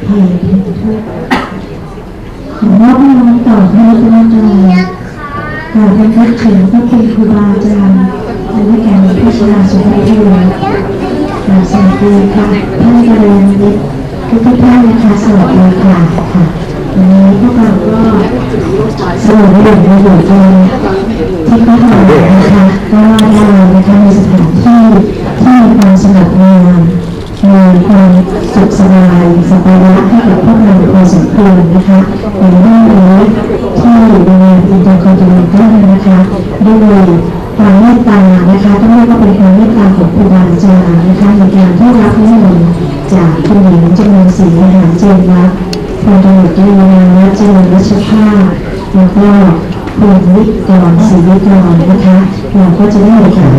เพลงขอมอบให้น้องต่อให้คณะกรรมการกล่าวเป็นคัดเขียนก็เป็นครูบาอาจารย์และได้แก่พระชราสุภาพบุรุษกราบสวัสดีค่ะท่านเจริญวิทย์ทุกท่านนะคะสวัสดีค่ะวันนี้พวกเราก็สรุปให้ดูในบทเพลงที่เขาทำนะคะก็ได้นะคะในสถานที่ที่มีความสงบงามมีความสุขสบายสบายให้กับพวกเราพอสมควรนะคะในเรื่องนี้ที่อยู่ในInterContinentalนะคะด้วยความเมตตานะคะต้องเรียกว่าเป็นความเมตตาของครูบาอาจารย์นะคะในการที่รับนิมนต์จากคุณหญิงจำนวนศรีมหาเจนรัตน์พลตำรวจตรีนาวเจริญรัชภาพแล้วก็คุณวิกรศรีวิกรนะคะเราก็จะได้มีการ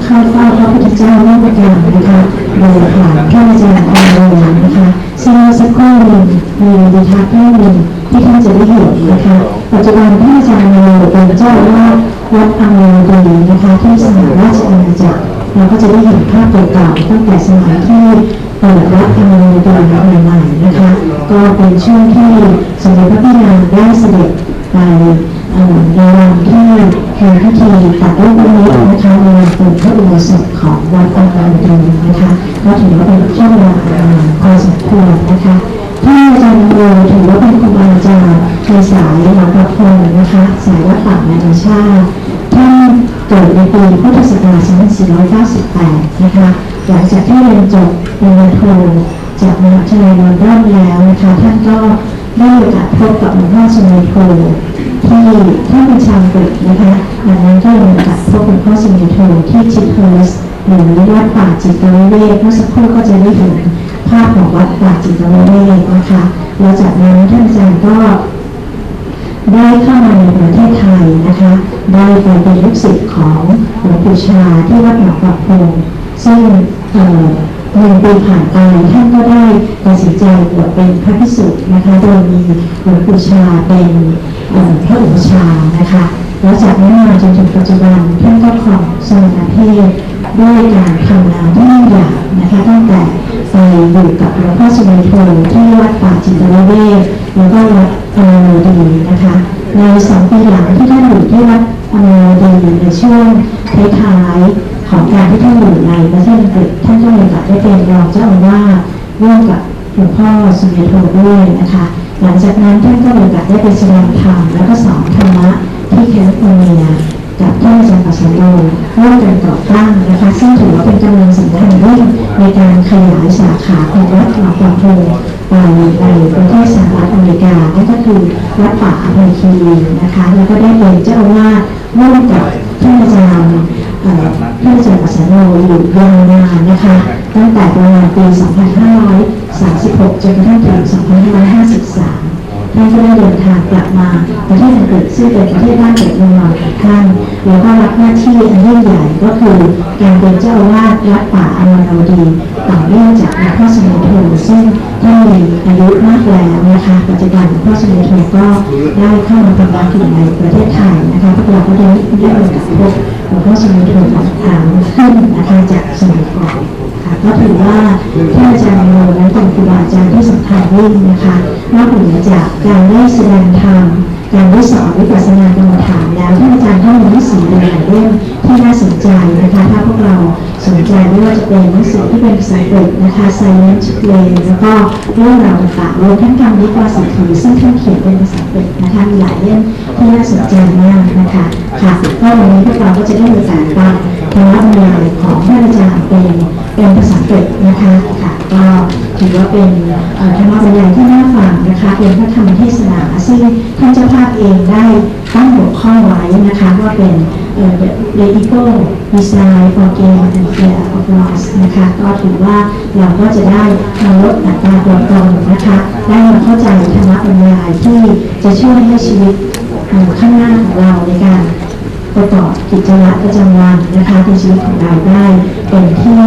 เข้าเฝ้าพระพุทธเจ้าเมื่อประการนะคะโดยผ่านท่านอาจารย์อมรนะคะซึ่งสักครู่หนึ่งมีวิทาแห่งหนึ่งที่ท่านจะได้เห็นนะคะปัจจุบันท่านอาจารย์อมรเป็นเจ้าอาวาสวัดอมรดีนะคะที่สหราชอาณาจักรเราก็จะได้เห็นภาพเก่าๆตั้งแต่สมัยที่เปิดวัดอมรดีใหม่ๆนะคะก็เป็นช่วงที่สมเด็จพระพินางได้เสด็จไปในวันที่ทำพิธีตัดรูปนี้นะคะในวันเปิดพระอุโบสถของวัดอมรดีนะคะก็ถือว่าเป็นช่วงเวลาพอสมควรนะคะที่อาจารย์อมรถือว่าเป็นครูบาอาจารย์ในสายหลวงพ่อพงนะคะสายวัดป่านานาชาติท่านเกิดในปีพุทธศักราช 2498 นะคะหลังจากที่เรียนจบปริญญาโทจากมหาวิทยาลัยลอนดอนแล้วนะคะท่านก็ได้มีโอกาสพบกับหลวงพ่อสุเมโธที่ท่านเป็นชาวอังกฤษนะคะดังนั้นก็มีโอกาสพบหลวงพ่อสุเมโธที่ชิดเฮิร์สหรือวัดป่าจิตวิเวกเมื่อสักครู่ก็จะได้เห็นภาพของวัดป่าจิตวิเวกนะคะแล้วจากนั้นท่านอาจารย์ก็ได้เข้ามาในประเทศไทยนะคะได้ไปเป็นลูกศิษย์ของหลวงปู่ชาที่วัดหนองปะพงซึ่ง1 ปีผ่านไปท่านก็ได้ตัดสินใจบวชเป็นพระภิกษุนะคะโดยมีหลวงปู่ชาเป็นพระอุปชานะคะแล้วจากนั้นมาจนถึงปัจจุบันท่านก็ครองสมณเพศด้วยการทำงานที่ยิ่งใหญ่นะคะตั้งแต่ไปอยู่กับหลวงพ่อสุเมโธที่วัดป่าจิตวิเวกแล้วก็วัดอมรดีนะคะใน2 ปีหลังที่ท่านอยู่ที่วัดอมรดีในช่วงท้ายๆของการที่ท่านอยู่ในประเทศอังกฤษท่านก็มีโอกาสได้เป็นรองเจ้าอาวาสร่วมกับหลวงพ่อสุเมโธด้วยนะคะหลังจากนั้นท่านก็มีโอกาสได้ไปแสดงธรรมแล้วก็สอนธรรมะที่แคลิฟอร์เนียกับท่านอาจารย์ปัสสโลร่วมกันก่อตั้งนะคะซึ่งถือว่าเป็นกำลังสำคัญยิ่งในการขยายสาขาของวัดหนองปะพงไปในประเทศสหรัฐอเมริกานั่นก็คือวัดป่าอภัยคีรีนะคะแล้วก็ได้เป็นเจ้าอาวาสร่วมกับท่านอาจารย์ปัสสโลอยู่ยาวนานนะคะตั้งแต่ประมาณปี 2536 จนกระทั่งถึง 2553 ท่านก็ได้เดินทางกลับมาประเทศอังกฤษซึ่งเป็นประเทศบ้านเกิดเมืองนอนของท่านแล้วก็รับหน้าที่อันยิ่งใหญ่ก็คือการเป็นเจ้าอาวาสวัดป่าอมรดีต่อเนื่องจากหลวงพ่อสุเมโธซึ่งท่านมีอายุมากแล้วนะคะปัจจุบันหลวงพ่อสุเมโธก็ได้เข้ามาทำงานอยู่ในประเทศไทยนะคะพวกเราก็ได้มีโอกาสพบหลวงพ่อสุเมโธขึ้นนะคะจากสมัยก่อนก็ถือว่าท่านอาจารย์อมรนั้นเป็นครูบาอาจารย์ที่สำคัญยิ่งนะคะนอกเหนือจากการได้แสดงธรรมการได้สอนวิปัสสนากรรมฐานแล้วท่านอาจารย์ท่านมีหนังสือหลายเล่มที่น่าสนใจนะคะถ้าพวกเราสนใจไม่ว่าจะเป็นหนังสือที่เป็นภาษาอังกฤษนะคะ Science Lane แล้วก็เรื่องราวต่างๆรวมทั้งการวิปัสสนาซึ่งท่านเขียนเป็นภาษาอังกฤษนะคะมีหลายเล่มที่น่าสนใจมากนะคะค่ะก็วันนี้พวกเราก็จะได้มีการฟังธรรมะบรรยายของท่านอาจารย์เป็นภาษาอังกฤษนะคะค่ะก็ถือว่าเป็นธรรมะบรรยายที่น่าฟังนะคะเป็นพระธรรมเทศนาซึ่งท่านเจ้าภาพเองได้ตั้งหัวข้อไว้นะคะว่าเป็นThe Ego Design for Gain and Fear of Loss นะคะก็ถือว่าเราก็จะได้มาลดอัตราตัวตนนะคะได้มาเข้าใจธรรมะบรรยายที่จะช่วยให้ชีวิตข้างหน้าของเราในการประกอบกิจวัตรประจำวันนะคะในชีวิตของเราได้เป็นที่ดี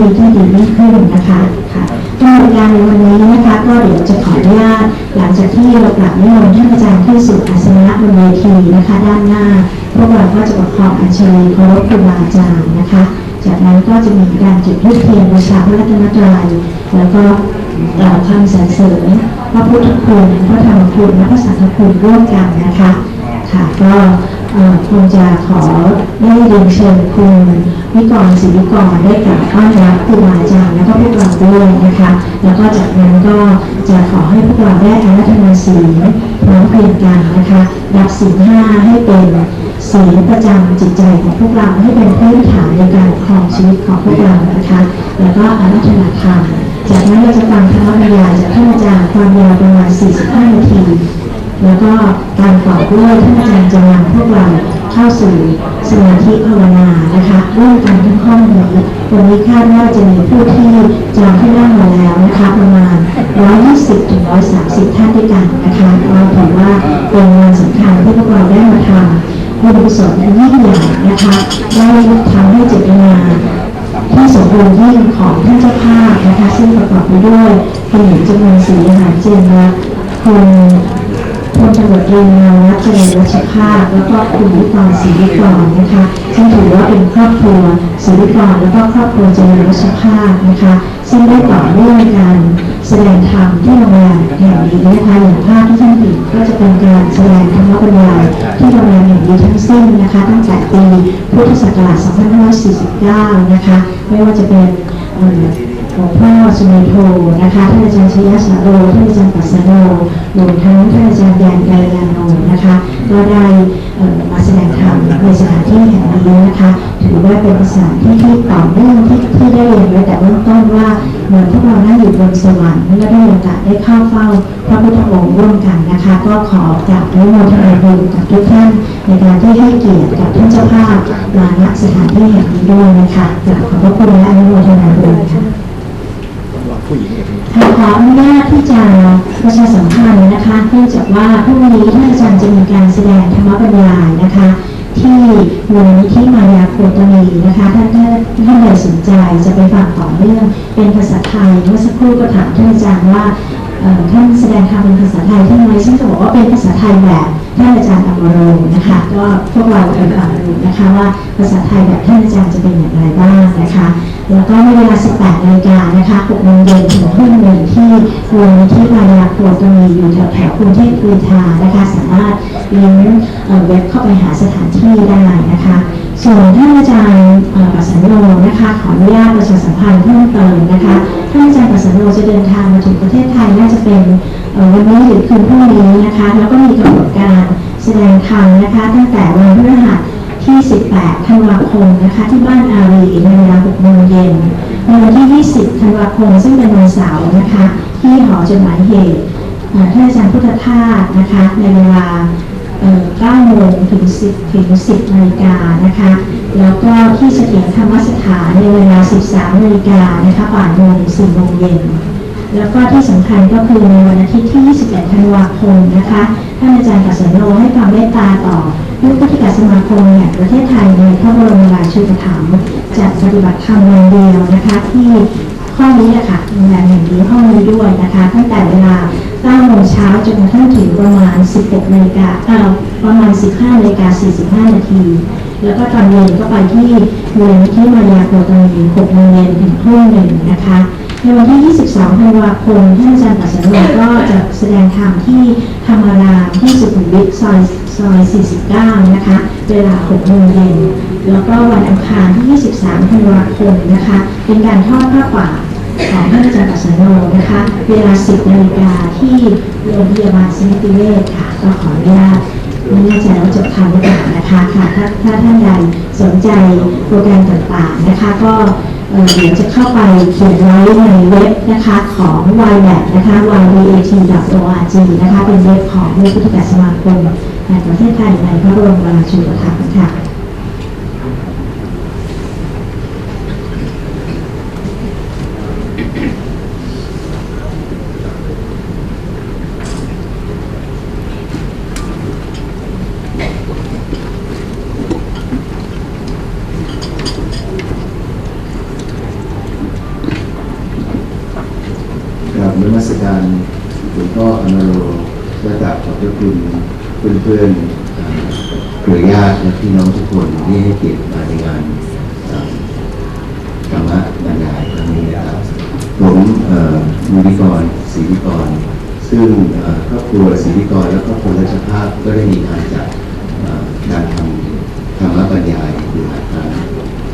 ยิ่งขึ้นนะคะค่ะก็การในวันนี้นะคะก็เดี๋ยวจะขออนุญาตหลังจากที่เรากราบนิมนต์ท่านอาจารย์ขึ้นสู่อาสนะบนเวทีนะคะด้านหน้าพวกเราก็จะประกอบอัญเชิญเคารพครูบาอาจารย์นะคะจากนั้นก็จะมีการจุดธูปเทียนบูชาพระรัตนตรัยแล้วก็ กล่าวคำสรรเสริญพระพุทธคุณพระธรรมคุณและพระสังฆคุณร่วมกันนะคะค่ะก็คงจะขอได้เรียนเชิญคุณวิกรศิริกรได้กล่าวต้อนรับครูบาอาจารย์และก็พวกเราด้วยนะคะแล้วก็จากนั้นก็จะขอให้พวกเราได้อาราธนาศีลพร้อมเพรียงกันนะคะรับศีล5ให้เป็นศีลประจำจิตใจของพวกเราให้เป็นพื้นฐานในการครองชีวิตของพวกเรานะคะแล้วก็อาราธนาธรรมจากนั้นเราจะฟังธรรมบรรยายจากท่านอาจารย์ความยาวประมาณ45 นาทีแล้วก็การต่อด้วยท่านอาจารย์จะนำพวกเราเข้าสู่สมาธิภาวนานะคะร่วมกันทั้งห้องนี้วันนี้คาดว่าจะมีผู้ที่จองที่นั่งมาแล้วนะคะประมาณ120 ถึง 130 ท่านด้วยกันนะคะเราถือว่าเป็นวันสำคัญที่พวกเราได้มาทำบุญกุศลอันยิ่งใหญ่นะคะได้ทำให้เจตนาที่สมบูรณ์ยิ่งของท่านเจ้าภาพนะคะซึ่งประกอบไปด้วยคุณหญิงจำนวนศรีอาหารเจนและคุณพลตำรวจเอกนวัชเจริญรัชภาพแล้วก็คุณวิกรศรีวิกรนะคะซึ่งถือว่าเป็นครอบครัวศรีวิกรแล้วก็ครอบครัวเจริญรัชภาพนะคะซึ่งได้ต่อเนื่องการแสดงธรรมที่โรงแรมแห่งนี้นะคะอย่างภาพที่ท่านเห็นก็จะเป็นการแสดงธรรมบรรยายที่โรงแรมแห่งนี้ทั้งสิ้นนะคะตั้งแต่ปีพุทธศักราช 2549 นะคะไม่ว่าจะเป็นหลวงพ่อสุเมโธนะคะท่านอาจารย์ชยสาโรท่านอาจารย์ปัสสโนรวมทั้งท่านอาจารย์แดนไกรยานนท์นะคะก็ได้มาแสดงธรรมในสถานที่แห่งนี้นะคะถือว่าเป็นสถานที่ที่ต่อเนื่องที่ได้เรียนไว้แต่เบื้องต้นว่าเหมือนพวกเรานั่งอยู่บนสวรรค์และได้โอกาสได้เข้าเฝ้าพระพุทธองค์ร่วมกันนะคะก็ขอกราบอนุโมทนาบุญกับทุกท่านในการที่ให้เกียรติกับท่านเจ้าภาพมาณสถานที่แห่งนี้ด้วยนะคะกราบขอบพระคุณและอนุโมทนาบุญค่ะขออนุญาตที่จะประชาสัมพันธ์นะคะเนื่องจากว่าพรุ่งนี้ท่านอาจารย์จะมีการแสดงธรรมบรรยายนะคะที่มูลนิธิมายาโคตมีนะคะท่านใดสนใจจะไปฟังต่อเนื่องเป็นภาษาไทยเมื่อสักครู่ก็ถามท่านอาจารย์ว่าท่านแสดงธรรมเป็นภาษาไทยท่านไหมซึ่งจะบอกว่าเป็นภาษาไทยแบบท่านอาจารย์อมโรนะคะก็พวกเราไปฟังดูนะคะว่าภาษาไทยแบบท่านอาจารย์จะเป็นอย่างไรบ้างนะคะแล้วก็ในเวลา 18 นาฬิกานะคะ6 โมงเย็นถึงทุ่มหนึ่งที่มูลนิธิมายาโคตมีอยู่แถวกรุงเทพกรีฑานะคะสามารถลิงก์เว็บเข้าไปหาสถานที่ได้นะคะส่วนท่านอาจารย์ปัสสโนนะคะขออนุญาตประชาสัมพันธ์เพิ่มเติมนะคะท่านอาจารย์ปัสสโนจะเดินทางมาถึงประเทศไทยน่าจะเป็นวันนี้หรือคืนพรุ่งนี้นะคะแล้วก็มีกำหนดการแสดงธรรมนะคะตั้งแต่วันพฤหัสที่ 18 ธันวาคมนะคะที่บ้านอารีในเวลา 6 โมงเย็นในวันที่ 20 ธันวาคมซึ่งเป็นวันเสาร์นะคะที่หอจดหมายเหตุท่านอาจารย์พุทธทาสนะคะในเวลา9 โมงถึง 10 นาฬิกานะคะแล้วก็ที่เสถียรธรรมสถานในเวลา 13 นาฬิกานะคะบ่ายโมงถึง 4 โมงเย็นแล้วก็ที่สำคัญก็คือในวันอาทิตย์ที่ 21 ธันวาคมนะคะท่านอาจารย์ปัสสโนให้ความเมตตาต่อผู้ปฏิบัติสมาคมแห่งประเทศไทยในพระบรมราชูปถัมภ์จัดปฏิบัติธรรมวันเดียวนะคะที่ห้องนี้แหละค่ะโรงแรมแห่งนี้ห้องนี้ด้วยนะคะตั้งแต่เวลา 9 โมงเช้าจนกระทั่งถึงประมาณ 16 นาฬิกาประมาณ 15 นาฬิกา 45 นาทีแล้วก็ตอนเย็นก็ไปที่มูลนิธิมายาโคตมี 6 โมงเย็นถึงทุ่มหนึ่งนะคะในวันที่ 22 ธันวาคมท่านอาจารย์ปัสสโนก็จะแสดงธรรมที่ธรรมารามที่สุขุมวิทซอย 49 นะคะเวลา 6 โมงเย็นแล้วก็วันอังคารที่ 23 ธันวาคมนะคะเป็นการทอดผ้าป่าของท่านอาจารย์ปัสสโนนะคะเวลา 10 นาฬิกาที่โรงพยาบาลสมิติเวชค่ะก็ขออนุญาตไม่แน่ใจว่าจะทำหรือเปล่านะคะค่ะถ้าท่านใดสนใจโปรแกรมต่างๆนะคะก็เดี๋ยวจะเข้าไปเขียนไว้ในเว็บนะคะของ YBAT นะคะ ybat.org นะคะเป็นเว็บของมูลนิธิสมาคมแห่งประเทศไทยในพระบรมราชูปถัมภ์ค่ะนมัสการหลวงพ่ออนาโรและกราบขอบพระคุณเพื่อนๆเครือญาติและพี่น้องทุกคนที่ให้เกียรติมาในงานธรรมบรรยายครั้งนี้นะครับผม มูลิกรศรีวิกรซึ่งครอบครัวศรีวิกรและครอบครัวราชภาพก็ได้มีการจัดการทำธรรมบรรยายอยู่หลายครั้ง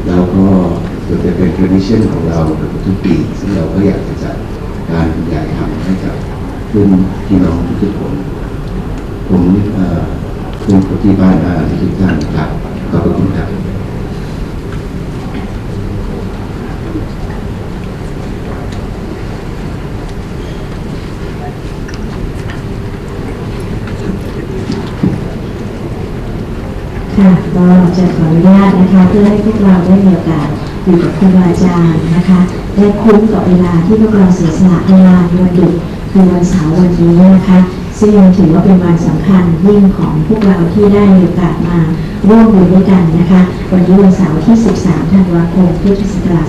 แล้วก็จะเป็น tradition ของเราทุกปีซึ่งเราก็อยากจะจัดการบรรยายธรรมให้กับพี่น้องทุกคนผมคุณปฏิบัติทุกท่านครับขอบคุณครับค่ะก็จะขออนุญาตนะคะเพื่อให้พวกเราได้มีโอกาสอยู่กับครูบาอาจารย์นะคะได้คุ้มกับเวลาที่พวกเราเสียสละเวลาวันหยุดคือวันเสาร์วันนี้นะคะซึ่งถือว่าเป็นวันสำคัญยิ่งของพวกเราที่ได้มีโอกาสมาร่วมบุญด้วยกันนะคะวันนี้วันเสาร์ที่ 13 ธันวาคม พุทธศักราช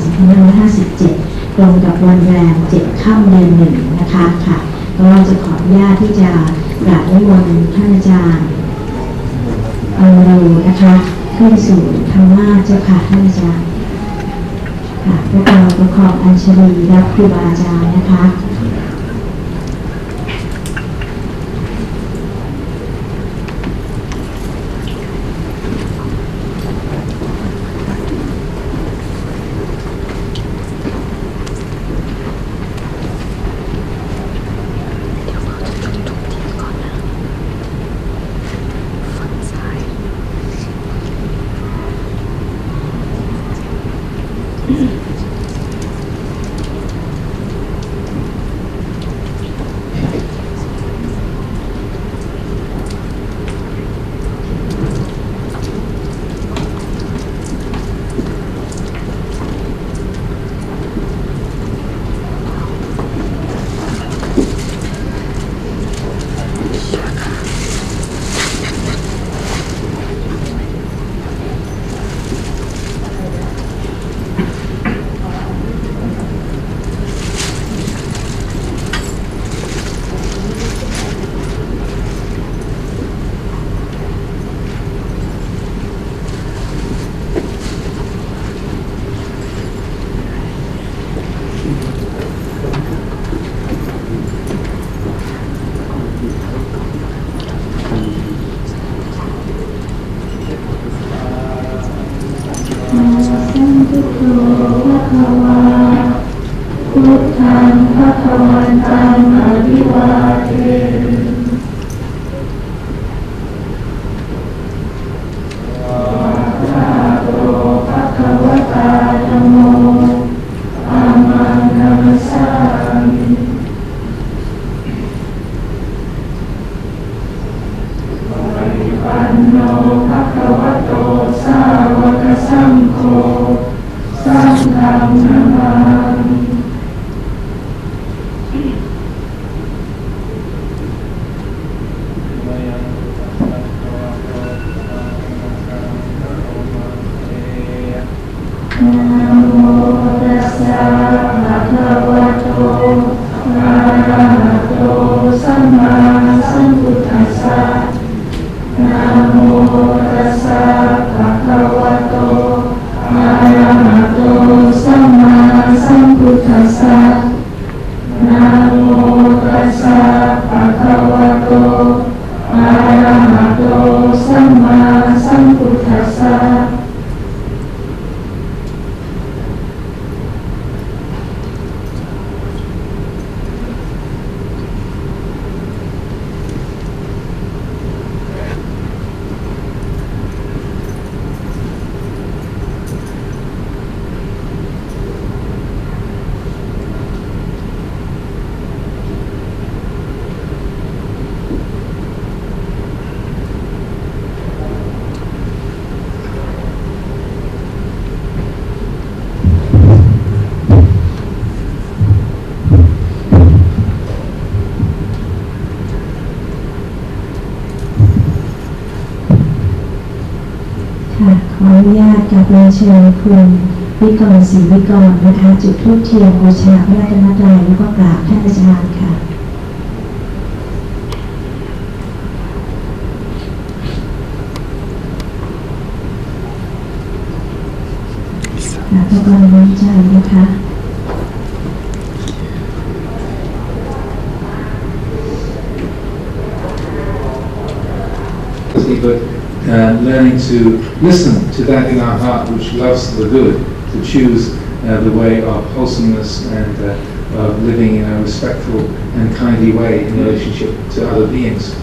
2557 ตรงกับวันแรม 7 ค่ำเดือน 1 นะคะค่ะก็จะขออนุญาตที่จะกราบนิมนต์ท่านอาจารย์เอาเรานะคะขึ้นสู่ธรรมะเจ้าค่ะท่านอาจารย์ค่ะพวกเราประคองอัญชลีรับครูบาอาจารย์นะคะพุทธังภคะวันตังอภิวาเทนะโตภะคะวะตาธัมโมธัมมังนัมสสามิปฏิปันโนภะคะวะโตสาวกสังโฆสังฆังนามามินะโมตัสสะภะคะวะโตอะระหะโตสัมมาสัมพุทธัสสะนะโมตัสสะภะคะวะโตอะระหะโตสัมมาสัมพุทธัสสะนะโมตัสสะภะคะวะโตอะระหะโตสัมมาสัมพุทธัสสะขออนุญาตกับเรียนเชิญคุณวิกรศรีวิกรนะคะจุดธูปเทียนบูชาพระรัตนตรัยแล้วก็กราบท่านอาจารย์ค่ะพวกเราน้อมใจนะคะ but learning to listen to that in our heart which loves the good, to choose the way of wholesomeness and of living in a respectful and kindly way in relationship to other beings.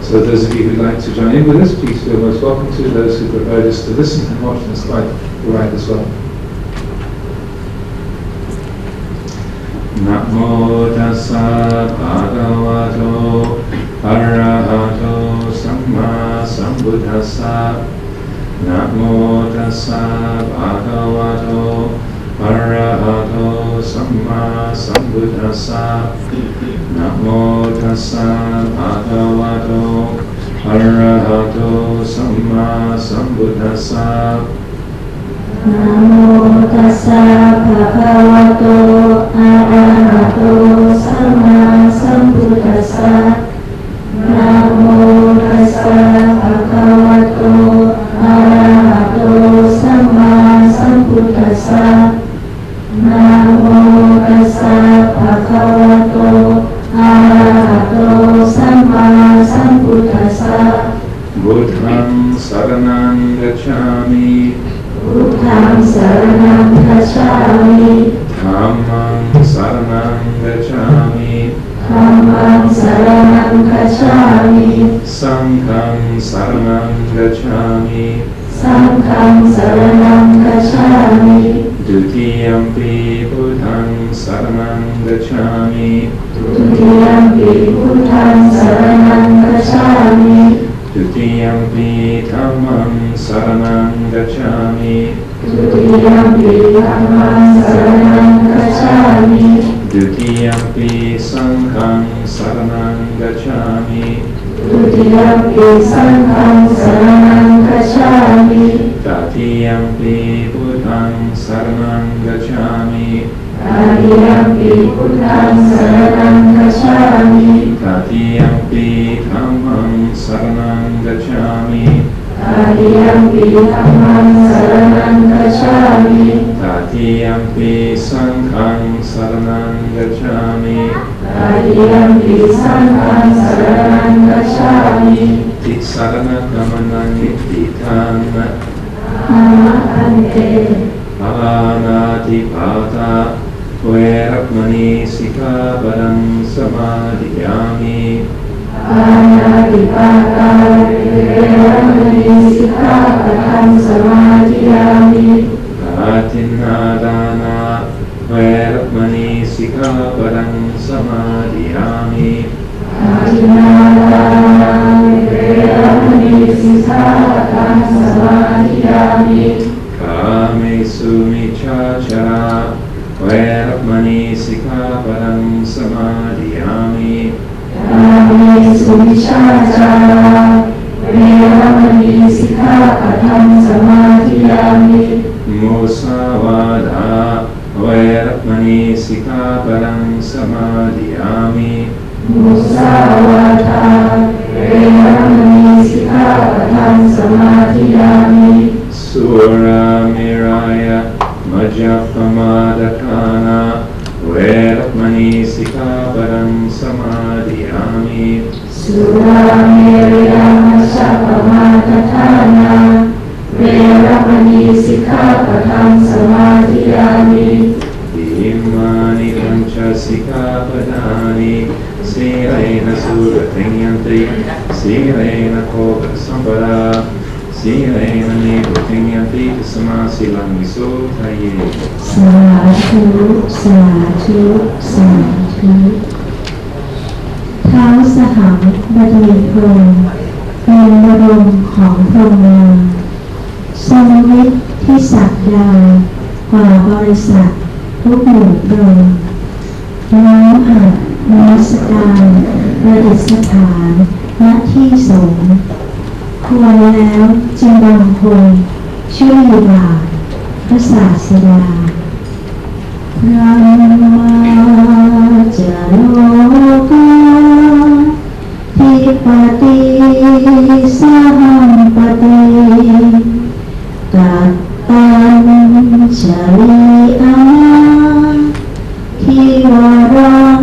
So those of you who'd like to join in with us, please feel most welcome to. Those who prefer just to listen and watch, that's quite all right as well. Namo tassa bhagavato arahato samma sambuddhassa. Namo tassa bhagavato arahato samma sambuddhassa. Namo tassa bhagavato arahato samma sambuddhassa. Namo tassa bhagavato arahato samma sambuddhassa. Namo tassa bhagavato arahato samma sambuddhassa. Namo tassa bhagavato arahato samma sambuddhassa. Buddham saranam gacchami. Buddham saranam gacchami. Dhammam saranam gacchami. Dhammam saranam gacchami. Sangham saranam gacchami. Sangham saranam gacchami. Dutiyampi Buddham saranam gacchami. Dutiyampi Buddham saranam gacchami. Dutiyampi Dhammam saranam gacchami. Dutiyampi Dhammam saranam gacchami. Dutiyampi Sangham saranam gacchami. Dutiyampi Sangham saranam gacchami. Tatiyampi Buddham saranam gacchami. Tatiyampi Buddham saranam gacchami. Tatiyampi Dhammam saranam gacchami. Tatiyampi Dhammam saranam gacchami. Tatiyampi Sangham saranam gacchami. Tatiyampi Sangham saranam gacchami. Tisarana gamanam nititham. Ante. Pavanati pata Veramani sikkhapadam samadhiyami. Anadipata Veramani sikkhapadam samadhiyami. Pratinadana Veramani sikkhapadam samadhiyami. Pratinadana Veramani sikkhapadam samadhiyami. Kamesu miccācara Veramani sikkhapadam samadhiyami. Kamesu miccācara Veramani sikkhapadam samadhiyami. Musavada Veramani sikkhapadam samadhiyami. Musavada Veramani sikkhapadam samadhiyami. Sura miraya majappamadakana Veramani sikkhapadam samadhiyami. Suramirya Majappamadakana Veramani sikkhapadam samadhiyami. Imani pancha sikkhapadani Sirena suratinyanti Sirena koga sampada Sirena nibhutinyanti Samasilam visotaye. Sadhu, sadhu, sadhu. ท้าวสหัมบดีพรหมเป็นบรมของพรหมทรงฤทธิ์ที่ศักดากว่าบริษัททุกหมู่พรหมน้อมอัดนมัสการประดิษฐานณที่สงฆ์ควรแล้วจึงบังคมช่วยบาทพระศาสดาพระมาจโลกาทิปติสหัมปติกัตตัญชลีอาทิวารัง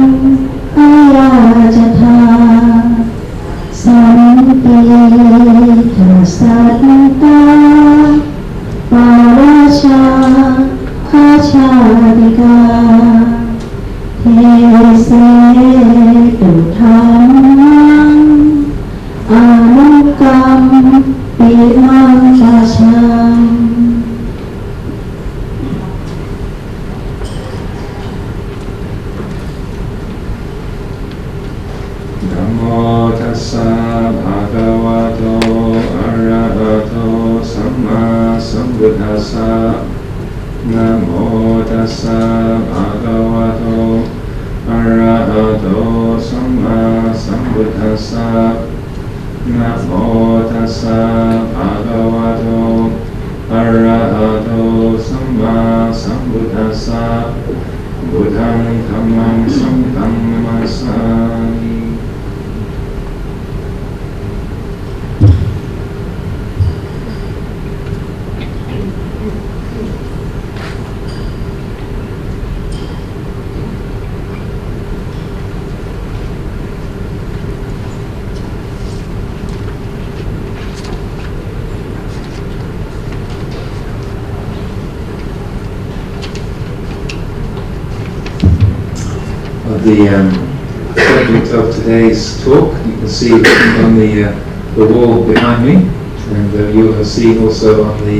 อายาจทาสันติธร ธัมมังอนุกรรมปิมังปัสสังนะโมตัสสะภะคะวะโตอะระหะโตสัมมาสัมพุทธัสสะนะโมตัสสะภะคะวะโตอะระหะโตสัมมาสัมพุทธัสสะนะโมตัสสะภะคะวะโตอะระหะโตสัมมาสัมพุทธัสสะพุทธังธัมมังสังฆังนัมัสสามิ The subject of today's talk, you can see on the wall behind me, and you'll have seen also on the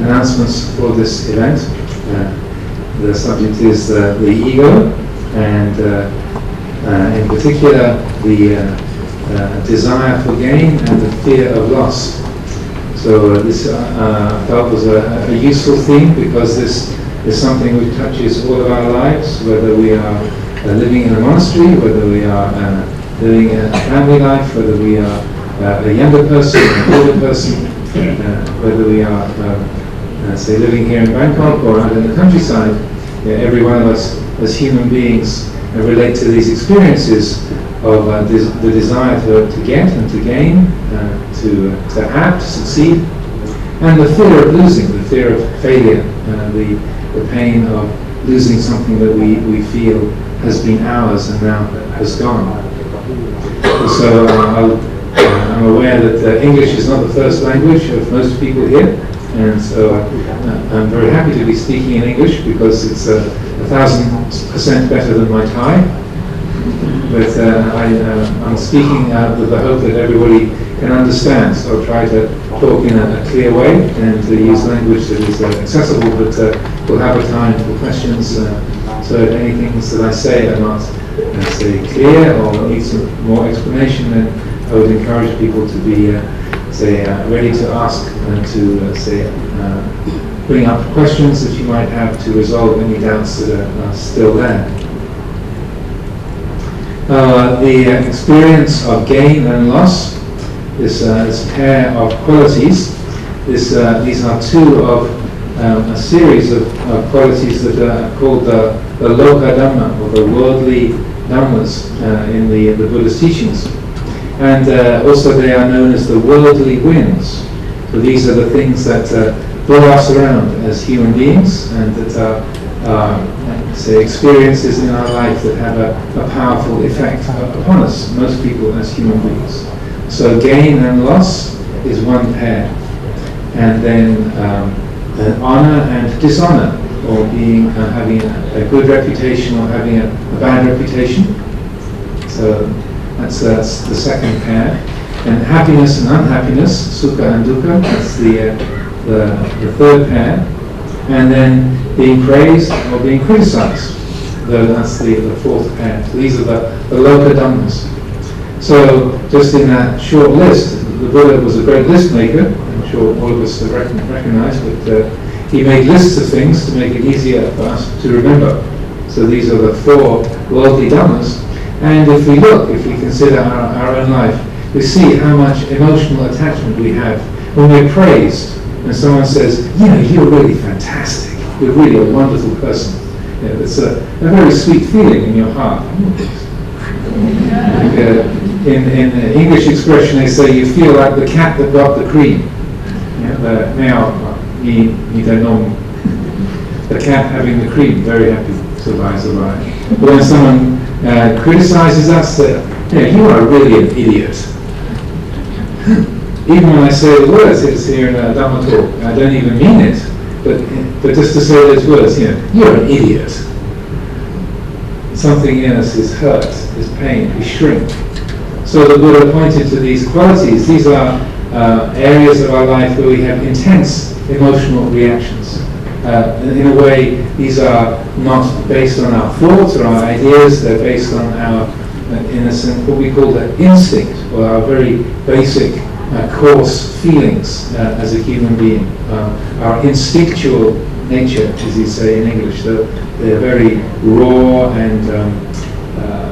announcements for this event. The subject is the ego, and in particular the desire for gain and the fear of loss. So this I felt was a useful theme, because this is something which touches all of our lives, whether we are living in a monastery, whether we are living a family life, whether we are a younger person, an older person, whether we are, say, living here in Bangkok or out in the countryside. Every one of us as human beings relate to these experiences of the desire to get and to gain, to have, to succeed, and the fear of losing, the fear of failure, the pain of losing something that we feel has been ours and now has gone. So I'm aware that English is not the first language of most people here, and so I'm very happy to be speaking in English, because it's 1,000% better than my Thai. But I'm speaking with the hope that everybody can understand, so I'll try to talk in a clear way and to use language that is accessible, but we'll have a time for questions. So if anything that I say are not say clear or need some more explanation, then I would encourage people to be ready to ask and to bring up questions that you might have to resolve any doubts that are still there. The experience of gain and loss, this pair of qualities, these are two of a series of qualities that are called the Loka Dhamma, or the worldly Dhammas in the Buddha's teachings. And also they are known as the worldly winds. So these are the things that blow us around as human beings, and that are say experiences in our life that have a powerful effect upon us, most people as human beings. So gain and loss is one pair, and then honor and dishonor, or being having a good reputation or having a bad reputation. So that's the second pair. And happiness and unhappiness, sukha and dukkha, that's the third pair. And then being praised or being criticized, that's the fourth pair. So these are the Loka Dhammas. So just in that short list, the Buddha was a great list maker. I'm sure all of us have recognized, but he made lists of things to make it easier for us to remember. So these are the four worldly Dhammas. And if we consider our own life, we see how much emotional attachment we have when we're praised. And someone says, you're really fantastic. You're really a wonderful person. It's a very sweet feeling in your heart. In English expression, they say you feel like the cat that got the cream. The cat having the cream, very happy, survive. But when someone criticizes us, you are really an idiot. Even when I say the words, it's here in a Dhamma talk, I don't even mean it, but just to say those words, you're an idiot. something in us is hurt, is pain, we shrink. So the Buddha pointed to these qualities. These are areas of our life where we have intense emotional reactions. In a way, these are not based on our thoughts or our ideas, they're based on our, in a sense, what we call the instinct, or our very basic, coarse feelings as a human being. Our instinctual nature, as you say in English. They're very raw and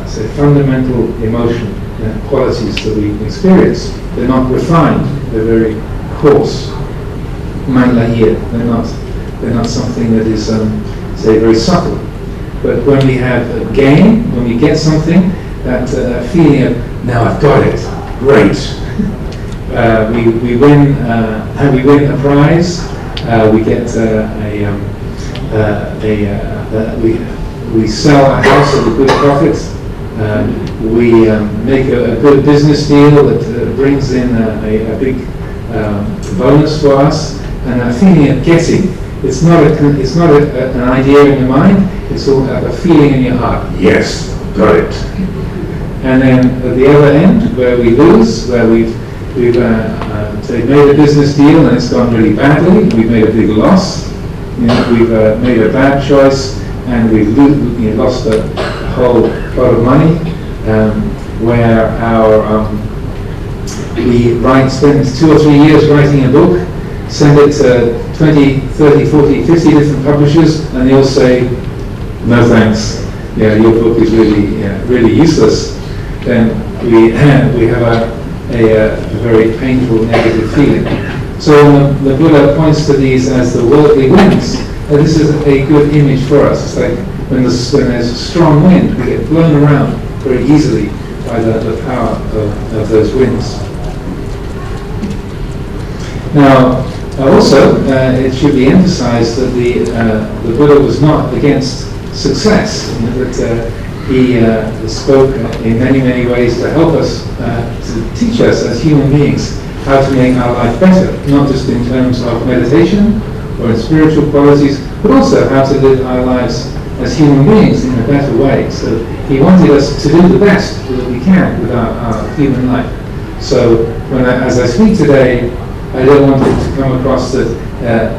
say fundamental emotion qualities that we experience. They're not refined, they're very coarse. Manlahir, they're not something that is say very subtle. But when we have a gain, when we get something, that feeling of now I've got it, great. We win a prize. We get we sell a house at a good profit. We make a good business deal that brings in a big bonus for us, and that feeling of getting. It's not an idea in your mind. It's all a feeling in your heart. Yes, got it. And then at the other end, where we lose, where we've say made a business deal and it's gone really badly, we've made a big loss, we've made a bad choice and we've lost a whole lot of money, where we spend 2 or 3 years writing a book, send it to 20, 30, 40, 50 different publishers, and they all say, no thanks, your book is really useless. Then we have a very painful negative feeling. So the Buddha points to these as the worldly winds. This is a good image for us. It's like when there's a strong wind, we get blown around very easily by the power of those winds. Now, also, it should be emphasized that the Buddha was not against success. That he spoke in many, many ways to help us, to teach us as human beings how to make our life better, not just in terms of meditation or in spiritual qualities, but also how to live our lives as human beings in a better way. So he wanted us to do the best that we can with our human life. So as I speak today, I don't want it to come across that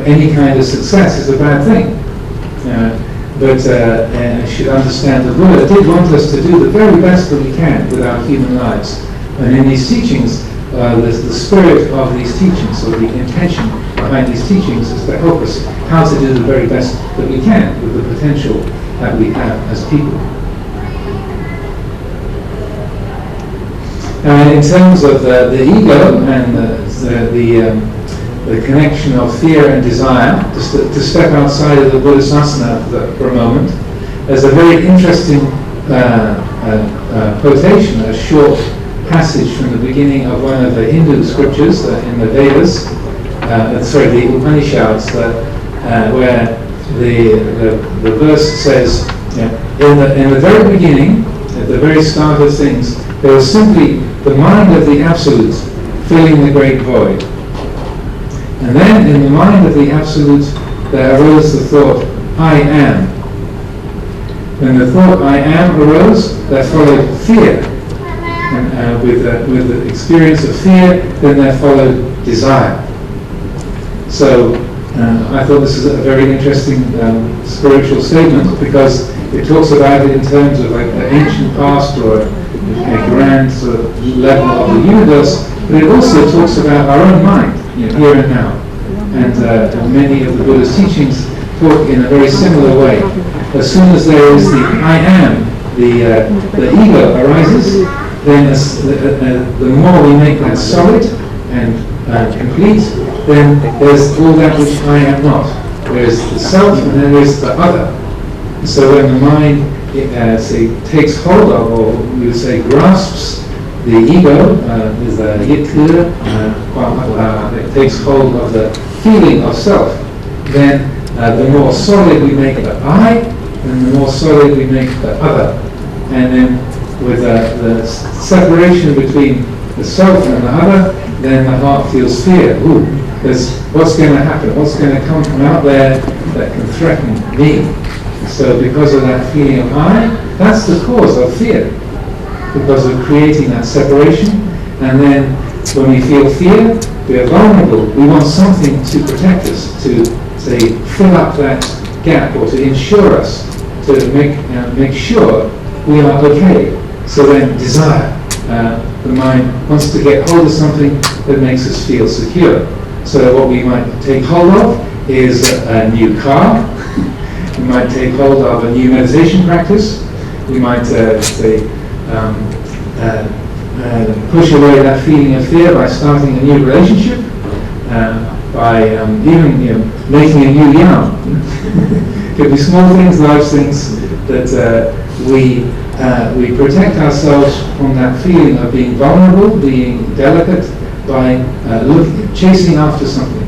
any kind of success is a bad thing. But I should understand the Buddha did want us to do the very best that we can with our human lives. And in these teachings, the spirit of these teachings, or the intention behind these teachings, is to help us how to do the very best that we can with the potential that we have as people. In terms of the ego and the connection of fear and desire, to step outside of the Bodhisattva for a moment, there's a very interesting quotation, a short passage from the beginning of one of the Hindu scriptures in the Vedas, the Upanishads, where the verse says, in the very beginning, at the very start of things, there was simply the mind of the Absolute filling the great void. And then in the mind of the Absolute there arose the thought, I am. When the thought I am arose, there followed fear. And with the experience of fear, then there followed desire. So I thought this is a very interesting spiritual statement, because it talks about it in terms of like the ancient past or a grand sort of level of the universe, but it also talks about our own mind, here and now. And many of the Buddha's teachings talk in a very similar way. As soon as there is the I am, the ego arises, then the more we make that solid and complete, then there's all that which I am not. There's the self and then there's the other. So when the mind takes hold of, or we would say grasps, the ego, is the yitku, it takes hold of the feeling of self, then the more solid we make the I, and the more solid we make the other. And then with the separation between the self and the other, then the heart feels fear. There's what's going to happen? What's going to come from out there that can threaten me? So because of that feeling of I, that's the cause of fear. Because of creating that separation. And then when we feel fear, we are vulnerable. We want something to protect us, to say fill up that gap, or to ensure us, to make sure we are okay. So then desire, the mind wants to get hold of something that makes us feel secure. So what we might take hold of is a new car. We might take hold of a new meditation practice. We might push away that feeling of fear by starting a new relationship, by even making a new yarn. Could be small things, large things, that we protect ourselves from that feeling of being vulnerable, being delicate, by chasing after something.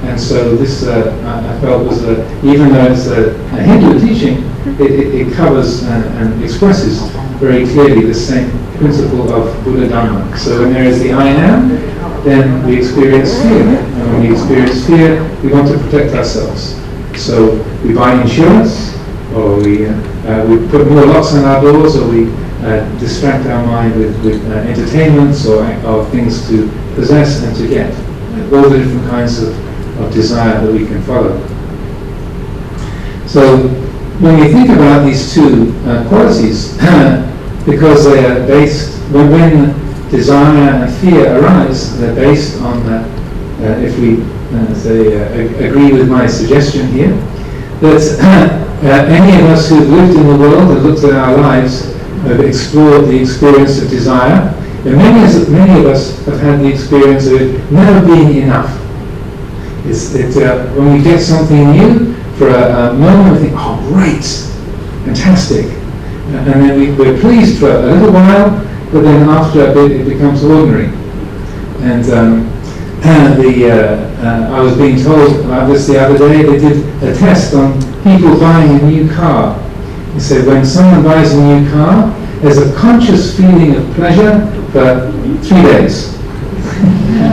And so this, I felt, was even though it's a Hindu teaching, it covers and expresses very clearly the same principle of Buddha Dhamma. So when there is the I am, then we experience fear. And when we experience fear, we want to protect ourselves. So we buy insurance, or we put more locks on our doors, or we distract our mind with entertainments or things to possess and to get. All the different kinds of desire that we can follow. So when we think about these two qualities, because they are based, when desire and fear arise, they're based on that, if we agree with my suggestion here, that any of us who've lived in the world and looked at our lives have explored the experience of desire, and many of us have had the experience of it never being enough. When we get something new, for a moment we think, oh great, fantastic, and then we're pleased for a little while, but then after a bit it becomes ordinary. And I was being told about this the other day. They did a test on people buying a new car. They said when someone buys a new car, there's a conscious feeling of pleasure for 3 days.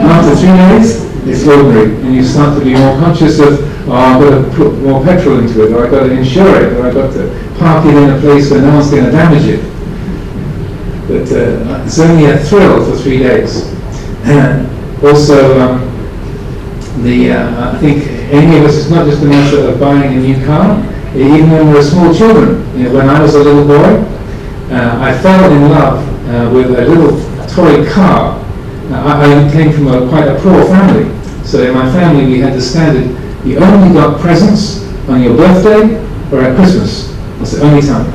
After 3 days, it's ordinary, and you start to be more conscious of, oh, I've got to put more petrol into it, or I've got to insure it, or I've got to park it in a place where no one's going to damage it. But it's only a thrill for 3 days. Also, I think any of us, it's not just a matter of buying a new car. Even when we were small children, when I was a little boy, I fell in love with a little toy car. I came from quite a poor family, so in my family we had the standard: you only got presents on your birthday or at Christmas. That's the only time.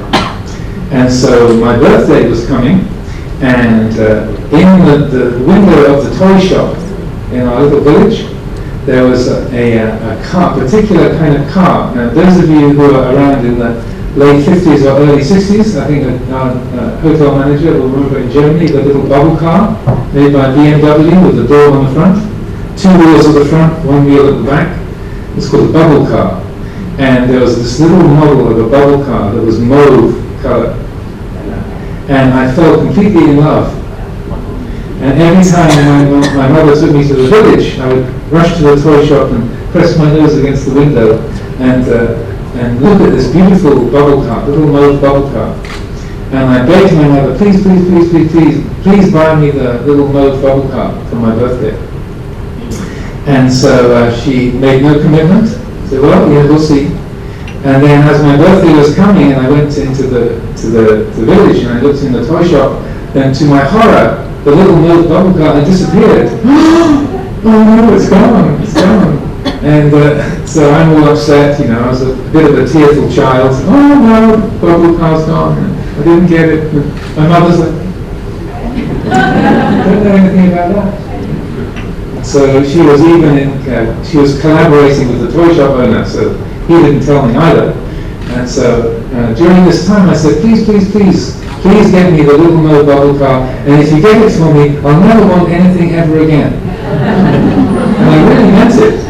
And so my birthday was coming, and in the window of the toy shop in our little village, there was a car, particular kind of car. Now, those of you who are around in the late 50s or early 60s, I think our hotel manager will remember in Germany, the little bubble car made by BMW with the door on the front, 2 wheels at the front, 1 wheel at the back. It's called a bubble car. And there was this little model of a bubble car that was mauve color. And I fell completely in love. And every time my mother took me to the village, I would rush to the toy shop and press my nose against the window and look at this beautiful bubble car, little mauve bubble car. And I begged my mother, please buy me the little mauve bubble car for my birthday. And so she made no commitment. Said, well, yeah, we'll see. And then as my birthday was coming and I went into the village and I looked in the toy shop, then to my horror, the little mauve bubble car had disappeared. Oh no, it's gone. And so I'm all upset, I was a bit of a tearful child. Oh no, the bubble car's gone. I didn't get it. My mother's like, I don't know anything about that. So she was she was collaborating with the toy shop owner, so he didn't tell me either. And so during this time I said, please get me the little mauve bubble car, and if you get it for me, I'll never want anything ever again. And I really meant it,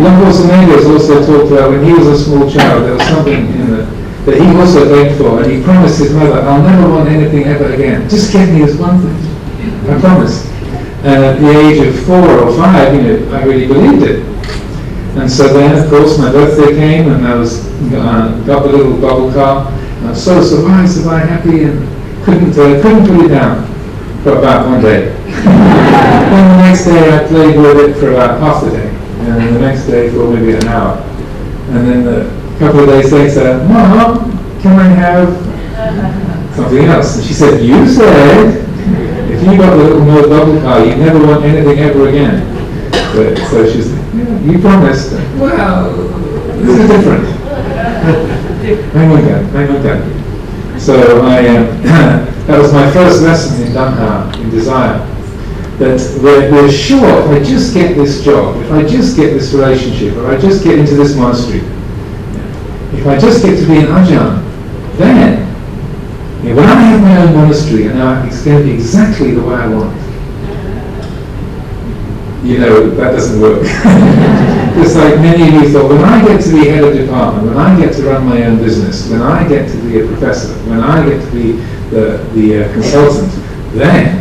Lumpos Emelius also talked about when he was a small child, there was something that he also begged for, and he promised his mother, I'll never want anything ever again. Just get me this one thing. I promised. And at the age of 4 or 5, I really believed it. And so then, of course, my birthday came, and I was got the little bubble car. And I was so surprised, happy, and couldn't put it down for about one day. Then the next day I played with it for about half the day, and the next day for maybe an hour. And then a couple of days later, Mom, can I have something else? And she said, you said if you got the little no bubble car, you'd never want anything ever again. So she said, yeah, you promised. Well, this is different. So that was my first lesson in Dhamma, in desire. That we're sure if I just get this job, if I just get this relationship, if I just get into this monastery, if I just get to be an Ajahn, then when I have my own monastery, and now it's going to be exactly the way I want, that doesn't work. Just like many of you thought, when I get to be head of department, when I get to run my own business, when I get to be a professor, when I get to be the consultant, then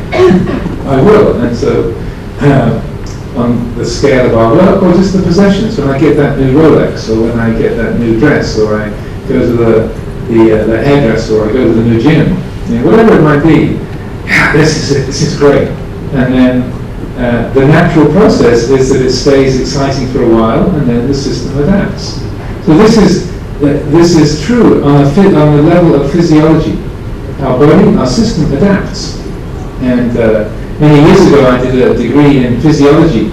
I will. And so on the scale of our work, or just the possessions, when I get that new Rolex, or when I get that new dress, or I go to the hairdresser, or I go to the new gym, whatever it might be, this is it, this is great. And then the natural process is that it stays exciting for a while, and then the system adapts. So this is true on the level of physiology. Our body, our system adapts. And many years ago I did a degree in physiology,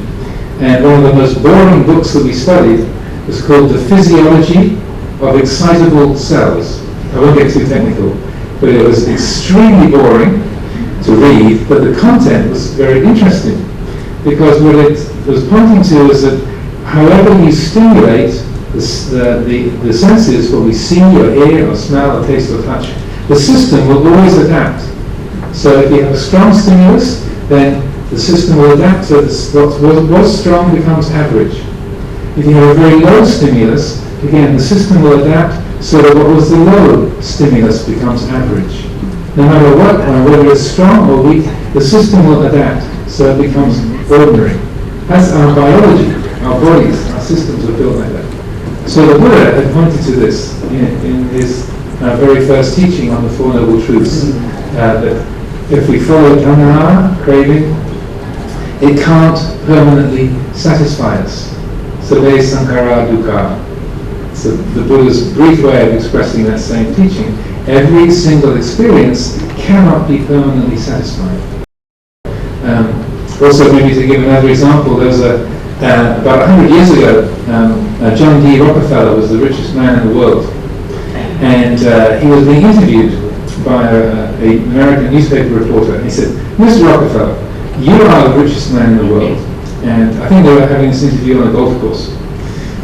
and one of the most boring books that we studied was called The Physiology of Excitable Cells. I won't get too technical, but it was extremely boring to read, but the content was very interesting, because what it was pointing to is that however you stimulate the senses, what we see or hear or smell or taste or touch, the system will always adapt. So if you have a strong stimulus, then the system will adapt so what was strong becomes average. If you have a very low stimulus, again the system will adapt so that what was the low stimulus becomes average. No matter what, whether it's strong or weak, the system will adapt so it becomes ordinary. That's our biology, our bodies, our systems are built like that. So the Buddha had pointed to this in his very first teaching on the Four Noble Truths, that if we follow Dhamma, craving, it can't permanently satisfy us. Sabbe sankhara dukkha. So the Buddha's brief way of expressing that same teaching, every single experience cannot be permanently satisfied. Also, maybe to give another example, there was about 100 years ago, John D. Rockefeller was the richest man in the world, and he was being interviewed by an American newspaper reporter, and he said, Mr. Rockefeller, you are the richest man in the world. And I think they were having this interview on a golf course.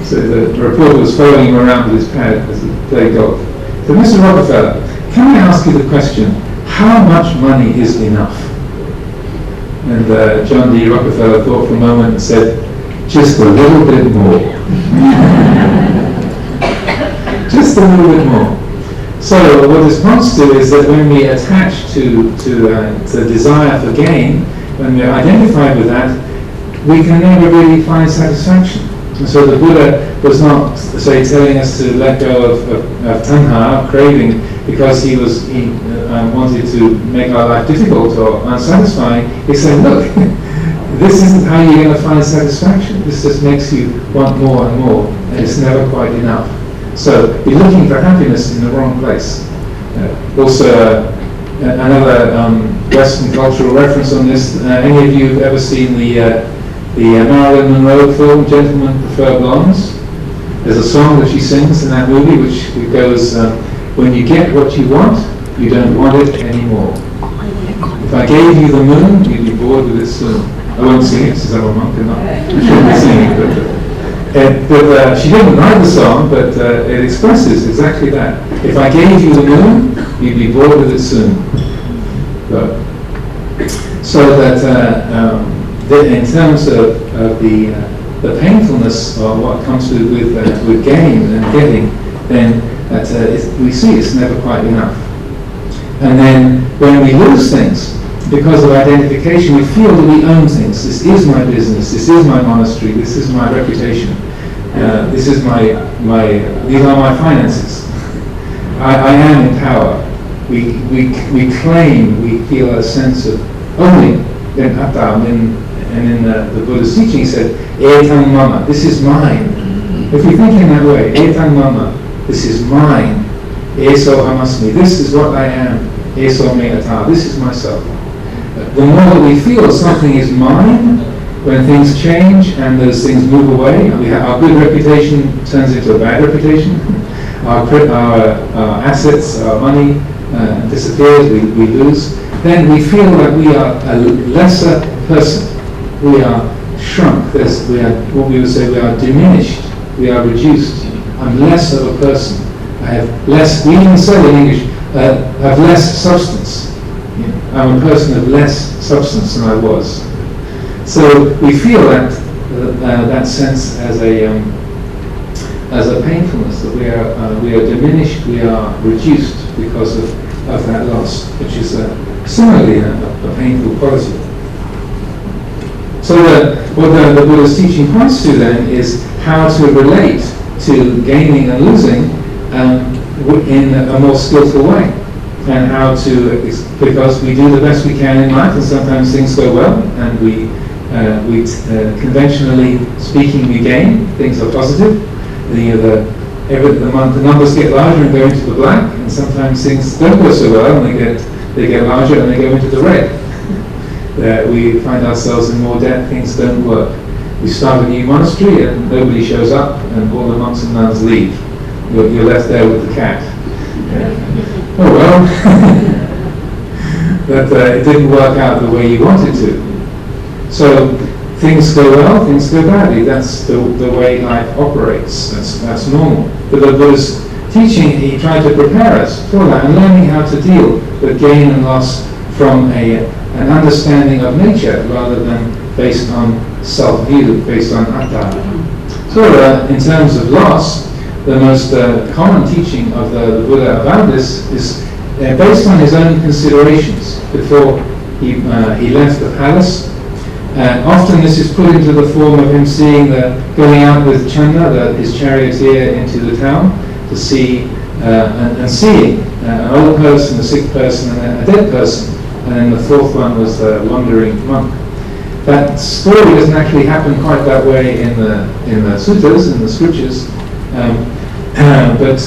So the reporter was following him around with his pad as he played golf. So, Mr. Rockefeller, can I ask you the question, how much money is enough? And John D. Rockefeller thought for a moment and said, just a little bit more. Just a little bit more. So what this points to is that when we attach to desire for gain, when we're identified with that, we can never really find satisfaction. And so the Buddha was not, say, telling us to let go of tanha, of craving, because he wanted to make our life difficult or unsatisfying. He said, look, this isn't how you're going to find satisfaction. This just makes you want more and more, and it's never quite enough. So you're looking for happiness in the wrong place. Also, another Western cultural reference on this. Any of you ever seen the Marilyn Monroe film, Gentlemen Prefer Blondes? There's a song that she sings in that movie which goes, when you get what you want, you don't want it anymore. If I gave you the moon, you'd be bored with it soon. I won't sing it, since I'm a monk and I shouldn't be singing it, but she didn't write the song, but it expresses exactly that. If I gave you the moon, you'd be bored with it soon. So that in terms of the painfulness of what comes with gain and getting, then we see it's never quite enough. And then when we lose things, because of identification, we feel that we own things. This is my business, this is my monastery, this is my reputation. This is these are my finances. I am in power. We claim, we feel a sense of owning. Then Atta, and in the Buddha's teaching he said, Etang mama, this is mine. If we think in that way, Etang mama, this is mine. Eso amasmi, this is what I am. Eso me atta, this is myself. The more that we feel something is mine, when things change and those things move away, our good reputation turns into a bad reputation. Our assets, our money disappears, we lose. Then we feel that we are a lesser person. We are shrunk. We are what we would say. We are diminished. We are reduced. I'm less of a person. I have less. We even say in English, have less substance. I'm a person of less substance than I was. So we feel that sense as a painfulness, that we are diminished, we are reduced because of that loss, which is similarly a painful quality. So what the Buddha's teaching points to then is how to relate to gaining and losing in a more skillful way, and how to, because we do the best we can in life, and sometimes things go well, and we conventionally speaking, we gain, things are positive. The numbers get larger and go into the black, and sometimes things don't go so well, and they get larger and they go into the red. We find ourselves in more debt, things don't work. We start a new monastery and nobody shows up, and all the monks and nuns leave. You're left there with the cat. Oh well, but it didn't work out the way you wanted to. So things go well, things go badly. That's the way life operates. That's normal. But the Buddha's teaching, he tried to prepare us for that, and learning how to deal with gain and loss from an understanding of nature rather than based on self-view, based on atta. So in terms of loss, the most common teaching of the Buddha about this is based on his own considerations before he left the palace. Often this is put into the form of him going out with Chanda, his charioteer, into the town to see and seeing an old person, a sick person, and a dead person. And then the fourth one was the wandering monk. That story doesn't actually happen quite that way in the suttas, in the scriptures. But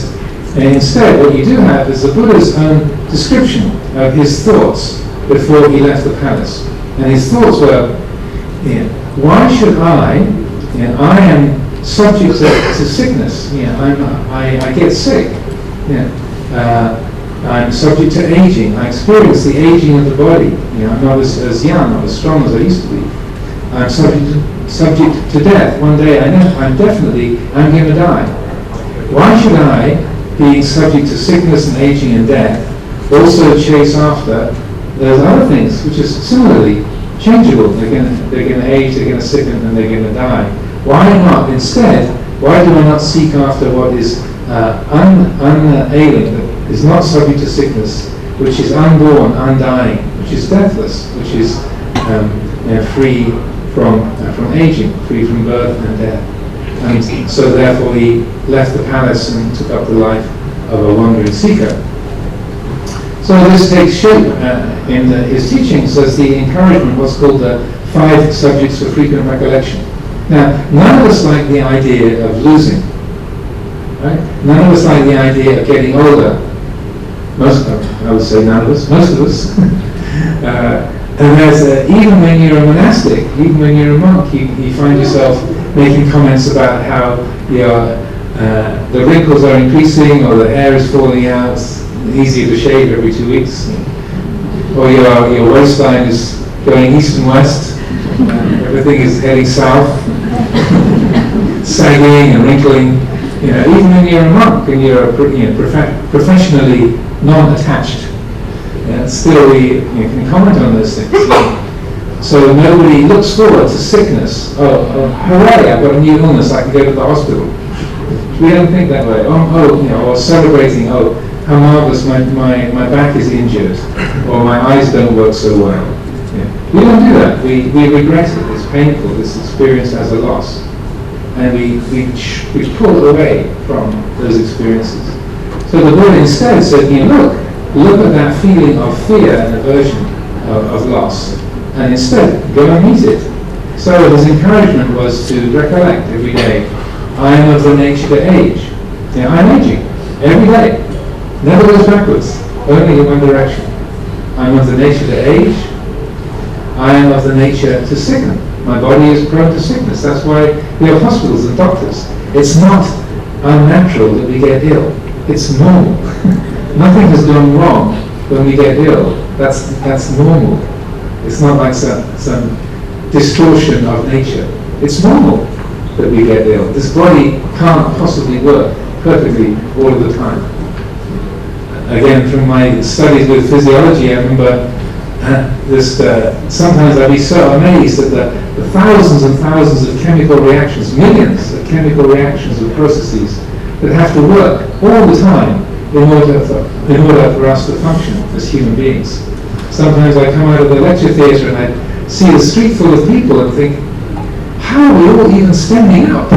instead, what you do have is the Buddha's own description of his thoughts before he left the palace. And his thoughts were, why should I am subject to sickness. I get sick. I'm subject to aging. I experience the aging of the body. I'm not as young, not as strong as I used to be. I'm subject to death. One day I'm going to die. Why should I, being subject to sickness and aging and death, also chase after those other things, which is similarly changeable? They're going to age, they're going to sicken, and they're going to die. Why not? Instead, why do I not seek after what is unailing, that is not subject to sickness, which is unborn, undying, which is deathless, which is free from aging, free from birth and death? And so therefore he left the palace and took up the life of a wandering seeker. So this takes shape in his teachings as the encouragement, what's called the 5 subjects for frequent recollection. Now, none of us like the idea of losing. Right? None of us like the idea of getting older. I would say none of us, most of us. And there's even when you're a monastic, even when you're a monk, you find yourself making comments about how the wrinkles are increasing, or the hair is falling out, it's easier to shave every 2 weeks, or your waistline is going east and west, everything is heading south, sagging and wrinkling. Even when you're a monk and you're professionally non-attached, still we can comment on those things. So nobody looks forward to sickness. Oh, hooray! I've got a new illness. I can go to the hospital. We don't think that way. Or celebrating. Oh, how marvelous! My back is injured, or my eyes don't work so well. We don't do that. We regret it. It's painful. It's experienced as a loss. and we pull away from those experiences. So the Buddha instead said, look at that feeling of fear and aversion of loss, and instead go and meet it. So his encouragement was to recollect every day, I am of the nature to age. I'm aging every day. Never goes backwards, only in one direction. I am of the nature to age. I am of the nature to sicken. My body is prone to sickness. That's why we have hospitals and doctors. It's not unnatural that we get ill. It's normal. Nothing has gone wrong when we get ill. That's normal. It's not like some distortion of nature. It's normal that we get ill. This body can't possibly work perfectly all of the time. Again, from my studies with physiology, I remember sometimes I'd be so amazed at the thousands and thousands of chemical reactions, millions of chemical reactions and processes that have to work all the time in order for us to function as human beings. Sometimes I come out of the lecture theatre and I see a street full of people and think, how are we all even standing up?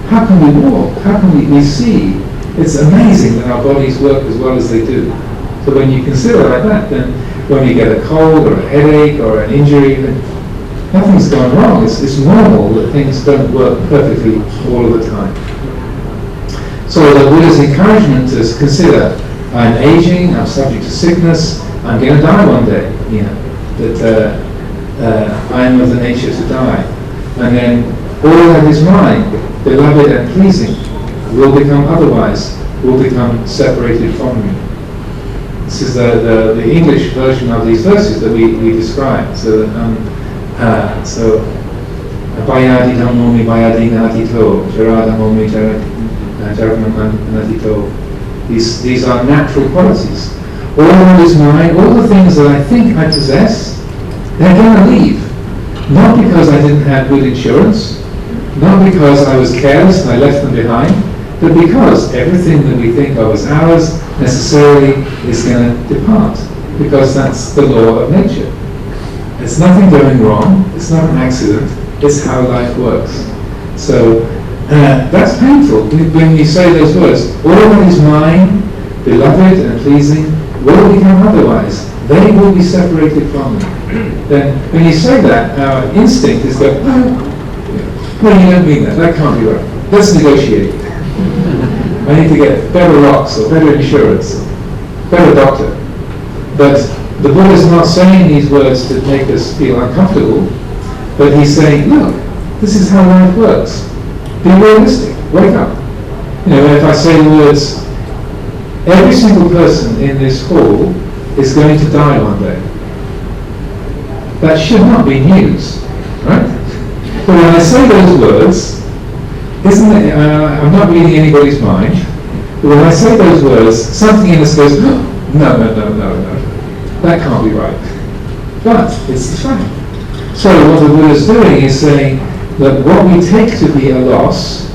How can we walk? How can we see? It's amazing that our bodies work as well as they do. So when you consider like that, then when we get a cold or a headache or an injury, then nothing's gone wrong. It's normal that things don't work perfectly all of the time. So the Buddha's encouragement is consider, I'm aging, I'm subject to sickness, I'm going to die one day, that I am of the nature to die. And then all that is mine, beloved and pleasing, will become otherwise, will become separated from me. This is the English version of these verses that we describe. So Bayadi Dhammomi Bayadi Natito, Jaradhammomi Jaradhammomi. These are natural qualities. All that is mine, all the things that I think I possess, they're going to leave. Not because I didn't have good insurance, not because I was careless and I left them behind, but because everything that we think of as ours necessarily is going to depart, because that's the law of nature. It's nothing going wrong, it's not an accident, it's how life works. So that's painful when you say those words, all that is mine, beloved and pleasing, will become otherwise. They will be separated from me. Then when you say that, our instinct is go, no, you don't mean that, that can't be right. Let's negotiate. I need to get better locks or better insurance, better doctor. But the Buddha is not saying these words to make us feel uncomfortable, but he's saying, look, this is how life works. Be realistic, wake up. If I say the words, every single person in this hall is going to die one day. That should not be news, right? But when I say those words, isn't it, I'm not reading anybody's mind, but when I say those words, something in us goes, oh, no, that can't be right. But it's the fact. So what the Buddha is doing is saying that what we take to be a loss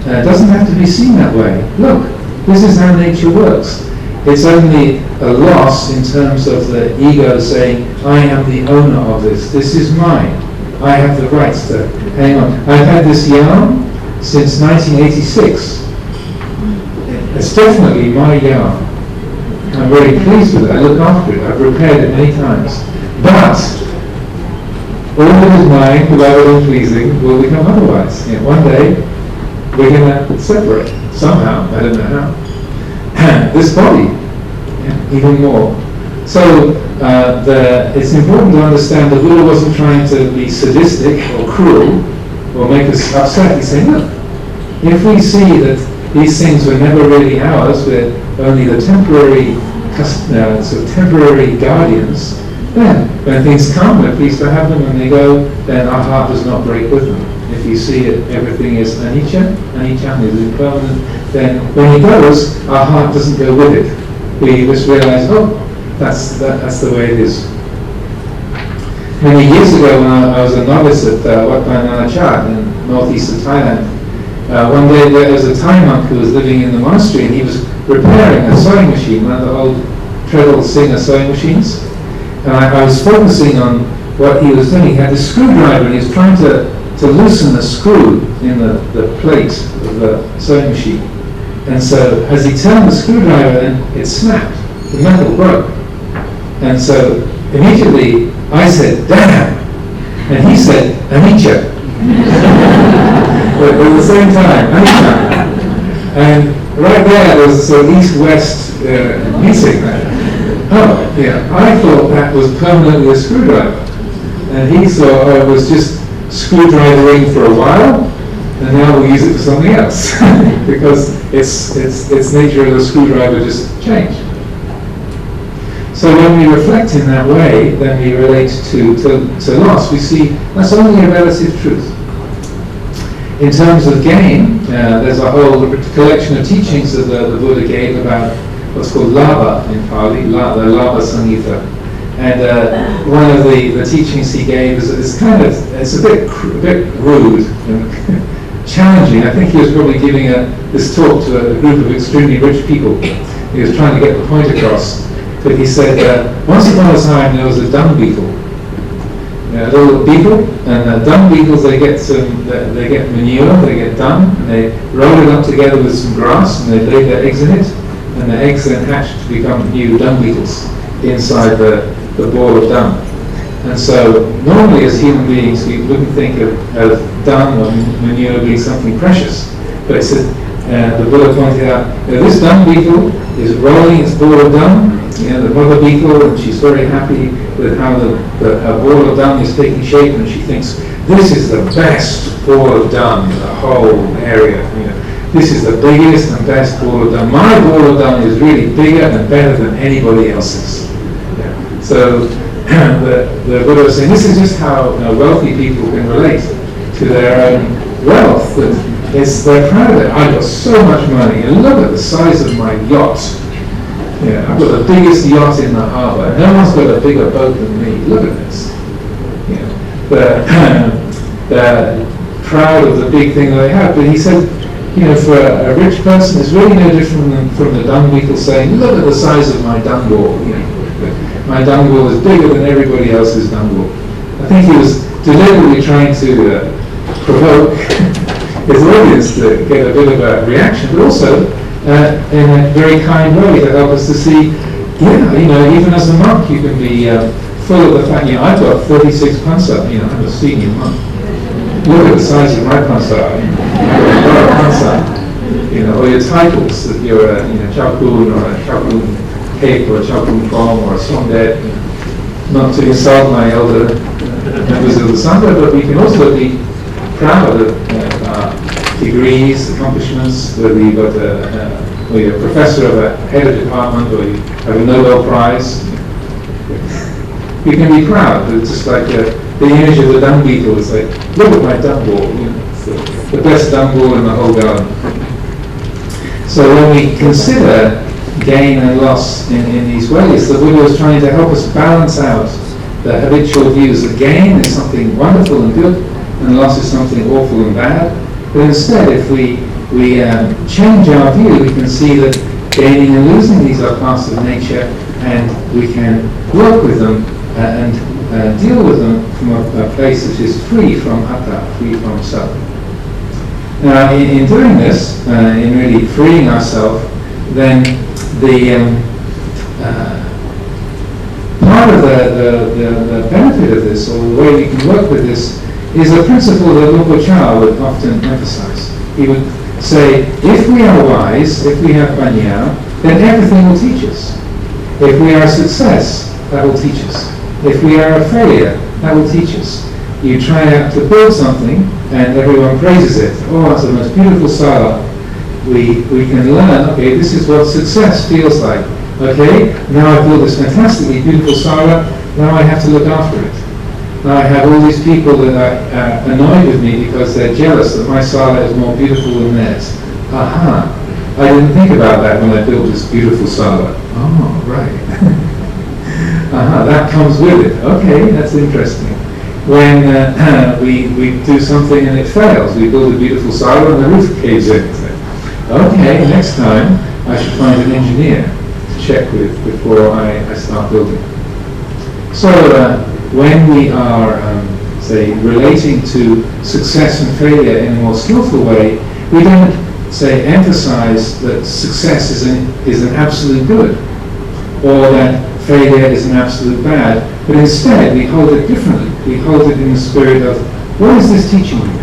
doesn't have to be seen that way. Look, this is how nature works. It's only a loss in terms of the ego saying, I am the owner of this. This is mine. I have the rights to hang on. I've had this yarn since 1986. It's definitely my yarn. I'm very pleased with it. I look after it. I've repaired it many times. But all that is mine, beloved and pleasing, will become otherwise. One day we're going to separate somehow. I don't know how. This body, even more. So it's important to understand that Buddha wasn't trying to be sadistic or cruel or make us upset. He's saying, look, if we see that these things were never really ours, we're only the temporary guardians, then when things come, we're pleased to have them. When they go, then our heart does not break with them. If you see it, everything is anicca is impermanent, then when it goes, our heart doesn't go with it. We just realize, oh, that's the way it is. Many years ago, when I was a novice at Wat Pah Nanachat in northeast of Thailand, one day there was a Thai monk who was living in the monastery, and he was repairing a sewing machine, one of the old treadle Singer sewing machines. And I was focusing on what he was doing. He had this screwdriver and he was trying to to loosen the screw in the plate of the sewing machine. And so as he turned the screwdriver, then it snapped. The metal broke. And so immediately I said, "Damn!" And he said, "Anicca." But at the same time, "Anicca." And right there was a sort of east-west meeting there. Oh, yeah, I thought that was permanently a screwdriver. And he thought it was just screwdrivering for a while, and now we'll use it for something else. Because its nature of the screwdriver just changed. So when we reflect in that way, then we relate to loss. We see that's only a relative truth. In terms of gain, there's a whole collection of teachings that the Buddha gave about what's called labha in Pali, the labha samhita. And one of the teachings he gave is it's a bit rude and challenging. I think he was probably giving this talk to a group of extremely rich people. He was trying to get the point across. But he said, once upon a time there was a dung beetle. A little beetle, and dung beetles, they get manure, they get dung, and they roll it up together with some grass, and they lay their eggs in it, and the eggs then hatch to become new dung beetles inside the ball of dung. And so normally as human beings we wouldn't think of dung or manure being something precious. But it said, the Buddha pointed out, this dung beetle is rolling its ball of dung, the mother beetle, and she's very happy with how her ball of dung is taking shape, and she thinks, this is the best ball of dung in the whole area. This is the biggest and best ball of dung. My ball of dung is really bigger and better than anybody else's. So the Buddha was saying, this is just how wealthy people can relate to their own wealth. They're proud of it. I've got so much money, and look at the size of my yacht. I've got the biggest yacht in the harbour. No one's got a bigger boat than me. Look at this. They're proud of the big thing that they have. But he said, for a rich person, it's really no different from the dung beetle saying, look at the size of my dung ball. My dung ball is bigger than everybody else's dung ball. I think he was deliberately trying to provoke his audience to get a bit of a reaction, but also in a very kind way to help us to see, even as a monk you can be full of the fact, I've got 36 pansa, I'm a senior monk. Look at the size of my pansa, I've got a pansa, or your titles, that you're a Chakun or a Chakun Kek or a Chakun Kong or a Sondet, not to insult my elder members of the Sangha, but we can also be proud of our degrees, accomplishments, whether you're a professor of a head of department or you have a Nobel Prize. You can be proud. It's just like the image of the dung beetle is like, look at my dung ball. It's the best dung ball in the whole garden. So when we consider gain and loss in these ways, the Buddha is trying to help us balance out the habitual views that gain is something wonderful and good, and loss is something awful and bad. But instead, if we change our view, we can see that gaining and losing, these are parts of nature, and we can work with them and deal with them from a place that is free from atta, free from self. Now, in doing this, in really freeing ourselves, then the part of the benefit of this, or the way we can work with this, is a principle that Lupo Cha would often emphasize. He would say, if we are wise, if we have panya, then everything will teach us. If we are a success, that will teach us. If we are a failure, that will teach us. You try out to build something, and everyone praises it. Oh, it's the most beautiful sala. We can learn, okay, this is what success feels like. Okay, now I've built this fantastically beautiful sala, now I have to look after it. Now I have all these people that are annoyed with me because they're jealous that my sala is more beautiful than theirs. Aha! I didn't think about that when I built this beautiful sala. Oh, right. Aha, that comes with it. Okay, that's interesting. When we do something and it fails, we build a beautiful sala and the roof caves in. Okay, next time I should find an engineer to check with before I start building. So when we are say, relating to success and failure in a more skillful way, we don't, say, emphasize that success is an absolute good, or that failure is an absolute bad, but instead we hold it differently. We hold it in the spirit of, what is this teaching me?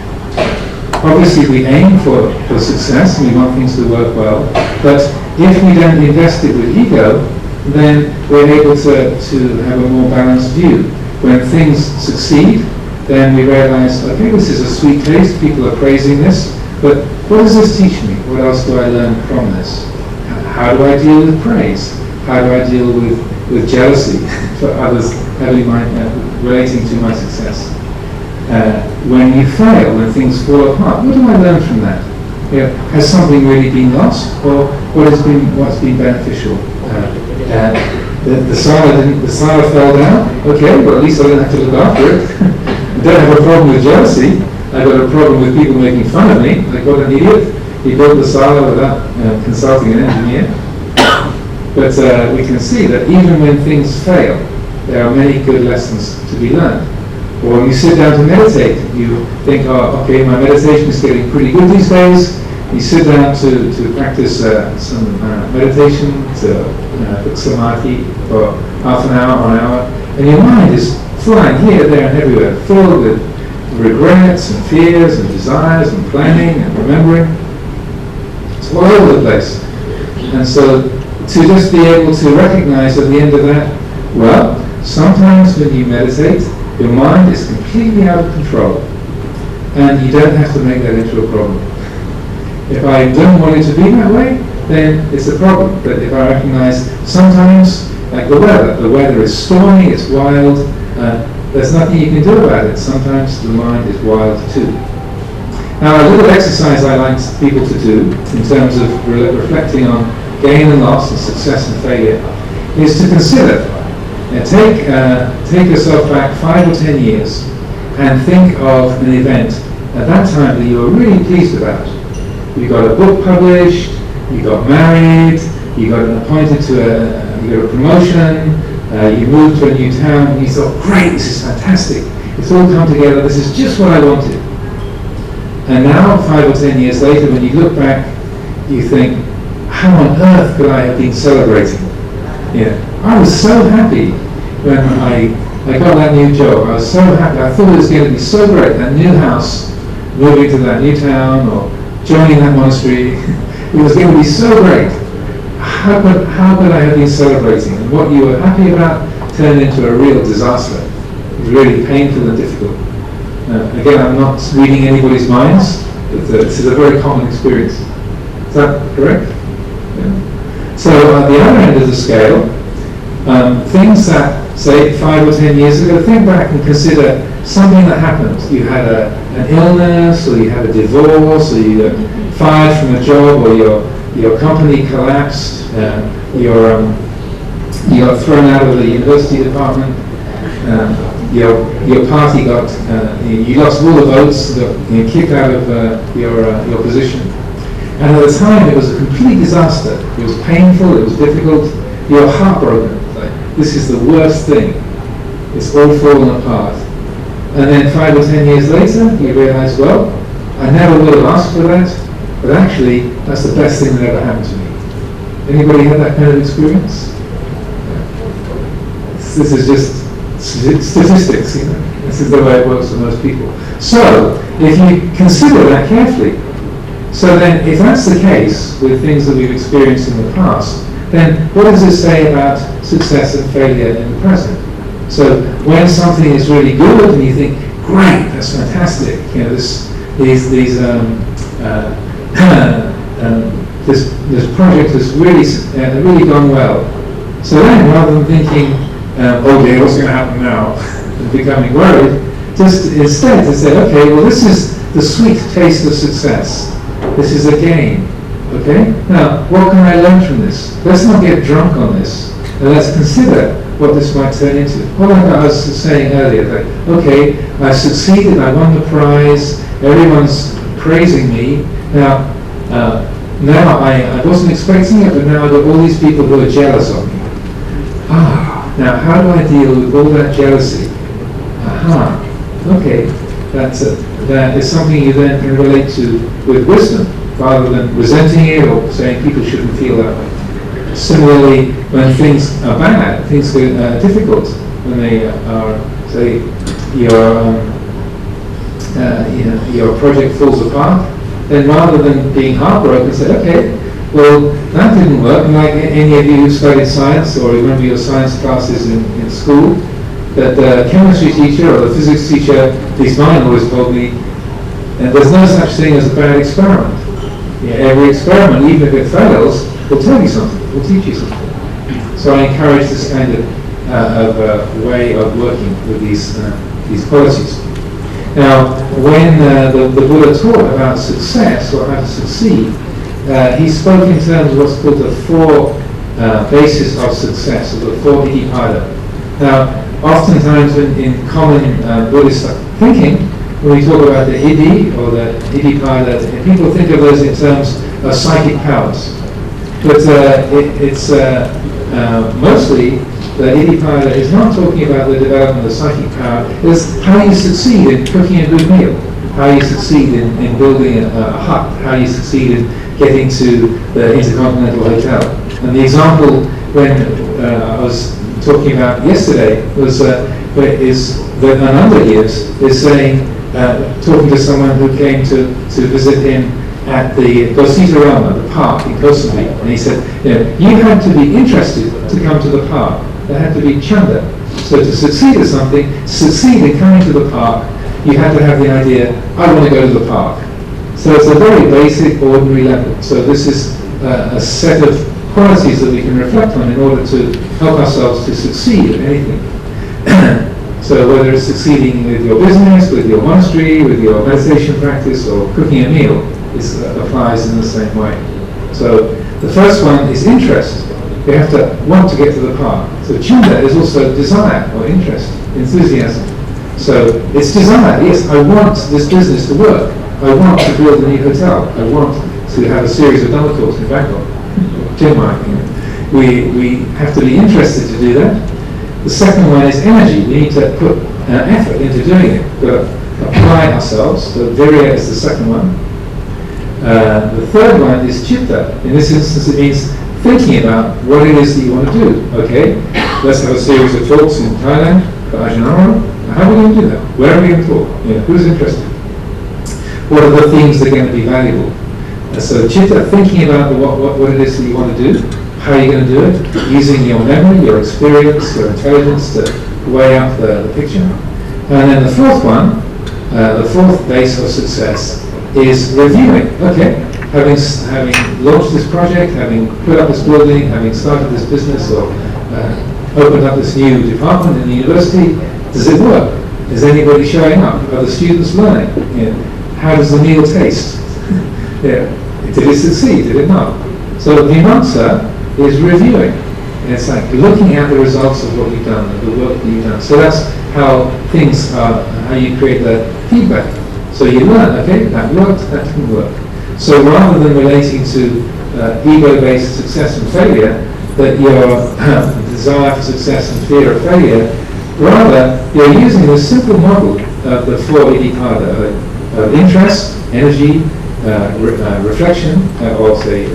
Obviously we aim for success and we want things to work well, but if we don't invest it with ego, then we're able to have a more balanced view. When things succeed, then we realize, okay, this is a sweet taste, people are praising this, but what does this teach me? What else do I learn from this? How do I deal with praise? How do I deal with jealousy for others relating to my success? When you fail, when things fall apart, what do I learn from that? Has something really been lost, or what's been beneficial? The sala fell down. Okay, well at least I don't have to look after it. I don't have a problem with jealousy. I got a problem with people making fun of me. Like, what an idiot! He built the sala without consulting an engineer. But we can see that even when things fail, there are many good lessons to be learned. Or when you sit down to meditate, you think, oh, okay, my meditation is getting pretty good these days. You sit down to practice some meditation, to put samadhi for half an hour, and your mind is flying here, there, and everywhere, filled with regrets and fears and desires and planning and remembering. It's all over the place. And so to just be able to recognize at the end of that, well, sometimes when you meditate, your mind is completely out of control, and you don't have to make that into a problem. If I don't want it to be that way, then it's a problem. But if I recognize sometimes, like the weather is stormy, it's wild, there's nothing you can do about it. Sometimes the mind is wild too. Now, a little exercise I like people to do in terms of reflecting on gain and loss and success and failure is to consider. Take yourself back 5 or 10 years and think of an event at that time that you were really pleased about. You got a book published, you got married, you got appointed you got a promotion, you moved to a new town, and you thought, great, this is fantastic. It's all come together, this is just what I wanted. And now, 5 or 10 years later, when you look back, you think, how on earth could I have been celebrating? I was so happy when I got that new job. I was so happy. I thought it was going to be so great, that new house, moving to that new town, or joining that monastery. It was going to be so great. How could I have been celebrating? And what you were happy about turned into a real disaster. It was really painful and difficult. Again, I'm not reading anybody's minds, but this is a very common experience. Is that correct? Yeah. So at the other end of the scale, things that, say, 5 or 10 years ago, think back and consider something that happened. You had an illness, or you had a divorce, or you got fired from a job, or your company collapsed, you got thrown out of the university department, your party got, you lost all the votes, got kicked out of your position. And at the time it was a complete disaster. It was painful, it was difficult, you were heartbroken. Like, this is the worst thing. It's all fallen apart. And then 5 or 10 years later, you realize, well, I never would have asked for that, but actually, that's the best thing that ever happened to me. Anybody had that kind of experience? This is just statistics, This is the way it works for most people. So, if you consider that carefully, so then if that's the case with things that we've experienced in the past, then what does it say about success and failure in the present? So when something is really good and you think, great, that's fantastic, this project has really gone well. So then, rather than thinking, oh dear, what's going to happen now, and becoming worried, just instead to say, okay, well, this is the sweet taste of success. This is a gain. Okay? Now, what can I learn from this? Let's not get drunk on this, and let's consider what this might turn into. Well, like I was saying earlier, that, okay, I succeeded, I won the prize, everyone's praising me. Now I wasn't expecting it, but now I've got all these people who are jealous of me. Now how do I deal with all that jealousy? okay, that is something you then can relate to with wisdom, rather than resenting it or saying people shouldn't feel that way. Similarly, when things are bad, things are difficult, when they are, say, your project falls apart, then rather than being heartbroken, say, okay, well, that didn't work. And like any of you who studied science or remember your science classes in school, that the chemistry teacher or the physics teacher, at least mine always told me, that there's no such thing as a bad experiment. Yeah, every experiment, even if it fails, will tell you something, will teach you something. So I encourage this kind of way of working with these qualities. Now, when the Buddha taught about success or how to succeed, he spoke in terms of what's called the four bases of success, or the four iddhipada. Now, oftentimes in common Buddhist thinking, when we talk about the iddhi or the iddhipada, people think of those in terms of psychic powers. But it's mostly the iddhipada is not talking about the development of psychic power. It's how you succeed in cooking a good meal, how you succeed in building a hut, how you succeed in getting to the InterContinental Hotel. And the example when I was talking about yesterday was is that Ananda gives is saying, talking to someone who came to visit him at the Gositarama, the park in Kosambi, and he said, you had to be interested to come to the park. There had to be chanda. So to succeed at something, succeed in coming to the park, you had to have the idea, I want to go to the park. So it's a very basic, ordinary level. So this is a set of qualities that we can reflect on in order to help ourselves to succeed at anything. So whether it's succeeding with your business, with your monastery, with your meditation practice, or cooking a meal, this applies in the same way. So the first one is interest. You have to want to get to the park. So chanda is also desire or interest, enthusiasm. So it's desire. Yes, I want this business to work. I want to build a new hotel. I want to have a series of Dhamma talks in Bangkok. We have to be interested to do that. The second one is energy. We need to put effort into doing it. We've got to apply ourselves. So virya is the second one. The third one is chitta. In this instance, it means thinking about what it is that you want to do. Okay, let's have a series of talks in Thailand, Pra Ajahn Amaro. How are we going to do that? Where are we going to talk? Who's interested? What are the themes that are going to be valuable? So chitta, thinking about what it is that you want to do, how are you going to do it, using your memory, your experience, your intelligence to weigh up the picture. And then the fourth one, the fourth base of success is reviewing. Okay, having launched this project, having put up this building, having started this business, or opened up this new department in the university, does it work? Is anybody showing up? Are the students learning? How does the meal taste? Did it succeed? Did it not? So vimamsa is reviewing. It's like looking at the results of what you've done, the work that you've done. So that's how things are, how you create the feedback. So you learn, okay, that worked, that didn't work. So rather than relating to ego-based success and failure, that your desire for success and fear of failure, rather you're using the simple model of the four iddhipada of interest, energy, reflection, or say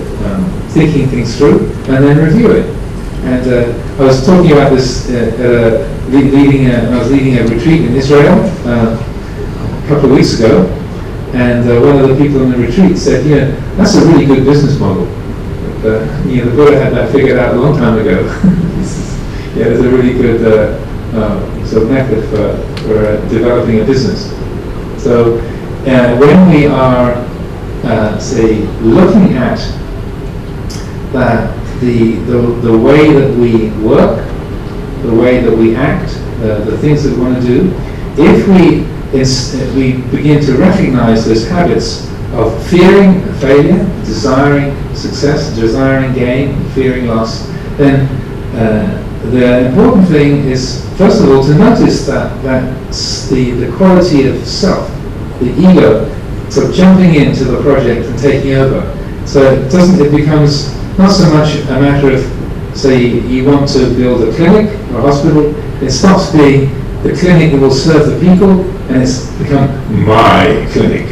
thinking things through, and then review it. And I was talking about this I was leading a retreat in Israel a couple of weeks ago, and one of the people in the retreat said, that's a really good business model. The Buddha had that figured out a long time ago. It's a really good sort of method for developing a business. So when we are, say, looking at the way that we work, the way that we act, the things that we want to do, if we begin to recognize those habits of fearing failure, desiring success, desiring gain, fearing loss, then the important thing is, first of all, to notice that the quality of self, the ego, sort of jumping into the project and taking over. So it becomes not so much a matter of, say, you want to build a clinic or a hospital. It stops being the clinic that will serve the people, and it's become my clinic.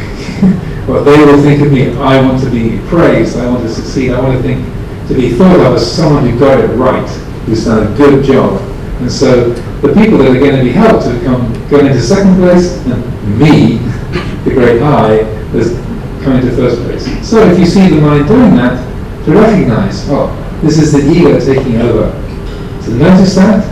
Well, they will think of me, I want to be praised, I want to succeed, I want to be thought of as someone who got it right, who's done a good job. And so the people that are going to be helped to go into second place, and me, the great I, is coming to first place. So if you see the mind doing that, to recognize, this is the ego taking over. To notice that,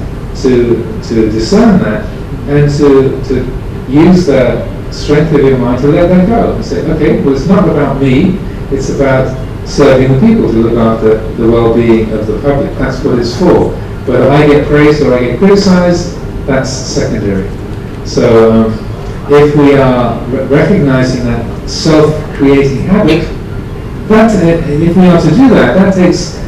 to discern that, and to use the strength of your mind to let that go and say, okay, well, it's not about me, it's about serving the people, to look after the well-being of the public. That's what it's for. Whether I get praised or I get criticized, that's secondary. So if we are recognizing that self-creating habit, if we are to do that, that takes,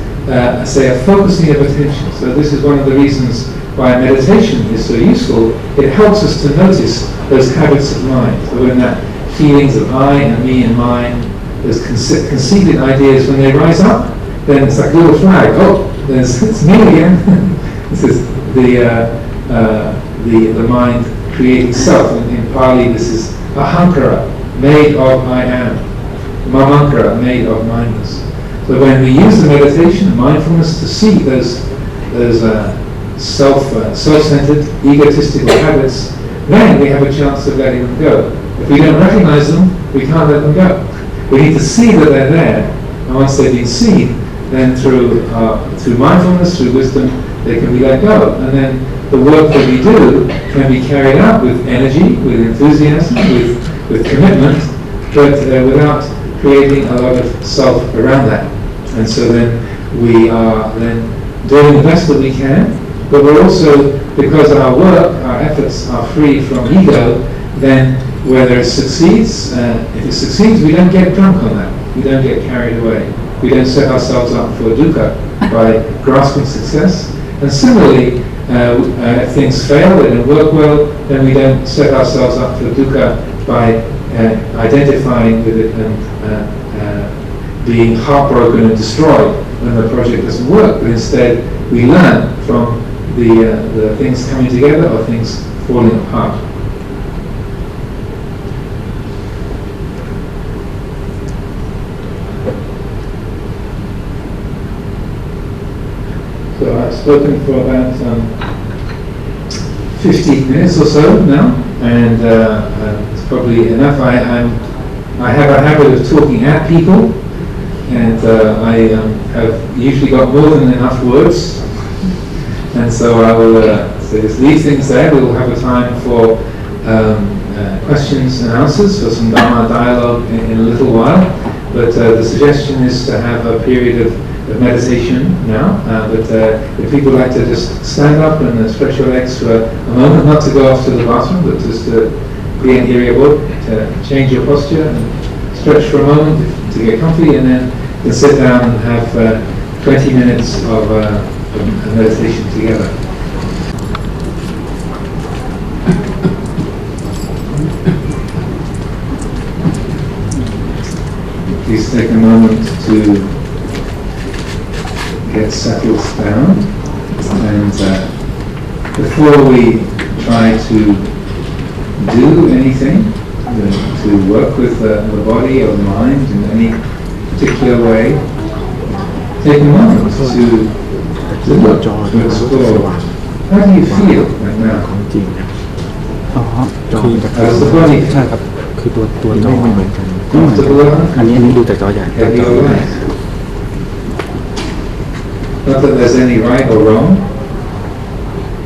say, a focusing of attention. So this is one of the reasons why meditation is so useful. It helps us to notice those habits of mind. So when that feelings of I and me and mine, those conceited ideas, when they rise up, then it's like a little flag. It's me again. This is the mind creating self. In Pali, this is ahankara, made of I am. Mamankara, made of mindless. So when we use the meditation and mindfulness to see those self-centered, egotistical habits, then we have a chance of letting them go. If we don't recognize them, we can't let them go. We need to see that they're there, and once they've been seen, then through mindfulness, through wisdom, they can be let go. And then the work that we do can be carried out with energy, with enthusiasm, with commitment, but without creating a lot of self around that. And so then we are then doing the best that we can, but we're also, because our work, our efforts are free from ego, then whether it succeeds, if it succeeds, we don't get drunk on that. We don't get carried away. We don't set ourselves up for dukkha by grasping success. And similarly, if things fail, they don't work well, then we don't set ourselves up for dukkha by identifying with it and being heartbroken and destroyed when the project doesn't work. But instead, we learn from the things coming together or things falling apart. So I've spoken for about 15 minutes or so now, and it's probably enough. I have a habit of talking at people, and I have usually got more than enough words, and so I will just leave things there. We will have a time for questions and answers, for some Dhamma dialogue in a little while, but the suggestion is to have a period of meditation now, but if people like to just stand up and stretch your legs for a moment, not to go off to the bathroom, but just to be in Abbot, to change your posture and stretch for a moment to get comfy, and then you can sit down and have 20 minutes of meditation together. Please take a moment to get settled down, and before we try to do anything, to work with the body or the mind in any particular way, take a moment to look, to explore. How do you feel right now? How's the body feel? คือตัวจอไม่เหมือนกัน Comfortable? อันนี้ดูแต่จอใหญ่ Heavy or light? Not that there's any right or wrong,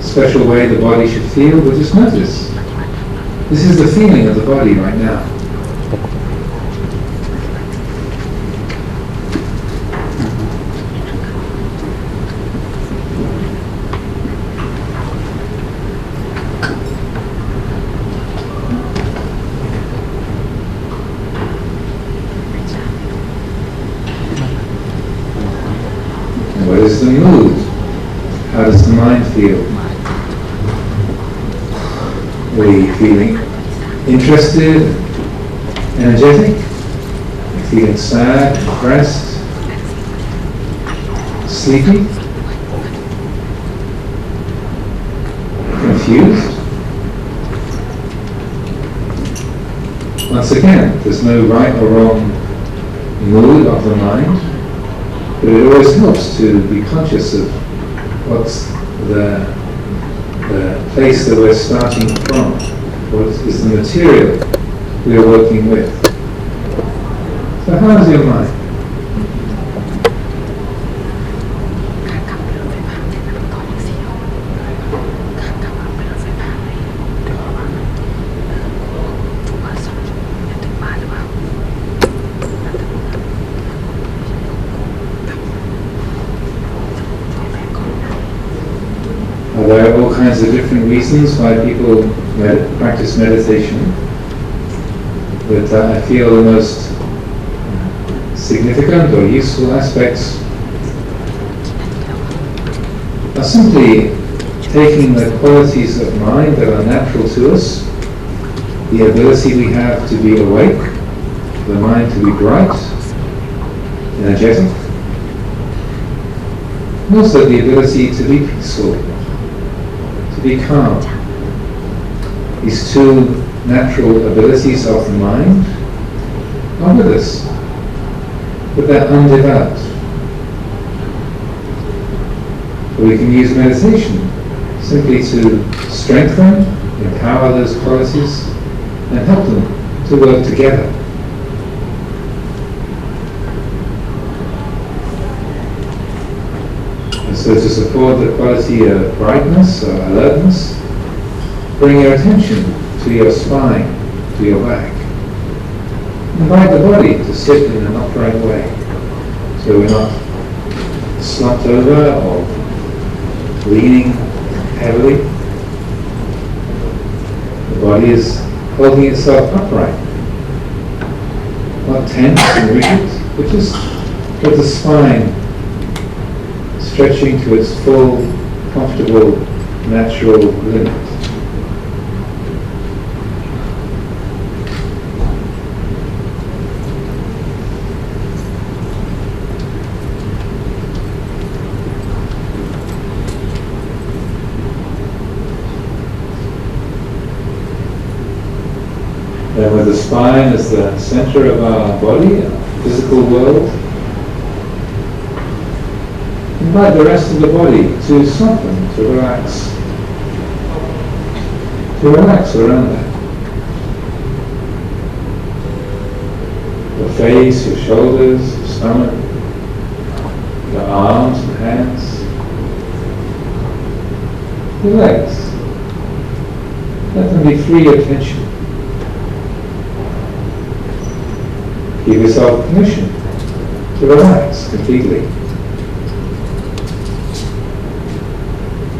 special way the body should feel, but just notice. This is the feeling of the body right now. What is the mood? How does the mind feel? Are we feeling interested, energetic? Are we feeling sad, depressed, sleepy, confused? Once again, there's no right or wrong mood of the mind, but it always helps to be conscious of what's the place that we're starting from, what is the material we are working with. So how is your mind? There are all kinds of different reasons why people practice meditation, but I feel the most significant or useful aspects are simply taking the qualities of mind that are natural to us, the ability we have to be awake, the mind to be bright, energetic, and also the ability to be peaceful, to be calm. These two natural abilities of the mind are with us, but they're undeveloped. So we can use meditation simply to strengthen, empower those qualities, and help them to work together. And so to support the quality of brightness or alertness, bring your attention to your spine, to your back. Invite the body to sit in an upright way, so we're not slumped over or leaning heavily. The body is holding itself upright, not tense and rigid, but just with the spine stretching to its full, comfortable, natural limit. Then with the spine as the center of our body, our physical world, invite the rest of the body to soften, to relax around that. Your face, your shoulders, your stomach, your arms and hands, your legs. Let them be free of tension. Give yourself permission to relax completely.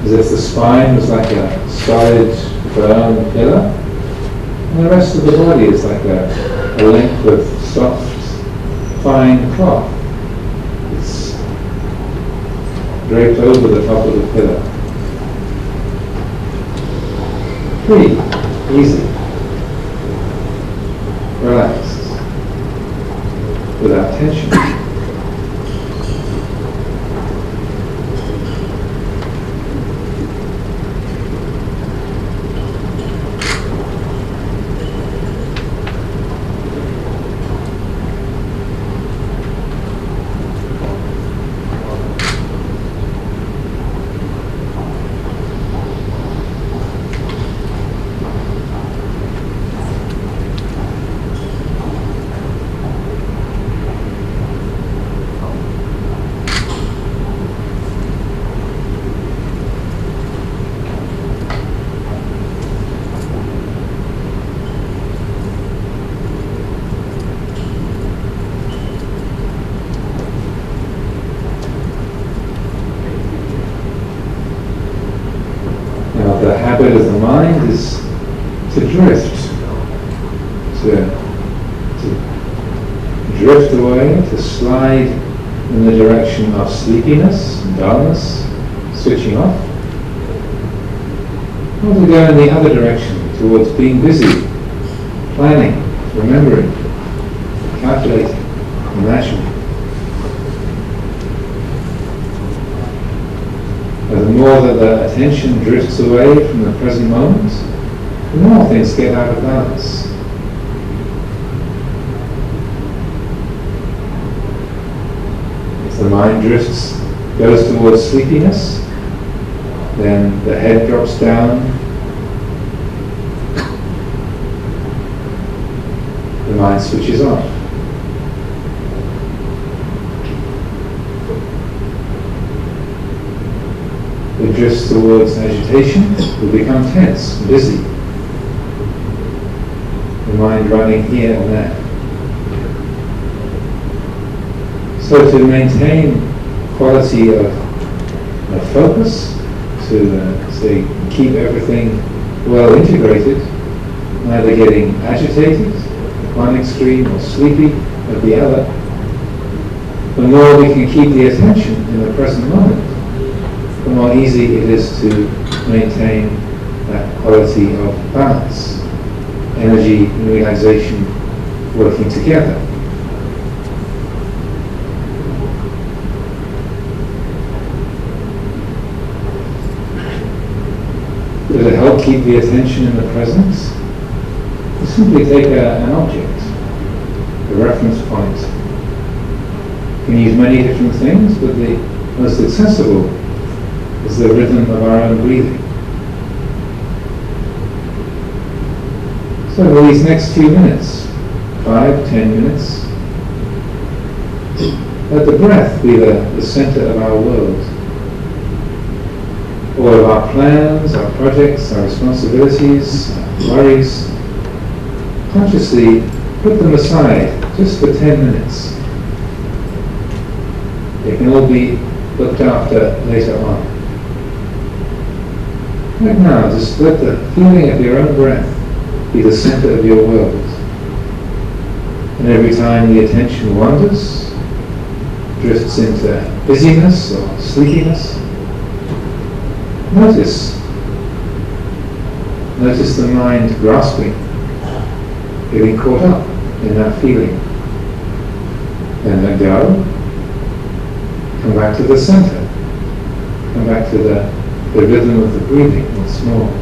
As if the spine was like a solid, firm pillar, and the rest of the body is like a length of soft, fine cloth. It's draped over the top of the pillar. Free, easy, relaxed, without tension. The habit of the mind is to drift, to drift away, to slide in the direction of sleepiness, dullness, switching off, or to go in the other direction, towards being busy, planning, remembering, calculating, imagining. The more that the attention drifts away from the present moment, the more things get out of balance. the mind drifts, goes towards sleepiness, then the head drops down, the mind switches off. It drifts towards agitation, will become tense, busy. The mind running here and there. So to maintain quality of focus, to say keep everything well integrated, neither getting agitated at one extreme or sleepy at the other, the more we can keep the attention in the present moment, the more easy it is to maintain that quality of balance, energy and relaxation working together. Does it help keep the attention in the present? You simply take an object, a reference point. You can use many different things, but the most accessible is the rhythm of our own breathing. So for these next few minutes, 5-10 minutes, let the breath be the center of our world. All of our plans, our projects, our responsibilities, our worries, consciously put them aside just for 10 minutes. They can all be looked after later on. Right now, just let the feeling of your own breath be the center of your world. And every time the attention wanders, drifts into busyness or sleepiness, notice the mind grasping, getting caught up in that feeling. Then let go, come back to the center, come back to the rhythm of the breathing once more.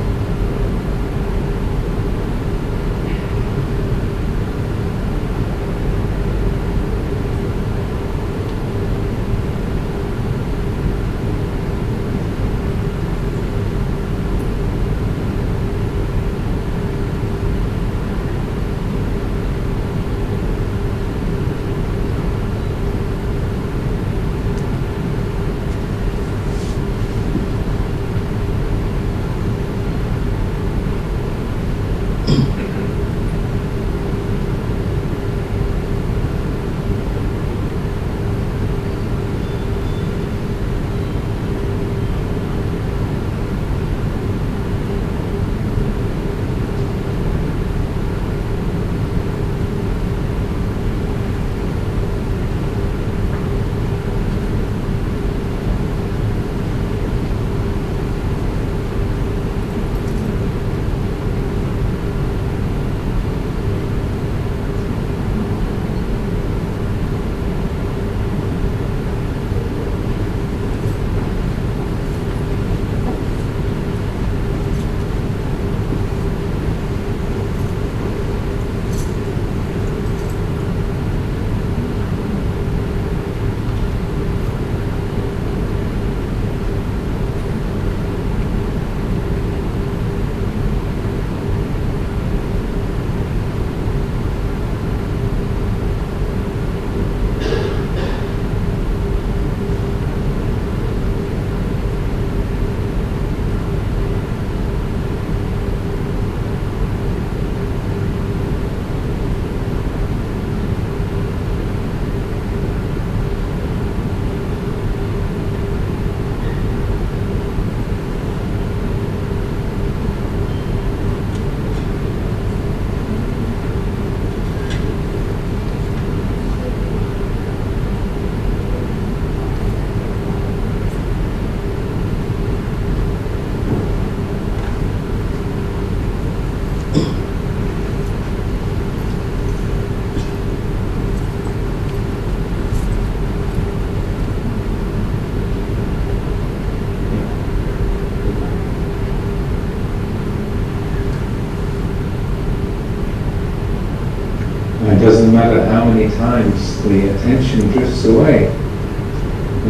It doesn't matter how many times the attention drifts away.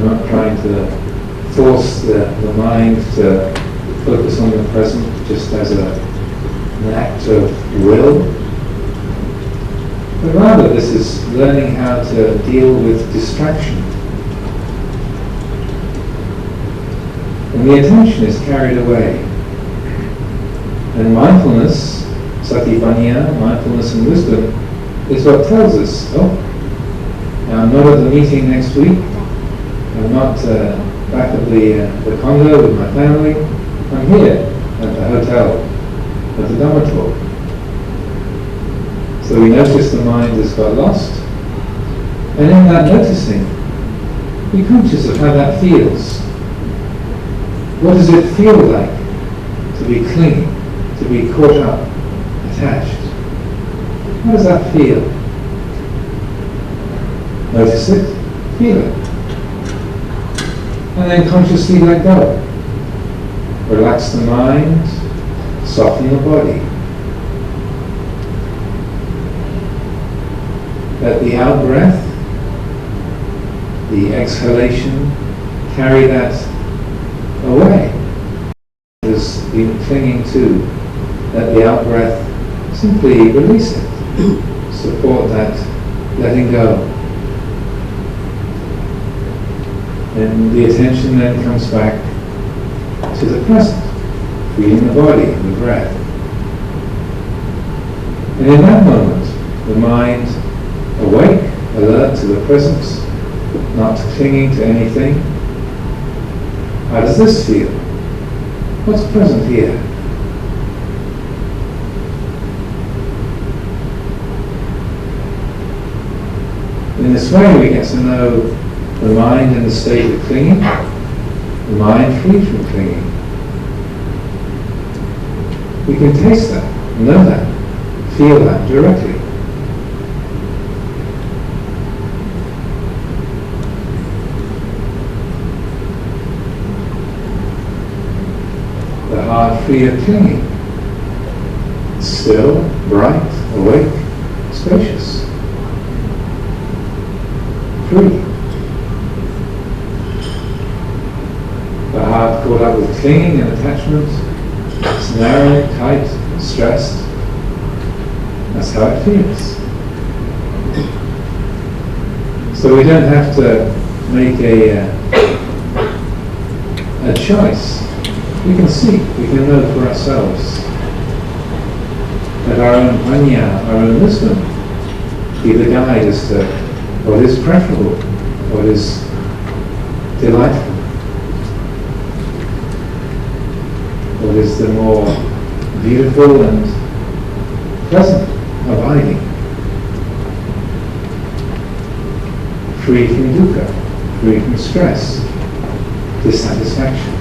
We're not trying to force the mind to focus on the present just as an act of will. But rather this is learning how to deal with distraction. And the attention is carried away. And mindfulness, satipanya, mindfulness and wisdom, is what tells us, oh, I'm not at the meeting next week, I'm not back at the condo with my family, I'm here at the hotel, at the Dhamma talk. So we notice the mind has got lost, and in that noticing, be conscious of how that feels. What does it feel like to be clinging, to be caught up, attached? How does that feel? Notice it, feel it. And then consciously let go. Relax the mind, soften the body. Let the out-breath, the exhalation, carry that away. Has been clinging to, let the out-breath simply release it. Support that letting go. And the attention then comes back to the present, feeling the body, the breath. And in that moment, the mind awake, alert to the presence, not clinging to anything. How does this feel? What's present here? In this way we get to know the mind in the state of clinging, the mind free from clinging. We can taste that, know that, feel that directly. The heart free of clinging, still, bright, awake, spacious, free. The heart caught up with clinging and attachment, it's narrow, tight, stressed. That's how it feels. So we don't have to make a choice. We can see, we can know for ourselves that our own panya, our own wisdom, be the guide as to what is preferable, what is delightful, what is the more beautiful and pleasant, abiding, free from dukkha, free from stress, dissatisfaction.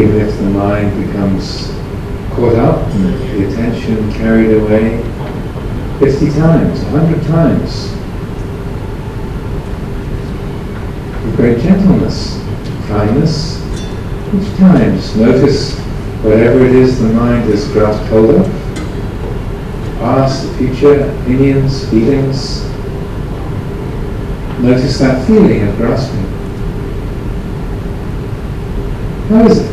even if the mind becomes caught up, the attention carried away 50 times, 100 times, with great gentleness, kindness, each time just notice whatever it is the mind has grasped hold of, past, the future, opinions, feelings. Notice that feeling of grasping. How is it?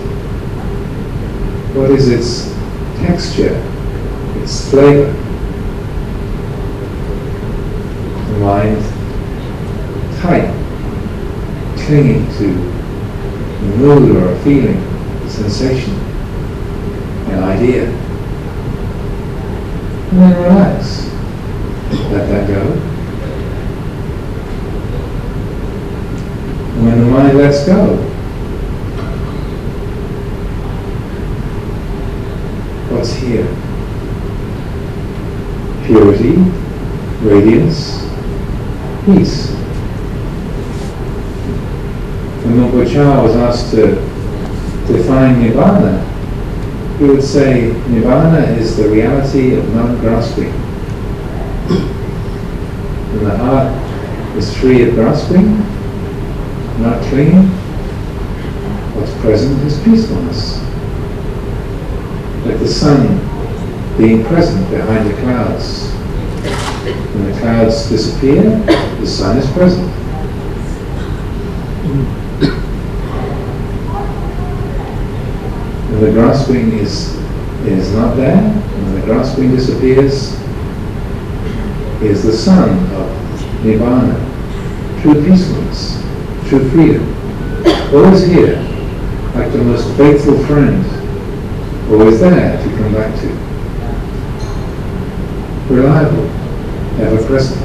What is its texture, its flavor? The mind tight, clinging to a mood or a feeling, a sensation, an idea. And then relax. Let that go. And when the mind lets go, what's here? Purity, radiance, peace. When Monpo Cha was asked to define Nibbana, he would say, Nibbana is the reality of non-grasping. When the heart is free of grasping, not clinging, what's present is peacefulness. Like the sun being present behind the clouds. When the clouds disappear, the sun is present. When the grasping is not there, when the grasping disappears, is the sun of Nibbana, true peacefulness, true freedom. Always here, like the most faithful friend, always there to come back to. Reliable, ever present.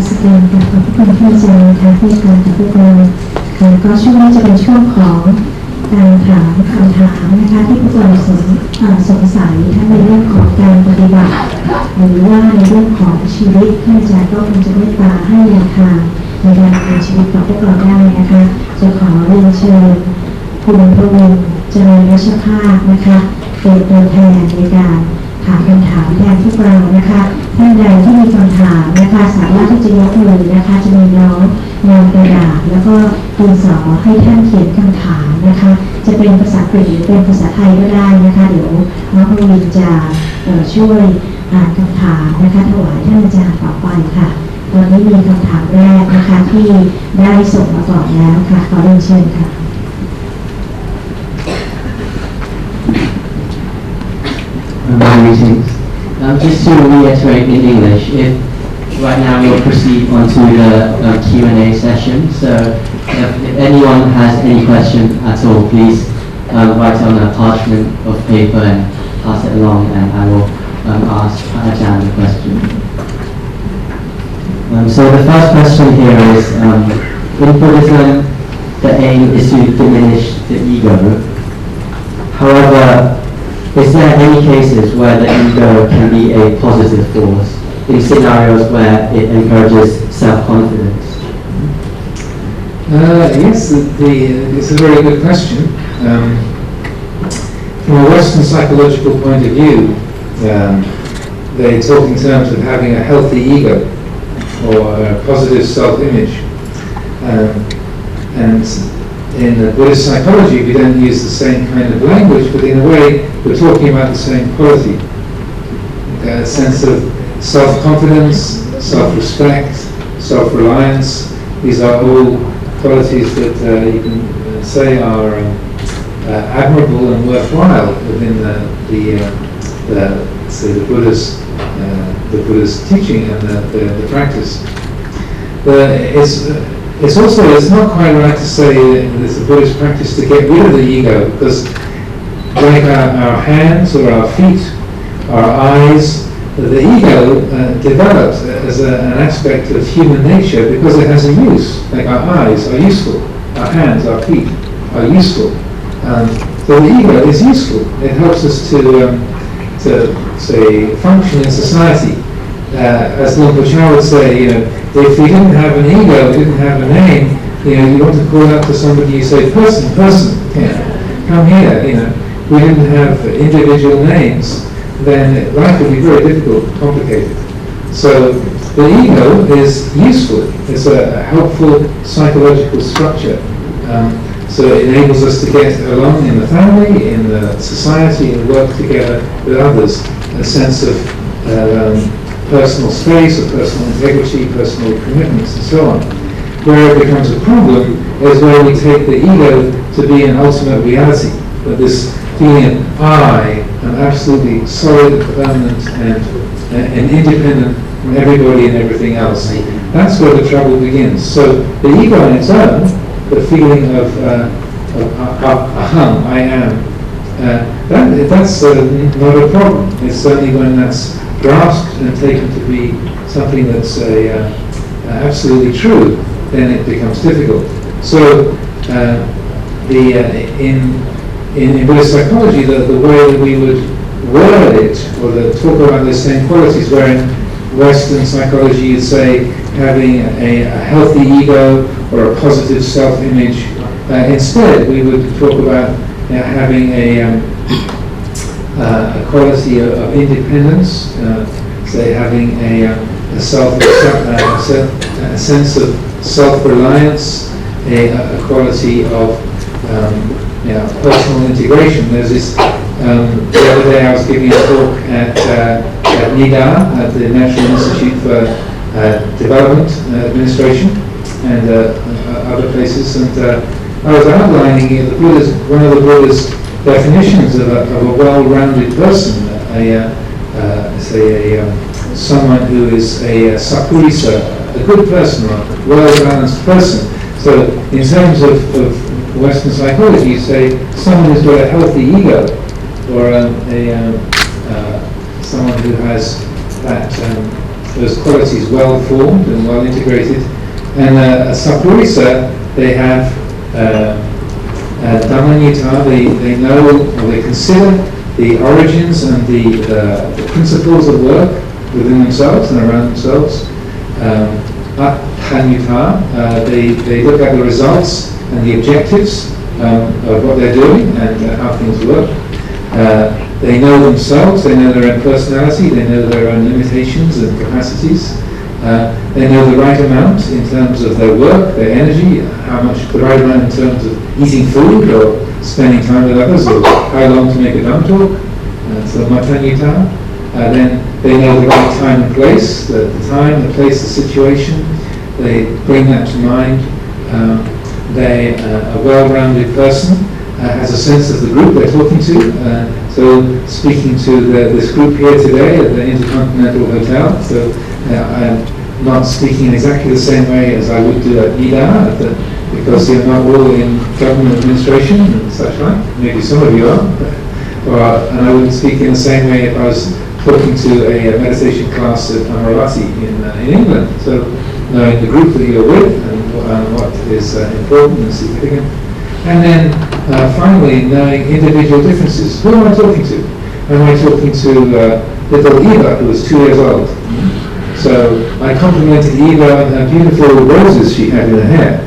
สการกับขอบพระคุณที่อาจารย์นะคะที่การกับพวกเราก็ช่วงนี้จะเป็นช่วงของการถามคำถามนะคะที่พวกเราสงสัยทั้งในเรื่องของการปฏิบัติหรือว่าในเรื่องของชีวิตที่อาจารย์ก็คงจะเมตตาให้แนวทางในการดำเนินชีวิตของพวกเราได้นะคะจะขอเรียนเชิญคุณพวินเจริญรัชภาคนะคะเป็นตัวแทนในการถามคำถามแทนพวกเรานะคะท่านใดที่มีคำถามนะคะสามารถที่จะยกมือนะคะจะมีน้องนำกระดาษแล้วก็ดินสอให้ท่านเขียนคำถามนะคะจะเป็นภาษาอังกฤษหรือเป็นภาษาไทยก็ได้นะคะเดี๋ยวน้องพวินจะช่วยอ่านคำถามนะคะถวายท่านอาจารย์ต่อไปค่ะตอนนี้มีคำถามแรกนะคะที่ได้ส่งมาก่อนแล้วค่ะขอเรียนเชิญค่ะGreetings. Just to reiterate in English, if right now we'll proceed on to the Q&A session. So if anyone has any question at all, please write on a parchment of paper and pass it along, and I will ask Pra Ajahn the question. So the first question here is, in Buddhism, the aim is to diminish the ego. However, is there any cases where the ego can be a positive force in scenarios where it encourages self-confidence? Yes, it's a very good question. From a Western psychological point of view, they talk in terms of having a healthy ego or a positive self-image. And in Buddhist psychology, we don't use the same kind of language, but in a way, we're talking about the same quality. A sense of self-confidence, self-respect, self-reliance. These are all qualities that you can say are admirable and worthwhile within the Buddha's teaching and the practice. It's not quite right to say it's a Buddhist practice to get rid of the ego, because like our hands or our feet, our eyes, the ego develops as an aspect of human nature because it has a use. Like our eyes are useful, our hands, our feet are useful. So the ego is useful. It helps us to say function in society. As Luang Por would say, if we didn't have an ego, we didn't have a name, you want to call out to somebody, you say, person, come here, we didn't have individual names, then life would be very difficult, complicated. So the ego is useful. It's a helpful psychological structure. So it enables us to get along in the family, in the society, and work together with others. A sense of personal space, of personal integrity, personal commitments, and so on. Where it becomes a problem is where we take the ego to be an ultimate reality. That this feeling of I am absolutely solid, permanent, and independent from everybody and everything else. That's where the trouble begins. So the ego on its own, the feeling of aham, I am, that's not a problem. It's only when that's grasped and taken to be something that's absolutely true, then it becomes difficult. So in Buddhist psychology, the way that we would word it, or talk about the same qualities, where in Western psychology you'd say having a healthy ego or a positive self-image. Instead, we would talk about having a quality of independence, say having a sense of self-reliance, a quality of personal integration. There's this. The other day I was giving a talk at NIDA, at the National Institute for Development Administration, and other places, and I was outlining one of the Buddha's definitions of a well-rounded person, someone who is a sapurisa, a good person, or a well-balanced person. So in terms of Western psychology, you say someone who's got a healthy ego, or someone who has those qualities well formed and well integrated. And a sapurisa, they have Dhamma, they know, or they consider the origins and the principles of work within themselves and around themselves. They look at the results and the objectives of what they're doing and how things work. They know themselves, they know their own personality, they know their own limitations and capacities. They know the right amount in terms of their work, their energy, how much the right amount in terms of eating food or spending time with others, or how long to make a Dhamma talk. So Matanyuta. Then they know the right time and place, the time, the place, the situation. They bring that to mind. A well-rounded person has a sense of the group they're talking to. So speaking to this group here today at the InterContinental Hotel, so I'm not speaking in exactly the same way as I would do at NIDA, because you're not all in government administration and such like. Maybe some of you are. And I wouldn't speak in the same way if I was talking to a meditation class at Amaravati in England. So knowing the group that you're with and what is important and significant. And then finally, knowing individual differences. Who am I talking to? Am I talking to little Eva, who was 2 years old? So I complimented Eva on her beautiful roses she had in her hair.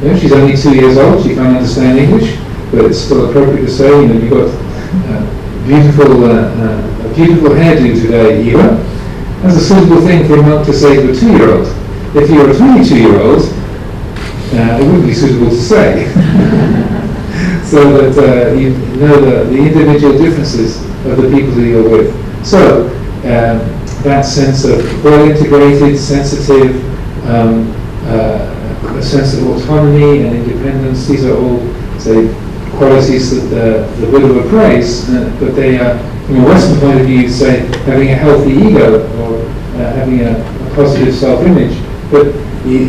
You know, she's only 2 years old, she can't understand English, but it's still appropriate to say, you know, you've got a beautiful hairdo today, Eva. That's a suitable thing for a monk to say to a 2-year-old. If you're a 22-year-old, it wouldn't be suitable to say. So that you know the individual differences of the people that you're with. So that sense of well integrated, sensitive, a sense of autonomy and independence, these are all, say, qualities that the Buddha would praise, but they are, from a Western point of view, say, having a healthy ego or having a positive self-image. But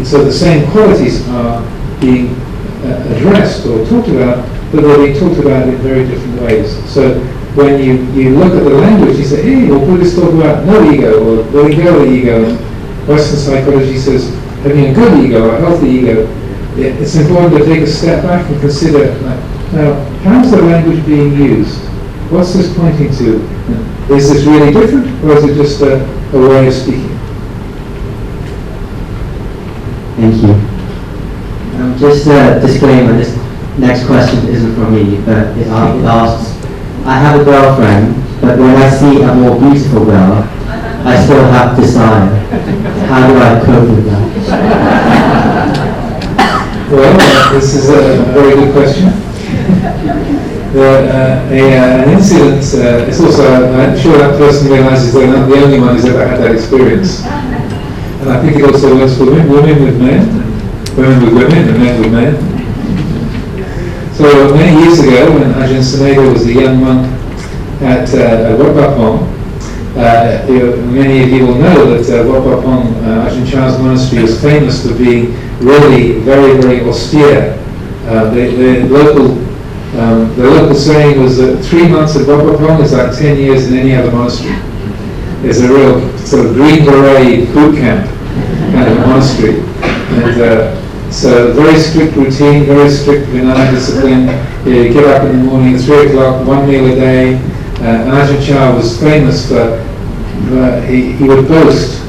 so the same qualities are being addressed or talked about, but they're being talked about in very different ways. So when you look at the language, you say, hey, well, Buddhists talk about no ego or letting go of the ego. Western psychology says having a good ego, a healthy ego. It's important to take a step back and consider, now, how's the language being used? What's this pointing to? Is this really different, or is it just a way of speaking? Thank you. Just a disclaimer, this next question isn't from me, but it asks, I have a girlfriend, but when I see a more beautiful girl, I still have desire. How do I cope with that? Well, this is a very good question. An incident, it's also, I'm sure that person realizes they're not the only one who's ever had that experience. And I think it also works for women with men, women with women, and men with men. So many years ago, when Ajahn Sumedho was a young monk at Wat Pah Pong, many of you will know that Wat Pah Pong, Ajahn Chah's monastery, was famous for being really very, very austere. The local saying was that 3 months at Wat Pah Pong is like 10 years in any other monastery. It's a real sort of Green Beret boot camp kind of monastery. And so very strict routine, very strict Vinaya discipline. You get up in the morning at 3 o'clock, 1 meal a day. And Ajahn Chah was famous for, he would boast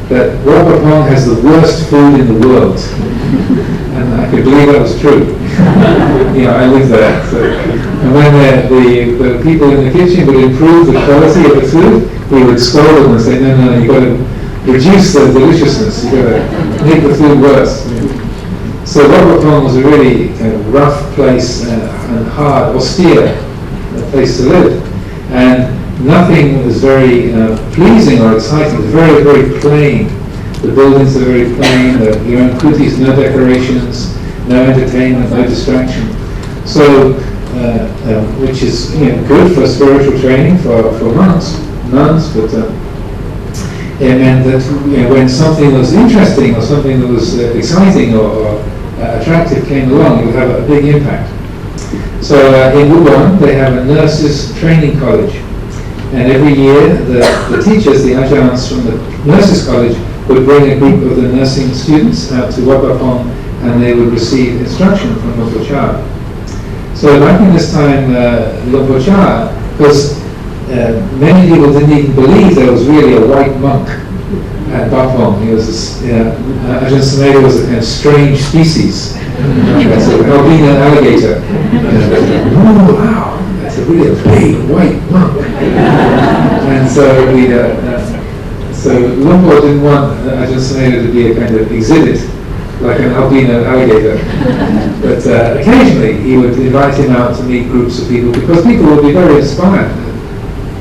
that Wat Pah Pong has the worst food in the world. And I could believe that was true. I lived there. So. And when the people in the kitchen would improve the quality of the food, he would scold them and say, no, you've got to reduce the deliciousness, you've got to make the food worse. So Wat Pah Pong was a really kind of rough place and hard, austere place to live. And nothing was very pleasing or exciting. It was very, very plain. The buildings are very plain, your own kutis, no decorations, no entertainment, no distraction. So, which is good for spiritual training for nuns, but it meant that when something was interesting or something that was exciting or attractive came along, it would have a big impact. So in Wuhan, they have a nurses training college. And every year, the teachers, the ajahns from the nurses college, would bring a group of the nursing students out to Wat Pah Pong, and they would receive instruction from Lumpur Cha. So back in this time, Lumpur Cha, because many people didn't even believe there was really a white monk at Pah Pong. He was Ajahn Sumedho was a kind of strange species. That's an albino alligator. Oh wow, that's a really big white monk. And so so Lumpur didn't want Ajahn Sumedho to be a kind of exhibit, like an albino alligator. But occasionally he would invite him out to meet groups of people, because people would be very inspired.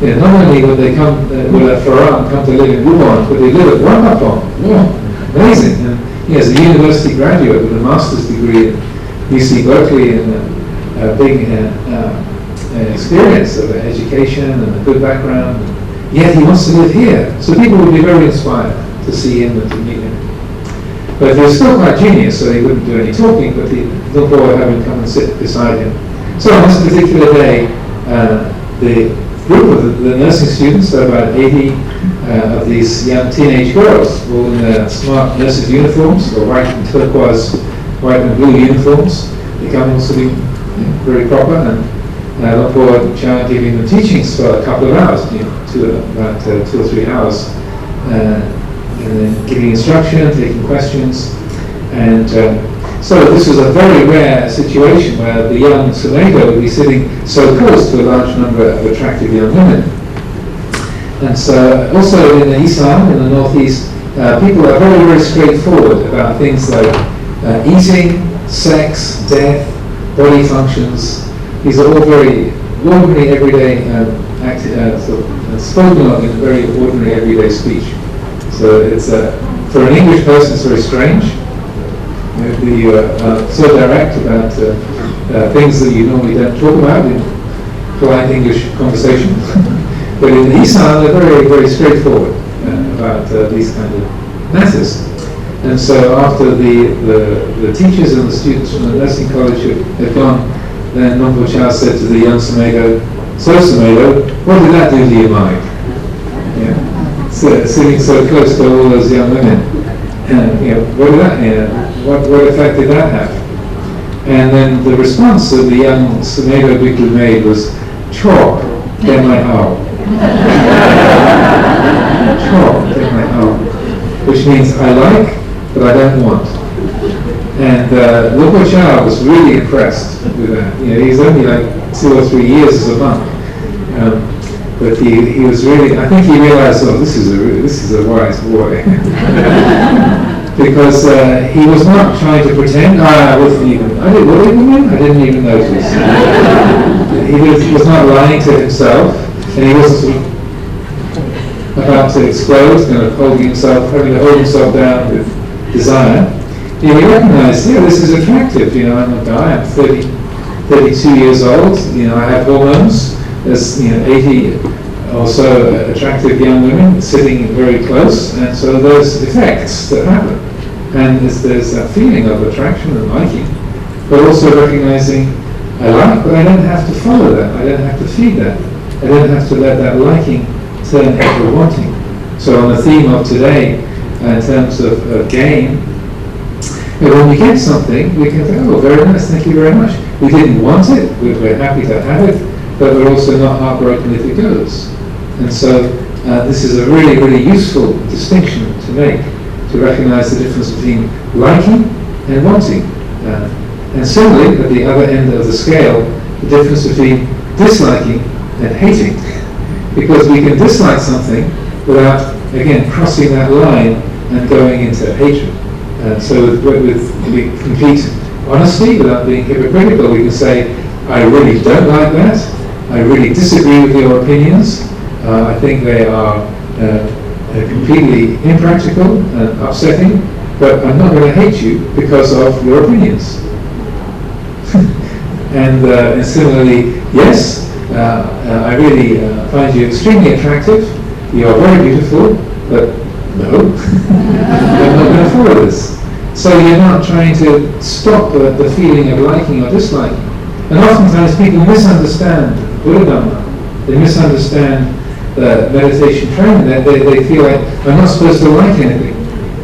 Not only would they come with a Farang, come to live in Wuhan, but they live at Wat Pah Pong. Wow, amazing. And he is a university graduate with a master's degree in UC Berkeley and a big experience of education and a good background. Yet he wants to live here. So people would be very inspired to see him and to meet him. But he was still quite genius, so he wouldn't do any talking, but the Lumpur would have him come and sit beside him. So on this particular day, the group of the nursing students, so about 80 of these young teenage girls, all in their smart nurses' uniforms, or white and turquoise, white and blue uniforms. They come all sitting very proper, and Lumpur Cha giving them teachings for a couple of hours, about 2 or 3 hours, and then giving instruction, taking questions, and so this was a very rare situation where the young Sumedho would be sitting so close to a large number of attractive young women. And so also in the Isan, in the northeast, people are very, very straightforward about things like eating, sex, death, body functions. These are all very ordinary, everyday, spoken of in a very ordinary, everyday speech. So it's for an English person, it's very strange. So direct about things that you normally don't talk about in polite English conversation. But in the Isan, they're very, very straightforward about these kind of matters. And so after the teachers and the students from the nursing college had gone, then Lumpur Cha said to the young Sumedho, "So Sumedho, what did that do to your mind?" Yeah. So, sitting so close to all those young women, what did that? What effect did that have? And then the response that the young Sumedho Bhikkhu made was, "Chok, then my how." Chok, then my how. Which means I like, but I don't want. And Lumpur Cha was really impressed with that. He's only like 2 or 3 years as a monk. But he was really, I think he realized, oh, this is a wise boy. Because he was not trying to pretend, I didn't even notice. He was not lying to himself, and he wasn't about to explode, having to hold himself down with desire. He recognized, this is attractive, I'm a guy, I'm 32 years old, I have hormones, there's 80 or so attractive young women sitting very close, and so there's effects that happen. And there's that feeling of attraction and liking, but also recognizing I like, but I don't have to follow that, I don't have to feed that, I don't have to let that liking turn into wanting. So on the theme of today, in terms of gain, when we get something, we can say, oh, very nice, thank you very much. We didn't want it, we're happy to have it, but we're also not heartbroken if it goes. And so this is a really, really useful distinction to make, to recognize the difference between liking and wanting. And similarly, at the other end of the scale, the difference between disliking and hating. Because we can dislike something without, again, crossing that line and going into hatred. So with complete honesty, without being hypocritical, we can say, I really don't like that, I really disagree with your opinions, I think they are completely impractical and upsetting, but I'm not going to hate you because of your opinions. And similarly, yes, I really find you extremely attractive, you are very beautiful, but no, I'm not going to follow this. So you're not trying to stop the feeling of liking or disliking. And oftentimes people misunderstand Buddha Dhamma. They misunderstand the meditation training. They feel like, I'm not supposed to like anything,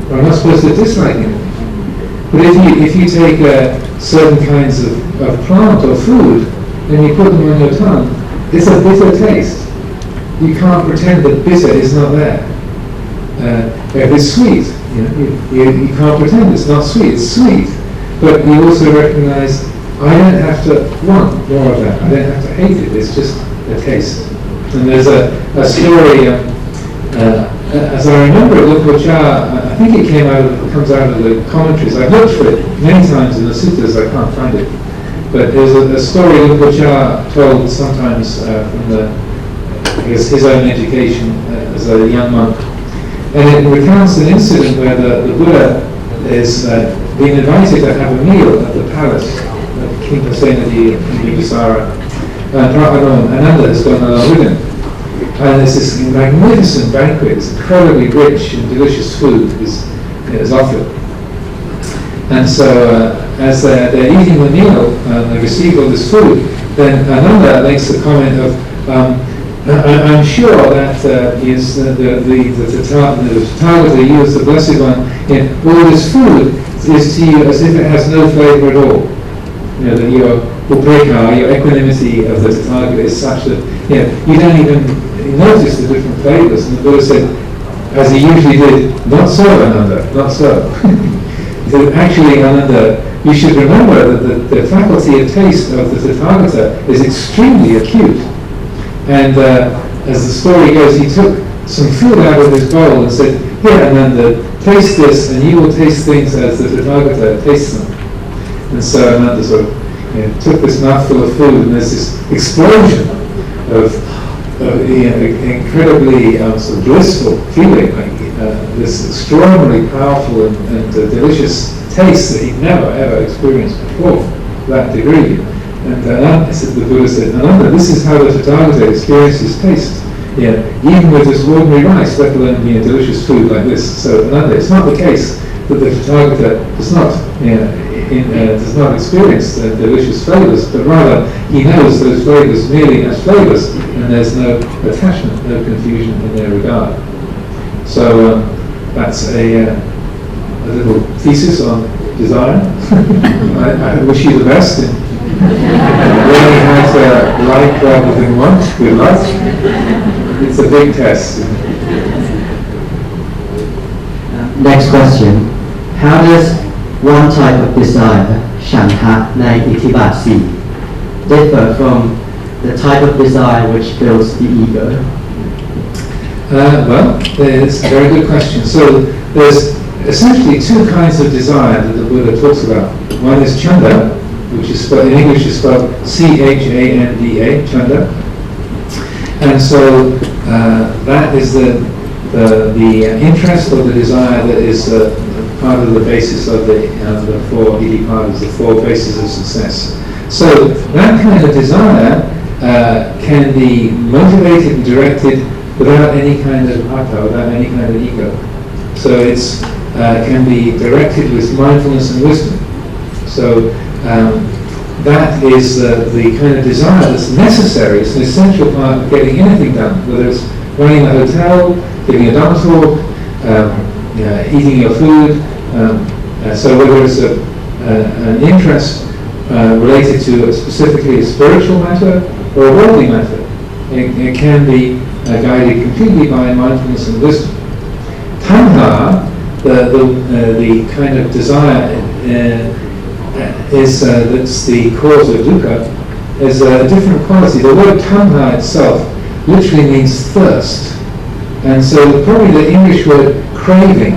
or I'm not supposed to dislike anything. But if you take certain kinds of plant or food, and you put them on your tongue, it's a bitter taste. You can't pretend that bitter is not there. If it's sweet, you can't pretend it's not sweet. It's sweet, but you also recognize I don't have to want more of that. I don't have to hate it. It's just a taste. And there's a story. As I remember it, Lumpur Cha, I think it comes out of the commentaries. I've looked for it many times in the suttas. I can't find it. But there's a story Lumpur Cha told sometimes from his own education as a young monk. And it recounts an incident where the Buddha is being invited to have a meal at the palace of King Pasenadi in Bimbisara. And Pra Ajahn Amaro has gone along with him. And there's this magnificent banquet, this incredibly rich and delicious food is offered. And so as they're eating the meal, they receive all this food, then Ananda makes the comment of, I'm sure that is the Tathagata used the Blessed One. All this food is to you as if it has no flavour at all. That your upekkha, your equanimity of the Tathagata is such that you don't even notice the different flavours. And the Buddha said, as he usually did, not so, Ananda, not so. He said, actually, Ananda, you should remember that the faculty of taste of the Tathagata is extremely acute. And as the story goes, he took some food out of his bowl and said, here, Ananda, taste this, and you will taste things as the Tathagata tastes them. And so Ananda sort of took this mouthful of food, and there's this explosion of incredibly sort of blissful feeling, like this extraordinarily powerful and delicious taste that he'd never ever experienced before, to that degree. And the Buddha said, Ananda, this is how the Tathagata experiences taste. Even with this ordinary rice, let alone delicious food like this. So Ananda, it's not the case that the Tathagata does not experience the delicious flavours, but rather he knows those flavours merely as flavours, and there's no attachment, no confusion in their regard. So that's a little thesis on desire. I wish you the best in learning how to like rather than want. Good luck. It's a big test. Next question. How does one type of desire, shanha, nai itibasi, differ from the type of desire which builds the ego? Well, it's a very good question. So there's essentially two kinds of desire that the Buddha talks about. One is chanda, which is spelled, in English is spelled C-H-A-N-D-A, chanda. And so that is the interest or the desire that is part of the basis of the four iddhipadas, the four bases of success. So that kind of desire can be motivated and directed without any kind of atta, without any kind of ego. So it's can be directed with mindfulness and wisdom. So that is the kind of desire that's necessary. It's an essential part of getting anything done, whether it's running a hotel, giving a Dhamma talk, eating your food. So whether it's an interest related to specifically a spiritual matter or a worldly matter, it can be guided completely by mindfulness and wisdom. Tanha, the kind of desire is that's the cause of dukkha, is a different quality. The word tanha itself literally means thirst, and so probably the English word craving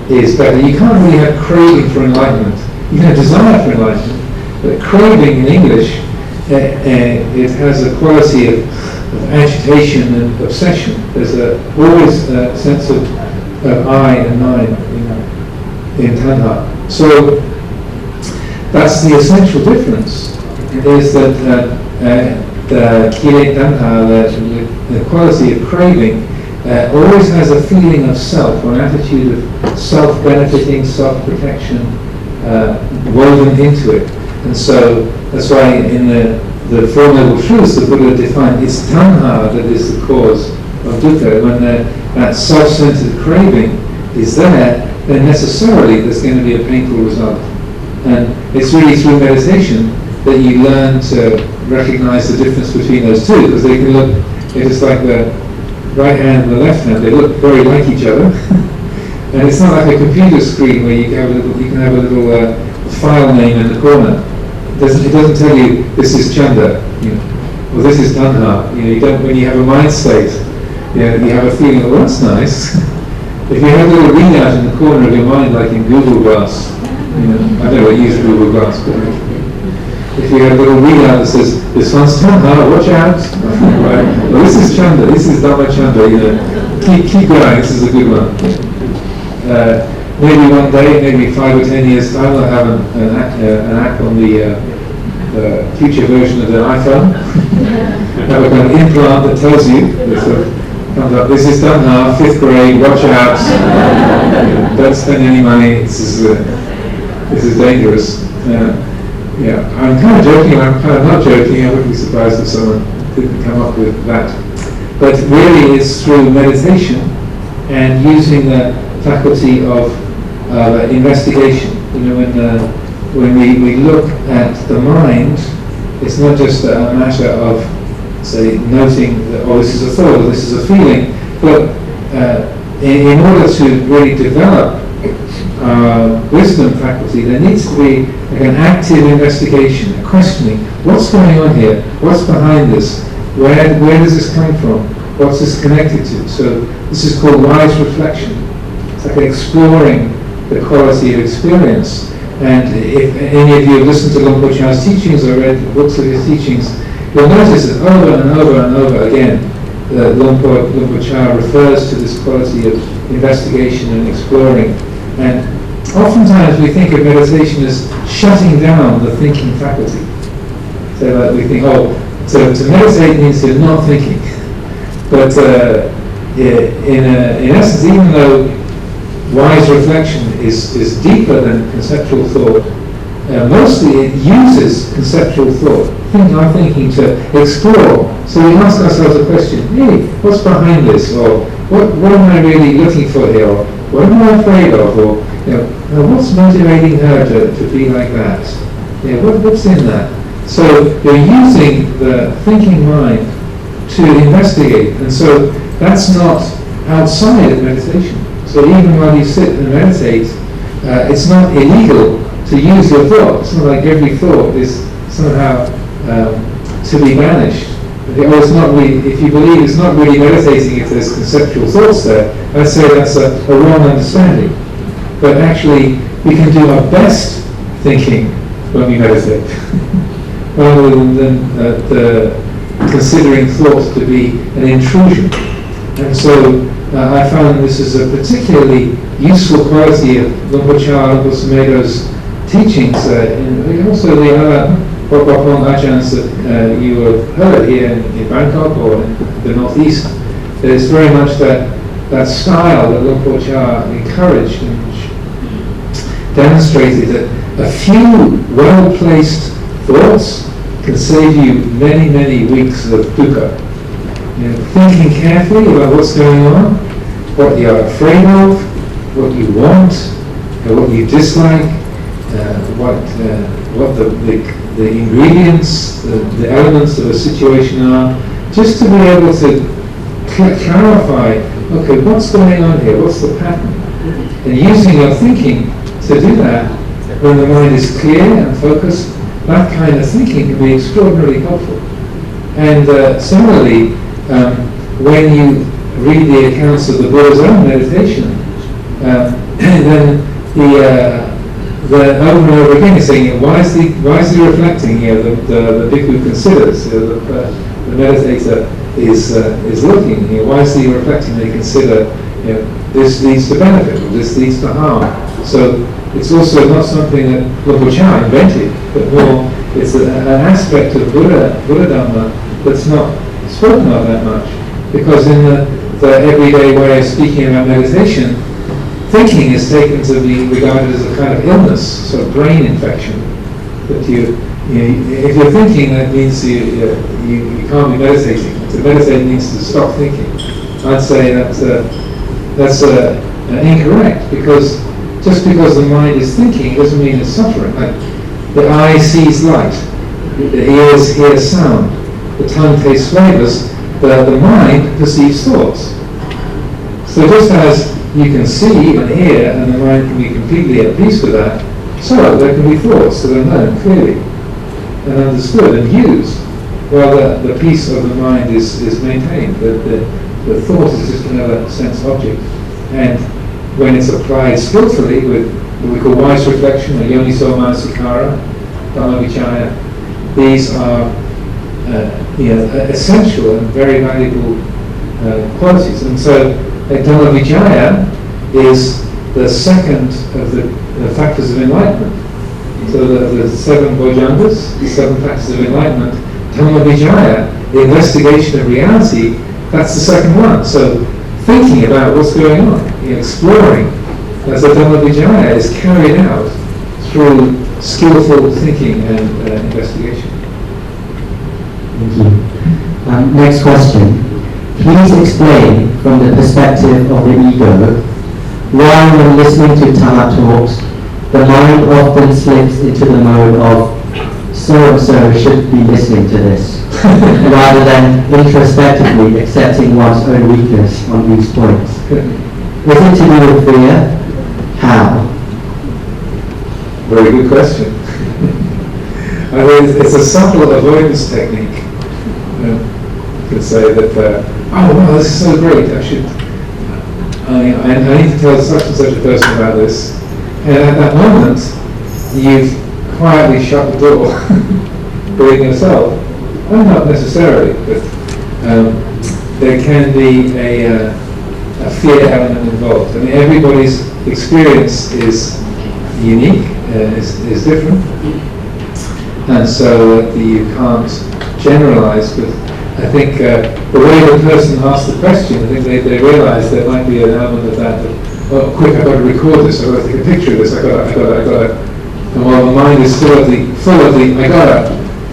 is better. You can't really have craving for enlightenment. You can have desire for enlightenment, but craving in English, it has a quality of agitation and obsession. There's always a sense of I and mine in tanha. So that's the essential difference, is that the kile tanha, the quality of craving, always has a feeling of self, or an attitude of self-benefiting, self-protection woven into it. And so that's why in the Four Noble Truths the Buddha defined it's tanha that is the cause of dukkha. When that self-centered craving is there, then necessarily there's going to be a painful result. And it's really through meditation that you learn to recognize the difference between those two, because they can look, it's like the right hand and the left hand, they look very like each other. And it's not like a computer screen where you can have a little file name in the corner. It doesn't tell you this is chanda, or this is tanha. You don't, when you have a mind state, you have a feeling, oh, that's nice. If you have a little readout in the corner of your mind, like in Google Glass, I don't use Google Glass, but if you have a little readout that says, this one's tanha, watch out, right? Well, this is chanda, this is Dhamma chanda, keep going, this is a good one. Maybe one day, maybe 5 or 10 years time, I'll have an app on the future version of the iPhone. Have a kind of implant that tells you, comes up, this is tanha, 5th grade, watch out, don't spend any money, this is dangerous. I'm kind of joking, I'm kind of not joking. I wouldn't be surprised if someone didn't come up with that but really it's through meditation and using the faculty of investigation. When we look at the mind, it's not just a matter of, say, noting that, oh, this is a thought, or this is a feeling, but in order to really develop wisdom faculty, there needs to be like an active investigation, a questioning. What's going on here? What's behind this? Where does this come from? What's this connected to? So this is called wise reflection. It's like exploring the quality of experience. And if any of you have listened to Luang Por Chah's teachings or read books of his teachings, you'll notice that over and over and over again, Luang Por Chah refers to this quality of investigation and exploring. And oftentimes we think of meditation as shutting down the thinking faculty. So that we think, to meditate means you're not thinking. But in essence, even though wise reflection is deeper than conceptual thought, mostly it uses conceptual thought, our thinking to explore. So we ask ourselves a question, hey, what's behind this? Or what am I really looking for here? Or what am I afraid of? Or what's motivating her to be like that? What's in that? So you're using the thinking mind to investigate, and so that's not outside of meditation. So even while you sit and meditate, it's not illegal to use your thought. It's not like every thought is somehow to be banished. It's not really, if you believe it's not really meditating if there's conceptual thoughts there, I'd say that's a wrong understanding. But actually, we can do our best thinking when we meditate, rather than considering thoughts to be an intrusion. And so I found this is a particularly useful quality of Luang Por Chah, Luang Por Sumedho's teachings, and also the other Pra Ajahns that you have heard here in Bangkok or in the northeast. There's very much that style that Luang Por Chah encouraged and demonstrated, that a few well-placed thoughts can save you many, many weeks of dukkha. Thinking carefully about what's going on, what you're afraid of, what you want, what you dislike, what the ingredients, the elements of a situation are, just to be able to clarify, okay, what's going on here, what's the pattern? And using your thinking to do that, when the mind is clear and focused, that kind of thinking can be extraordinarily helpful. And similarly, when you read the accounts of the Buddha's own meditation, then over and over again he's saying, wisely reflecting, the Bhikkhu considers, the meditator is looking, wisely reflecting, they consider, this leads to benefit, or this leads to harm. So it's also not something that Luang Por Chah invented, but more it's an aspect of Buddha Dhamma that's not spoken of that much, because in the everyday way of speaking about meditation, thinking is taken to be regarded as a kind of illness, sort of brain infection. That if you're thinking, that means you can't be meditating. To meditate means to stop thinking. I'd say that's incorrect, because just because the mind is thinking doesn't mean it's suffering. Like the eye sees light, the ears hear sound, the tongue tastes flavors, the mind perceives thoughts. So just as you can see and hear, and the mind can be completely at peace with that, so there can be thoughts that are known clearly and understood and used, while the peace of the mind is maintained. The thought is just another sense object. And when it's applied skillfully with what we call wise reflection, or yoniso manasikara, Dhamma vichaya, these are essential and very valuable qualities. And so Dhamma vichaya is the second of the factors of enlightenment. So the seven bojjhangas, the seven factors of enlightenment, Dhamma vichaya, the investigation of reality, that's the second one. So thinking about what's going on, exploring, as the Dhamma vichaya is carried out through skillful thinking and investigation. Thank you. Next question. Please explain from the perspective of the ego why when listening to Dhamma talks, the mind often slips into the mode of so-and-so should be listening to this, rather than introspectively accepting one's own weakness on these points. Is it to do with fear? How? Very good question. I mean, it's a subtle avoidance technique. You could say that, oh wow, this is so great, I need to tell such and such a person about this. And at that moment, you've quietly shut the door, being yourself. Well, not necessarily, but there can be a fear element involved. I mean, everybody's experience is unique, is different, and so you can't generalize. But I think the way the person asked the question, I think they realise there might be an element of that. Oh, quick! I've got to record this. I've got to take a picture of this. I got to. And while the mind is full of the I gotta,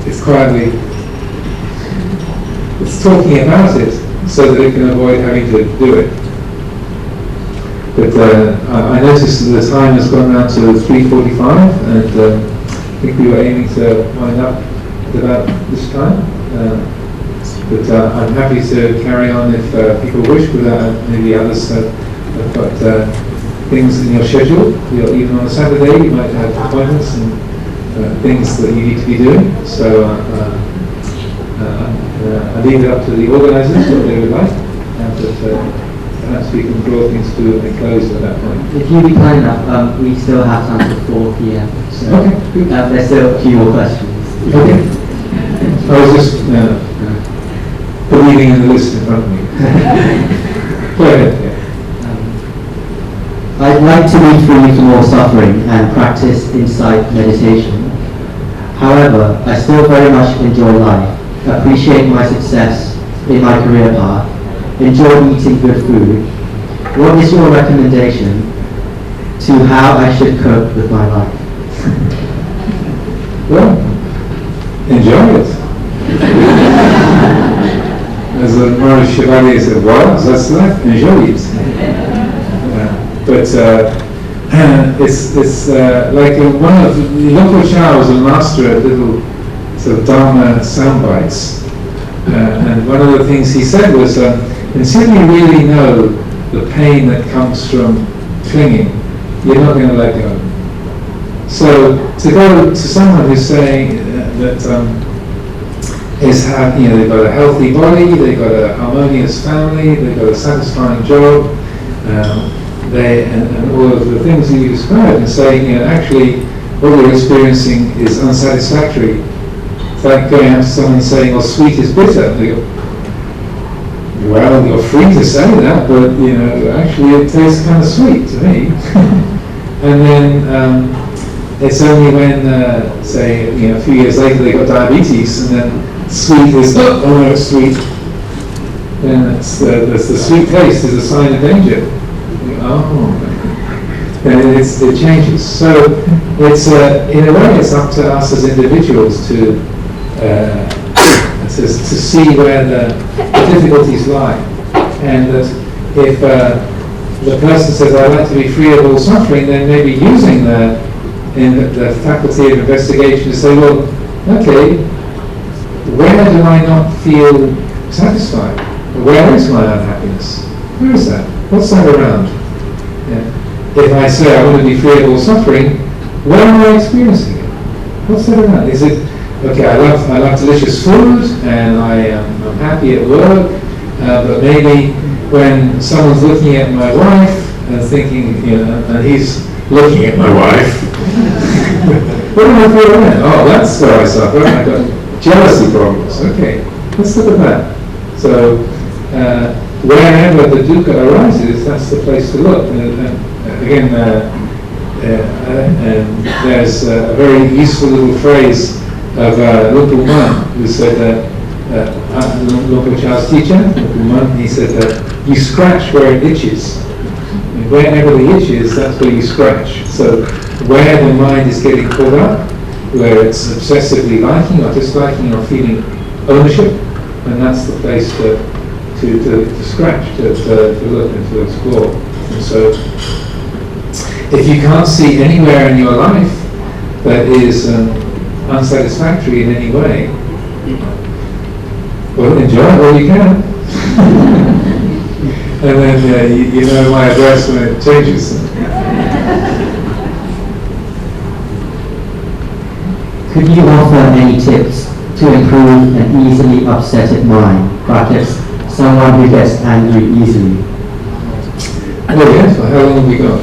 it's quietly, it's talking about it so that it can avoid having to do it. But I noticed that the time has gone down to 3:45, and I think we were aiming to wind up at about this time. But I'm happy to carry on if people wish, but maybe others have got things in your schedule. Even on a Saturday you might have appointments and things that you need to be doing. So I leave it up to the organisers what they would like, but perhaps we can draw things to a close at that point. If you be kind enough, we still have time till 4 p.m. So Okay, good. there's still a few more questions. Okay. I was just believing in the list in front of me. Go ahead. I'd like to be free from all suffering and practice insight meditation. However, I still very much enjoy life, appreciate my success in my career path, enjoy eating good food. What is your recommendation to how I should cope with my life? Well, enjoy it. As the Maharaj Chevalier said, well, that's life, enjoy it. But it's like one of the local Chow was a master at little sort of Dhamma sound bites. And one of the things he said was, until you really know the pain that comes from clinging, you're not going to let go. So to go to someone who's saying that they've got a healthy body, they've got a harmonious family, they've got a satisfying job, and all of the things that you described, and saying, actually, what you're experiencing is unsatisfactory. It's like going out to someone and saying, well, sweet is bitter. They go, well, you're free to say that, but actually it tastes kind of sweet to me. And then it's only when, say, a few years later they got diabetes, and then sweet is, oh no, it's sweet. Then the sweet taste is a sign of danger. Then it changes. So it's in a way it's up to us as individuals to see where the difficulties lie, and that if the person says, I'd like to be free of all suffering, then maybe using the faculty of investigation to say, well, okay, where do I not feel satisfied? Where is my unhappiness? Where is that? What's that around? If I say I want to be free of all suffering, where am I experiencing it? What's that around? Is it, okay, I love delicious food, and I'm happy at work, but maybe when someone's looking at my wife and thinking, and he's looking at my wife, what do I feel then? Oh, that's where I suffer. I got jealousy problems. Okay, let's look at that. So wherever the dukkha arises, that's the place to look. Again, there's a very useful little phrase of Lupu Man, who said, Lupu Chow's teacher, Lupu Man, he said that you scratch where it itches. And wherever the itch is, that's where you scratch. So where the mind is getting caught up, where it's obsessively liking or disliking or feeling ownership, and that's the place to to scratch, to look and to explore. And so, if you can't see anywhere in your life that is unsatisfactory in any way, well, enjoy it while you can. And then you know my address when it changes. Could you offer any tips to improve an easily upsetted mind? Brackets, someone who gets angry easily. Well, yes. Well, how long have we got?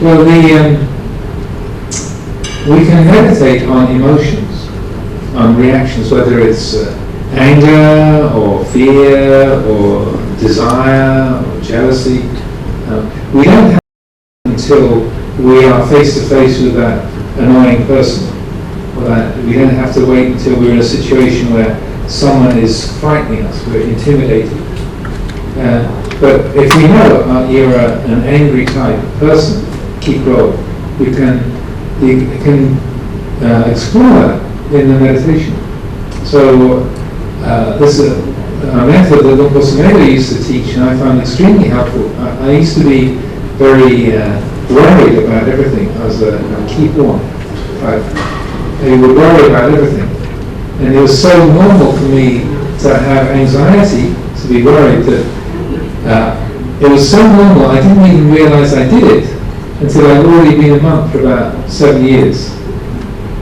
Well, we can meditate on emotions, on reactions, whether it's anger or fear or desire or jealousy. We don't have until we are face to face with that annoying person. Or that we don't have to wait until we're in a situation where someone is frightening us, we're intimidated. But if we know you're an angry type person, keep going. You can explore that in the meditation. So this is a method that Luang Por Sumedho used to teach, and I found extremely helpful. I used to be very worried about everything. I was a keyboard. I would worry about everything, and it was so normal for me to have anxiety, to be worried, that it was so normal I didn't even realize I did it until I'd already been a monk for about 7 years.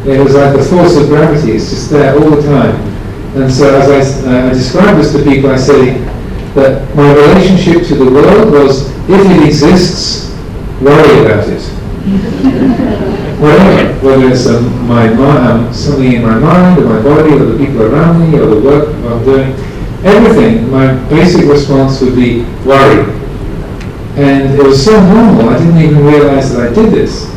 It was like the force of gravity, it's just there all the time. And so as I describe this to people, I say that my relationship to the world was, if it exists, worry about it. Whether it's something in my mind, or my body, or the people around me, or the work I'm doing, everything, my basic response would be worry. And it was so normal, I didn't even realize that I did this.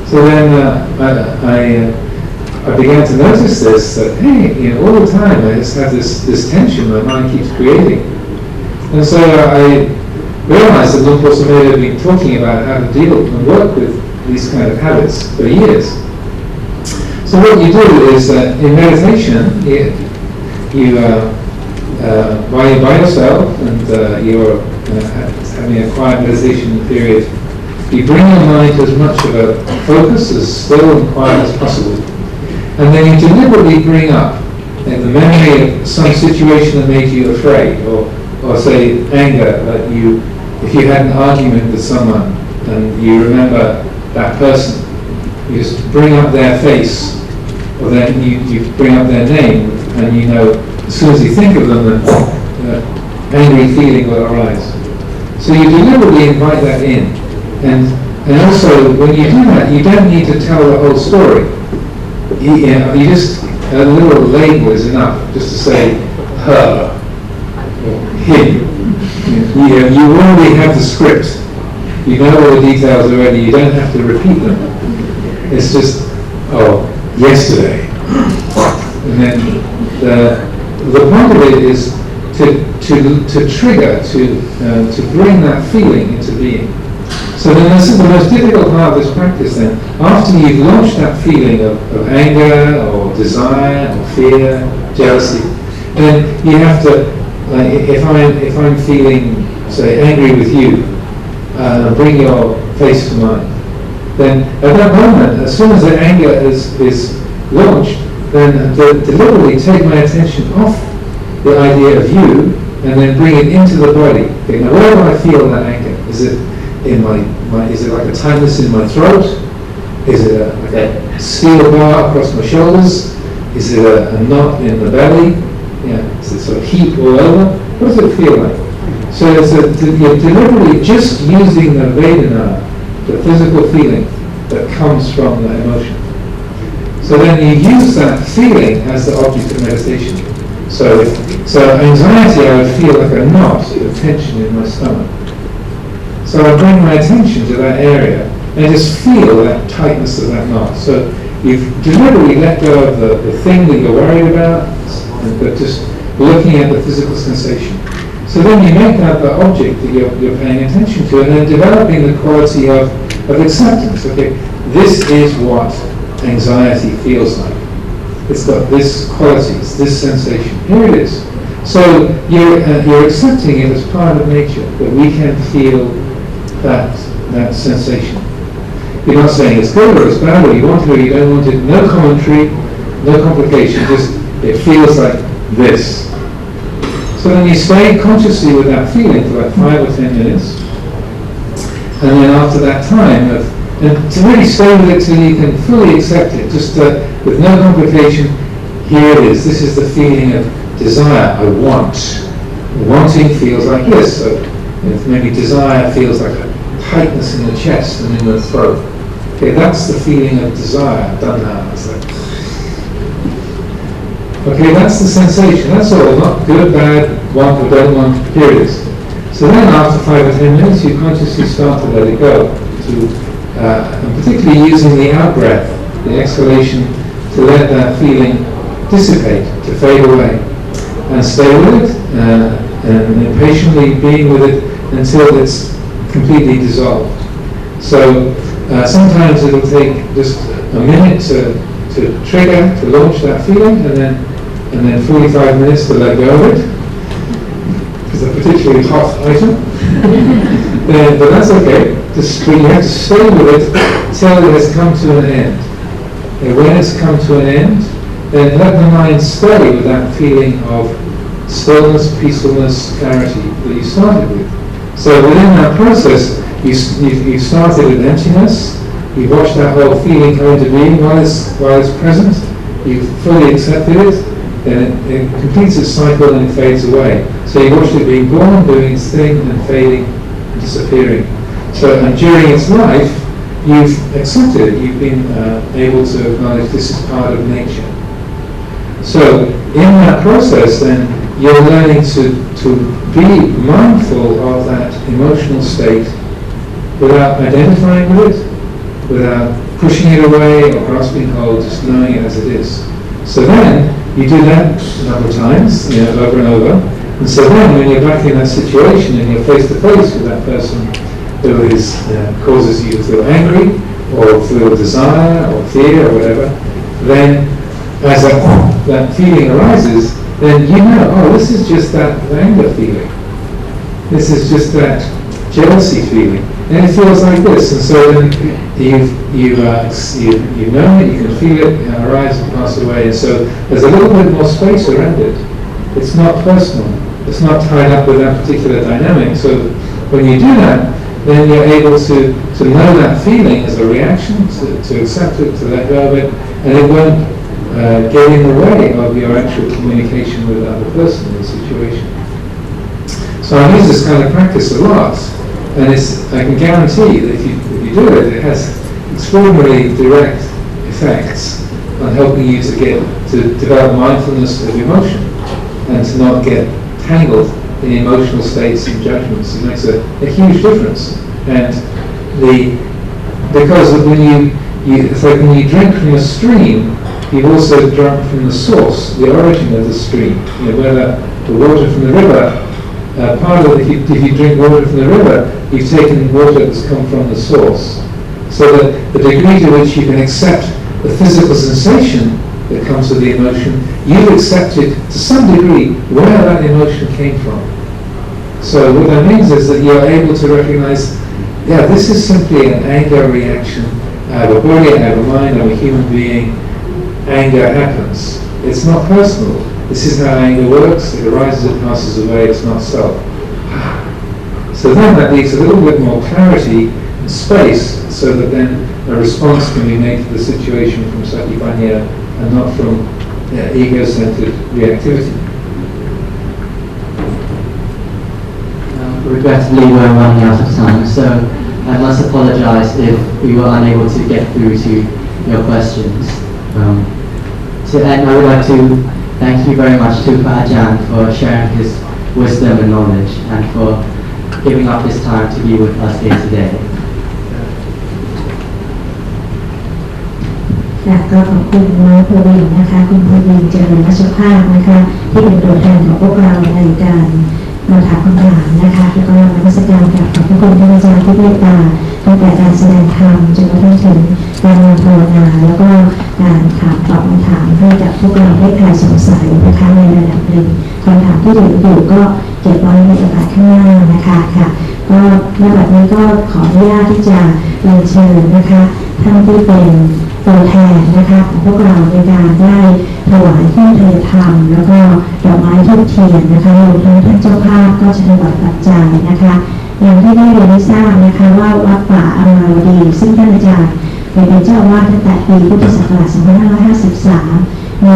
So then I began to notice this, that hey, all the time I just have this tension my mind keeps creating. And so I realized that Luang Por Sumedho had been talking about how to deal and work with these kind of habits for years. So what you do is that in meditation, while you're by yourself and you're having a quiet meditation period, you bring your mind to as much of a focus, as still and quiet as possible. And then you deliberately bring up the memory of some situation that made you afraid, or say anger, that if you had an argument with someone and you remember that person, you just bring up their face, or then you bring up their name, and you know as soon as you think of them, an angry feeling will arise. So you deliberately invite that in, and also when you do that, you don't need to tell the whole story. You just, a little label is enough, just to say her or him. You already have the script. You know all the details already. You don't have to repeat them. It's just, yesterday. And then the point of it is to trigger, to bring that feeling into being. So then this is the most difficult part of this practice then. After you've launched that feeling of anger or desire or fear, jealousy, then you have to, if I'm feeling, say, angry with you, bring your face to mine. Then at that moment, as soon as the anger is launched, then deliberately take my attention off the idea of you and then bring it into the body. Okay, now where do I feel that anger? Is it in is it like a tightness in my throat? Is it like a steel bar across my shoulders? Is it a knot in the belly? Is it sort of heat all over? What does it feel like? So you're deliberately just using the Vedana, the physical feeling that comes from the emotion. So then you use that feeling as the object of meditation. So anxiety, I would feel like a knot of tension in my stomach. So I bring my attention to that area and just feel that tightness of that knot. So you've deliberately let go of the thing that you're worried about, but just looking at the physical sensation. So then you make that the object that you're paying attention to, and then developing the quality of acceptance. Okay, this is what anxiety feels like. It's got this quality, it's this sensation. Here it is. So you're accepting it as part of nature, that we can feel that sensation. You're not saying it's good or it's bad, or you want it or you don't want it. No commentary, no complication, just it feels like this. So then you stay consciously with that feeling for like 5 or 10 minutes. And then after that time, and to really stay with it till you can fully accept it, just with no complication, here it is. This is the feeling of desire. I want. Wanting feels like this. So if maybe desire feels like a tightness in the chest and in the throat. Okay, that's the feeling of desire. I've done that. It's like, okay, that's the sensation. That's all. Not good, bad, want or don't want, periods. So then after 5 or 10 minutes, you consciously start to let it go. And particularly using the out-breath, the exhalation, to let that feeling dissipate, to fade away. And stay with it, and patiently being with it until it's completely dissolved. So sometimes it'll take just a minute to trigger, to launch that feeling, and then 45 minutes to let go of it. It's a particularly hot item. But that's okay. You have to stay with it till it has come to an end. And when it's come to an end, then let the mind stay with that feeling of stillness, peacefulness, clarity that you started with. So within that process, you started with emptiness, you watched that whole feeling come into being while it's present, you fully accepted it, then it completes its cycle and it fades away. So you watched it being born, doing its thing, and fading, and disappearing. So and during its life, you've accepted it, you've been able to acknowledge this is part of nature. So in that process then, you're learning to be mindful of that emotional state without identifying with it, without pushing it away or grasping hold, just knowing it as it is. So then, you do that a number of times, over and over, and so then when you're back in that situation and you're face to face with that person who is causes you to feel angry, or feel desire, or fear, or whatever, then as that feeling arises, then you know, oh, this is just that anger feeling. This is just that jealousy feeling. And it feels like this. And so then you know it, you can feel it arise and pass away. And so there's a little bit more space around it. It's not personal. It's not tied up with that particular dynamic. So when you do that, then you're able to know that feeling as a reaction, to accept it, to let go of it, and it won't get in the way of your actual communication with the other person in the situation. So I use this kind of practice a lot, and I can guarantee that if you do it, it has extraordinarily direct effects on helping you to develop mindfulness of emotion and to not get tangled in emotional states and judgments. It makes a huge difference. And because when it's like when you drink from a stream, you've also drunk from the source, the origin of the stream. Whether the water from the river, part of it, if you drink water from the river, you've taken water that's come from the source. So that the degree to which you can accept the physical sensation that comes with the emotion, you've accepted to some degree where that emotion came from. So what that means is that you're able to recognize, this is simply an anger reaction. I have a body, I have a mind, I'm a human being. Anger happens. It's not personal. This is how anger works. It arises, it passes away, it's not self. So then that leaves a little bit more clarity and space so that then a response can be made to the situation from satipanya and not from ego-centered reactivity. Regrettably, we're running out of time, so I must apologize if we were unable to get through to your questions. To end, I would like to thank you very much to Pra Ajahn for sharing his wisdom and knowledge and for giving up his time to be with us here today. ก็ขอบคุณน้องภูวินนะคะคุณภูวินเจริญรัชภาพนะคะที่เป็นตัวแทนของพวกเราในการมาถามคำถามนะคะแล้วก็นมัสการกับขอบพระคุณท่านอาจารย์ที่เมตตาตั้งแต่การแสดงธรรมจนกระทั่งถึงการภาวนาแล้วก็การถามตอบคำถามให้กับพวกเราได้คลายสงสัยนะคะในระดับหนึ่งคำถาม ที่เหลืออยู่ก็เก็บไว้ในโอกาสข้างหน้านะคะค่ะก็ในแบบนี้ก็ขออนุญาตที่จะเรียนเชิญนะคะท่านที่เป็นตัวแทนนะคะของพวกเราในการได้ถวายเครื่องเทธรรมแล้วก็ดอกไม้ทูบเทียนนะคะรวมทั้งท่านเจ้าภาพก็จะถวายปัจจัยนะคะอย่างที่ได้เรียนให้ทราบนะคะว่าวัดป่าอมรวดีซึ่งท่านอาจารย์เป็นเจ้าอาวาสตั้งแต่ปีพุทธศักราช 2553 มี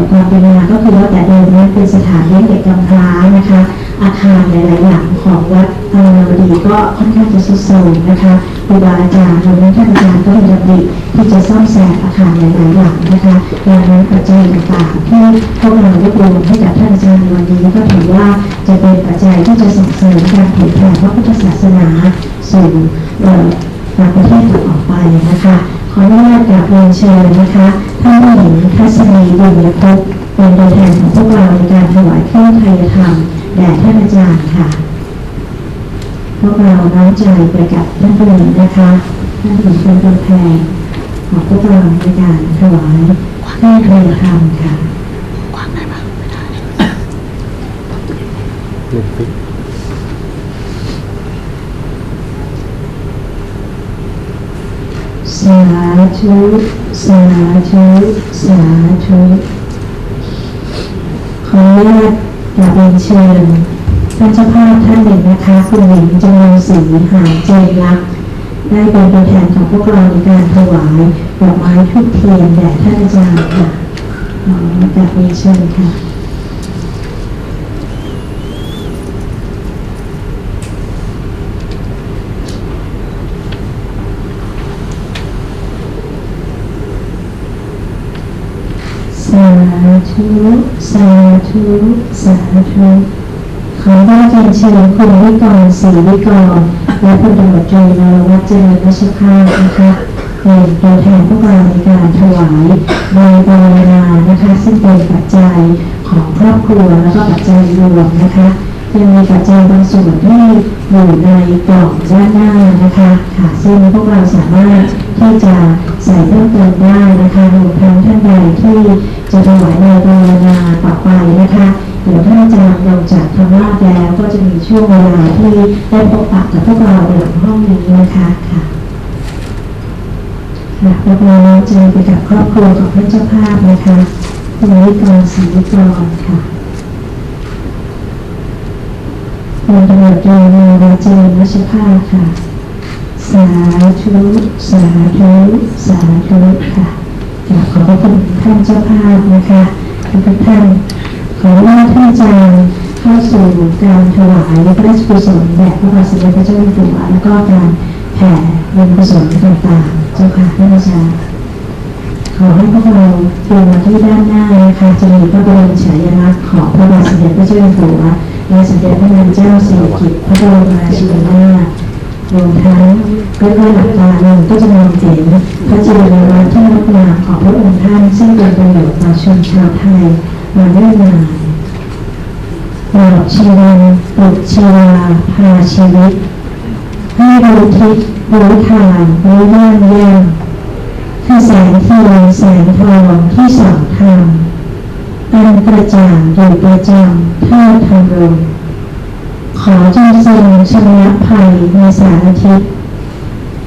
ความเป็นมาก็คือว่าแต่เดิมนั้นเป็นสถานเลี้ยงเด็กกำพร้านะคะอาคารหลายๆหลังของวัดอมรวดีก็ค่อนข้างจะทรุดโทรมนะคะครูบาอาจารย์รวมทั้งท่านอาจารย์ก็มีดำริที่จะซ่อมแซมอาคารหลายๆหลังนะคะดังนั้นปัจจัยต่างๆที่พวกเรารวบรวมให้กับท่านอาจารย์ในวันนี้ก็ถือว่าจะเป็นปัจจัยที่จะส่งเสริมการเผยแผ่พระพุทธศาสนาสู่ต่างประเทศต่อไปนะคะขออนุญาตกราบเรียนเชิญนะคะท่านผู้หญิงทัศนีบุญยภพเป็นตัวแทนของพวกเราในการถวายเครื่องไทยธรรมแด่ท่านอาจารย์ค่ะพวกเราน้อมใจไปกับท่านผู้หญิงนะคะท่านผู้หญิงเป็นตัวแทนของพวกเราในการถวายเครื่องไทยธรรมค่ะสาธุสาธุสาธุขออนุญาตกราบเรียนเชิญท่านเจ้าภาพท่านหนึ่งนะคะคุณหญิงจำนวนศรีหาเจนลักษณ์ได้เป็นตัวแทนของพวกเราในการถวายดอกไม้ทูบเทียนแด่ท่านอาจารย์ค่ะขอกราบเรียนเชิญค่ะสาธุสาธุสาธุขอได้เรียนเชิญคุณวิกรศรีวิกรและพลตำรวจตรีนรวัฒน์เจริญรัชภาสนะคะเป็นตัวแทนพวกเราในการถวายใบปวารณานะคะซึ่งเป็นปัจจัยของครอบครัวแล้วก็ปัจจัยรวมนะคะยังมีปัจจัยบางส่วนที่อยู่ในกล่องด้านหน้านะคะค่ะซึ่งพวกเราสามารถที่จะใส่เพิ่มเติมได้นะคะรวมทั้งท่านใดที่จะถวายใบปวารณาต่อไปนะคะเดี๋ยวท่านอาจารย์ลงจากธรรมะแล้วก็จะมีช่วงเวลาที่ได้พบปะกับพวกเราหลังห้องนี้นะคะค่ะค่ะพวกเราจะไปกับครอบครัวของท่านเจ้าภาพนะคะคุณวิกรศรีวิกรค่ะพลตำรวจตรีนรวัฒน์เจริญรัชภาสค่ะสาธุสาธุสาธุค่ะขอบพระคุณท่านเจ้าภาพนะคะทุกท่านขอว่าท่านอาจารย์เข้าสู่การถวายพระราชกุศลแด่พระบาทสมเด็จพระเจ้าอยู่หัวแล้วก็การแผ่บุญกุศลต่างๆเจ้าค่ะท่านอาจารย์ขอให้พวกเราดูมาที่ด้านหน้านะคะจะมีพระบรมฉายาลักษณ์ของพระบาทสมเด็จพระเจ้าอยู่หัวและสมเด็จพระนางเจ้าสิริกิติ์พระบรมราชินีนาถรวมทั้งค่อยๆหลับตาลงก็จะมองเห็นพระจิตรวัตรที่งดงามของพระองค์ท่านซึ่งเป็นประโยชน์ต่อชนชาวไทยมาเรื่อยมาปลอบชีวันปลุกชีวาพาชีวิตให้รู้ทิศรู้ทางรู้ย่างแย่งคือแสงเทียนแสงทองที่ส่องธรรมอันกระจ่างอยู่ประจำเท่าธรรมรงขอจงทรงชำระภัยในสารทิศ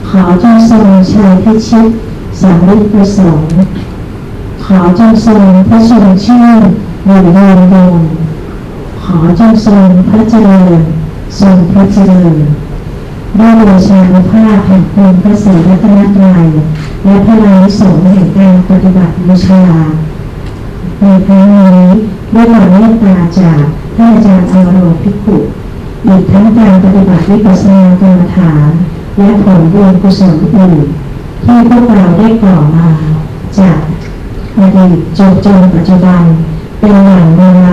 ขอจงทรงชัยพิชิตสำริดประสงค์ขอจงทรงพระชนชื่นอยู่เรือนดงขอจงทรงพระเจริญทรงพระเจริญด้วยบูชาภาพแห่งคุณพระศรีรัตนตรัยและพระรานิสงส์แห่งการปฏิบัติบูชาในครั้งนี้ด้วยความเมตตาจากท่านอาจารย์อโรภิกขุอีกทั้งการปฏิบัติวิปัสสนากรรมฐานและผลบุญกุศลอื่นที่พวกเราได้ก่อมาจากอดีตจนปัจจุบันเป็นหลังบันได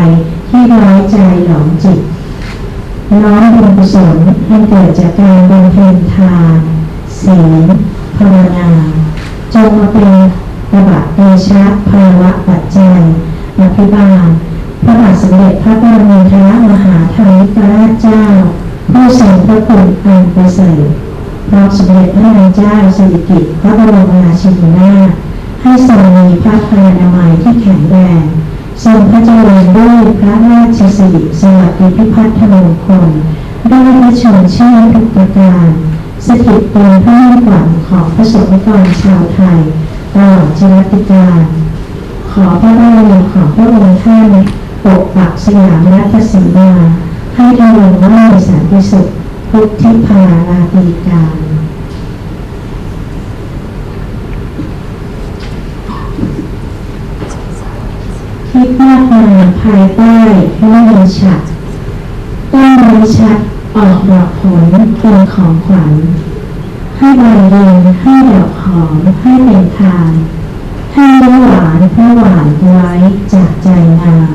ที่ร้อยใจหลอมจิตน้อมบุญกุศลให้เกิดจากการบำเพ็ญทานศีลภาวนาจงมาเป็นประบัติเดชะภาวะปัจจัยอภิบาลพระบาทสมเด็จพระปรมินทรมหาธรรมิกราชเจ้าผู้ทรงพระคุณอันประเสริฐพระสมเด็จพระนางเจ้าสิริกิติ์พระบรมราชินีนาถให้ทรงมีพระพลานามัยที่แข็งแรง ทรงพระเจริญด้วยพระราชสิริสวัสดิพิพัฒนมงคลด้วยพระชนชื่อทุกประการสถิตเป็นพระนิพพานของพระสงฆ์นิกรชาวไทยตลอดชีวิตการขอพระบารมีของพระองค์ท่านปกปักสยามรัตนสีมาให้ดำรงมั่นในสันติสุขพุทธิภาลาภีการคิดมากมายภายใต้ไม่มีฉัตรต้นบริชัดออกดอกผลเป็นของขวัญให้ใบเย็นให้ดอกหอมให้เป็นทานให้น้ำหวานเพื่อหวานไว้จากใจงาม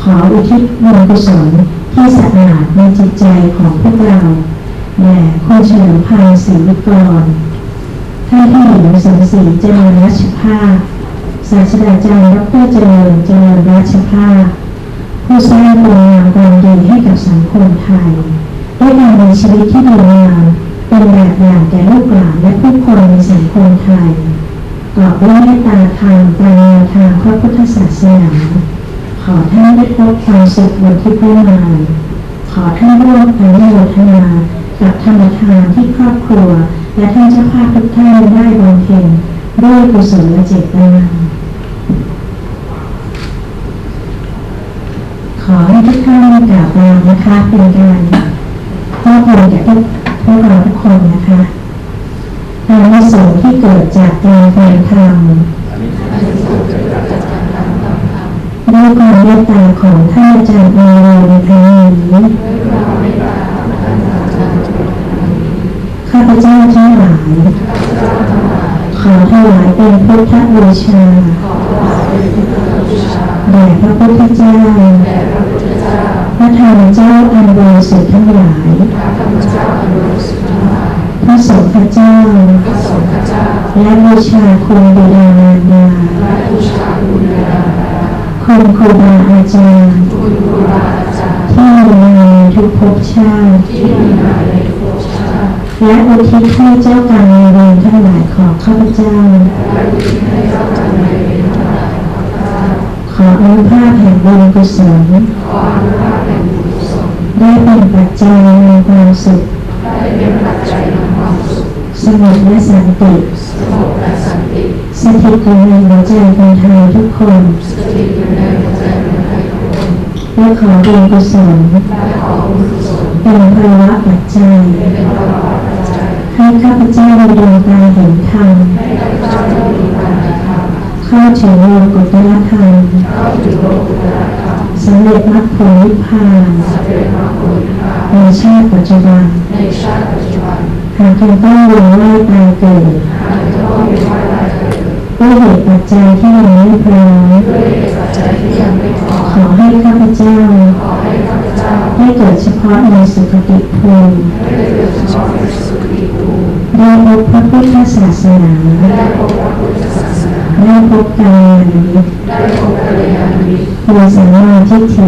ขออุทิศบุญกุศลที่สะอาดในจิตใจของพวกเราแด่คุณเฉลิมพันธ์ศรีวิกรท่านที่หญิงสมศรีเจริญรัชภาพศาสตราจารย์ดร.เจริญรัชภาพผู้สร้างคุณงามความดีให้กับสังคมไทยด้วยการมีชีวิตที่ดีงามเป็นแบบอย่างแก่ลูกหลานและผู้คนในสังคมไทยกอบด้วยเมตตาธรรมตามแนวทางพระพุทธศาสนาขอท่านได้พบความสุขบนที่พื้นมายขอท่านร่วมอนุโมทนากับธรรมทานที่ครอบครัวและท่านเจ้าภาพทุกท่านได้บำเพ็ญด้วยกุศลเจตนาขอให้ทุกท่านกราบลานะคะเป็นการมอบบุญแก่พวกเราทุกคนนะคะอานิสงส์ที่เกิดจากการฟังธรรมด้วยความเมตตาของท่านอาจารย์อาโรในครั้งนี้ข้าพเจ้าทั้งหลายขอถวายเป็นพุทธบูชาแด่พระพุทธเจ้าพระธรรมเจ้าอันบริสุทธิ์ทั้งหลายพระสงฆ์เจ้าและบูชาคุณบิดามารดาคุณครูบาอาจารย์ที่มีมาในทุกภพชาติและอุทิศให้เจ้ากรรมนายเวรทั้งหลายของข้าพเจ้าขออนุภาพแห่งบุญกุศลได้เป็นปัจจัยในความสุขสงบและสันติสถิตอยู่ในหัวใจคนไทยทุกคนและขอบุญกุศลเป็นภาวะปัจจัยให้ข้าพเจ้ามีดวงตาเห็นธรรมเข้าถึงโลกุตตรธรรมสำเร็จมรรคผลนิพพานในชาติปัจจุบันหากยังต้องเวียนว่ายตายเกิดด้วยเหตุปัจจัยที่ยังไม่พร้อมขอให้ข้าพเจ้าได้เกิดเฉพาะในสุคติภูมิได้พบพระพุทธศาสนาได้พบกัลยาณมิตรมีสัมมาทิฏฐิ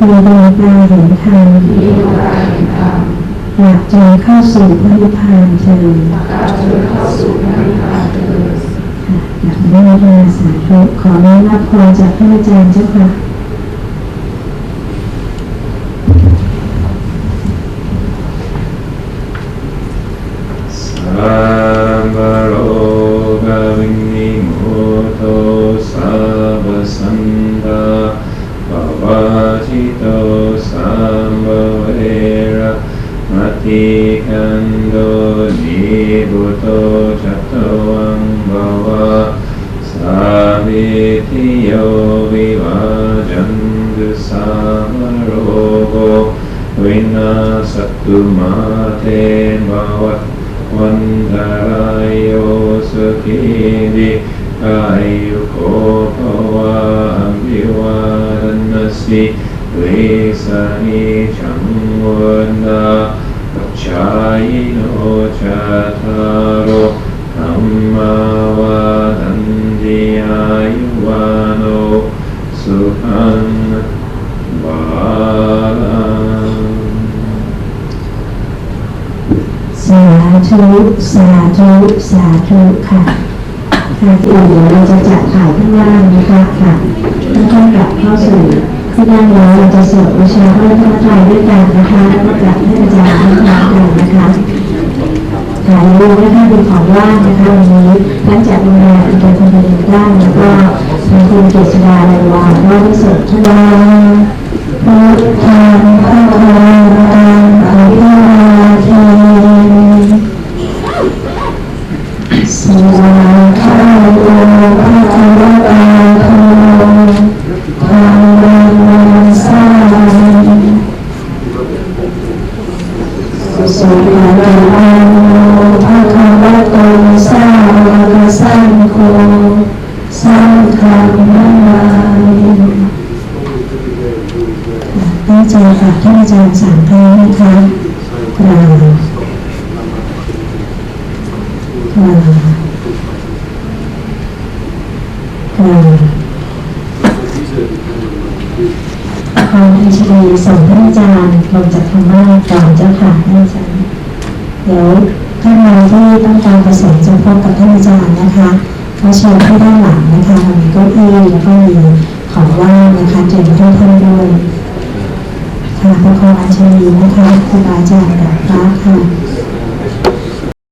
มีดวงตาเห็นธรรมหลักจงเข้าสู่พระนิพพานเถิดอยากได้รับสาธุขอได้รับพรจากท่านอาจารย์เจ้าค่ะSattu mate bhavat vandarayo sukhidi kayuko bhava ambivaranasi vesani chamvanda pachayino chataro dhamma vadanti ayuvano sukhamสาธุสาธุสาธุค่ะ อื่นเดี๋ยวเราจะจัดถ่ายข้างล่างนะคะค่ะแล้วก็กลับเข้าสู่ที่นั่งแล้วเราจะสวดบูชาพระพุทธไตรด้วยกันนะคะแล้วก็กลับให้อาจารย์ทั้งสองกันนะคะถ่ายรูปนะคะเป็นของว่างนะคะวันนี้ทั้งจากโรงแรมอินเตอร์คอนติเนนตัลแล้วก็มีคุณเกษดาลัยวาก็ได้สวดทุกวันพุทธังพระโคตังอภิวาเทสวาคาโตภะคะวะตาโตธัมมังนัสสามิสุปฏิปันโนภะคะวะโตสาวกสังโฆสังฆังนามามิตั้งใจค่ะท่านอาจารย์3 ครั้งนะคะกราบกราบกราบขออัญชลีส่งท่านอาจารย์ลงจากธรรมะก่อนเจ้าค่ะท่านอาจารย์เดี๋ยวท่านใดที่ต้องการประสงค์จะพบกับท่านอาจารย์นะคะเขาเชิญที่ด้านหลังนะคะมีเก้าอี้แล้วก็มีของว่างนะคะเตรียมให้ท่านด้วยค่ะพระครูอัญชลีนะคะครูบาอาจารย์กับพระค่ะ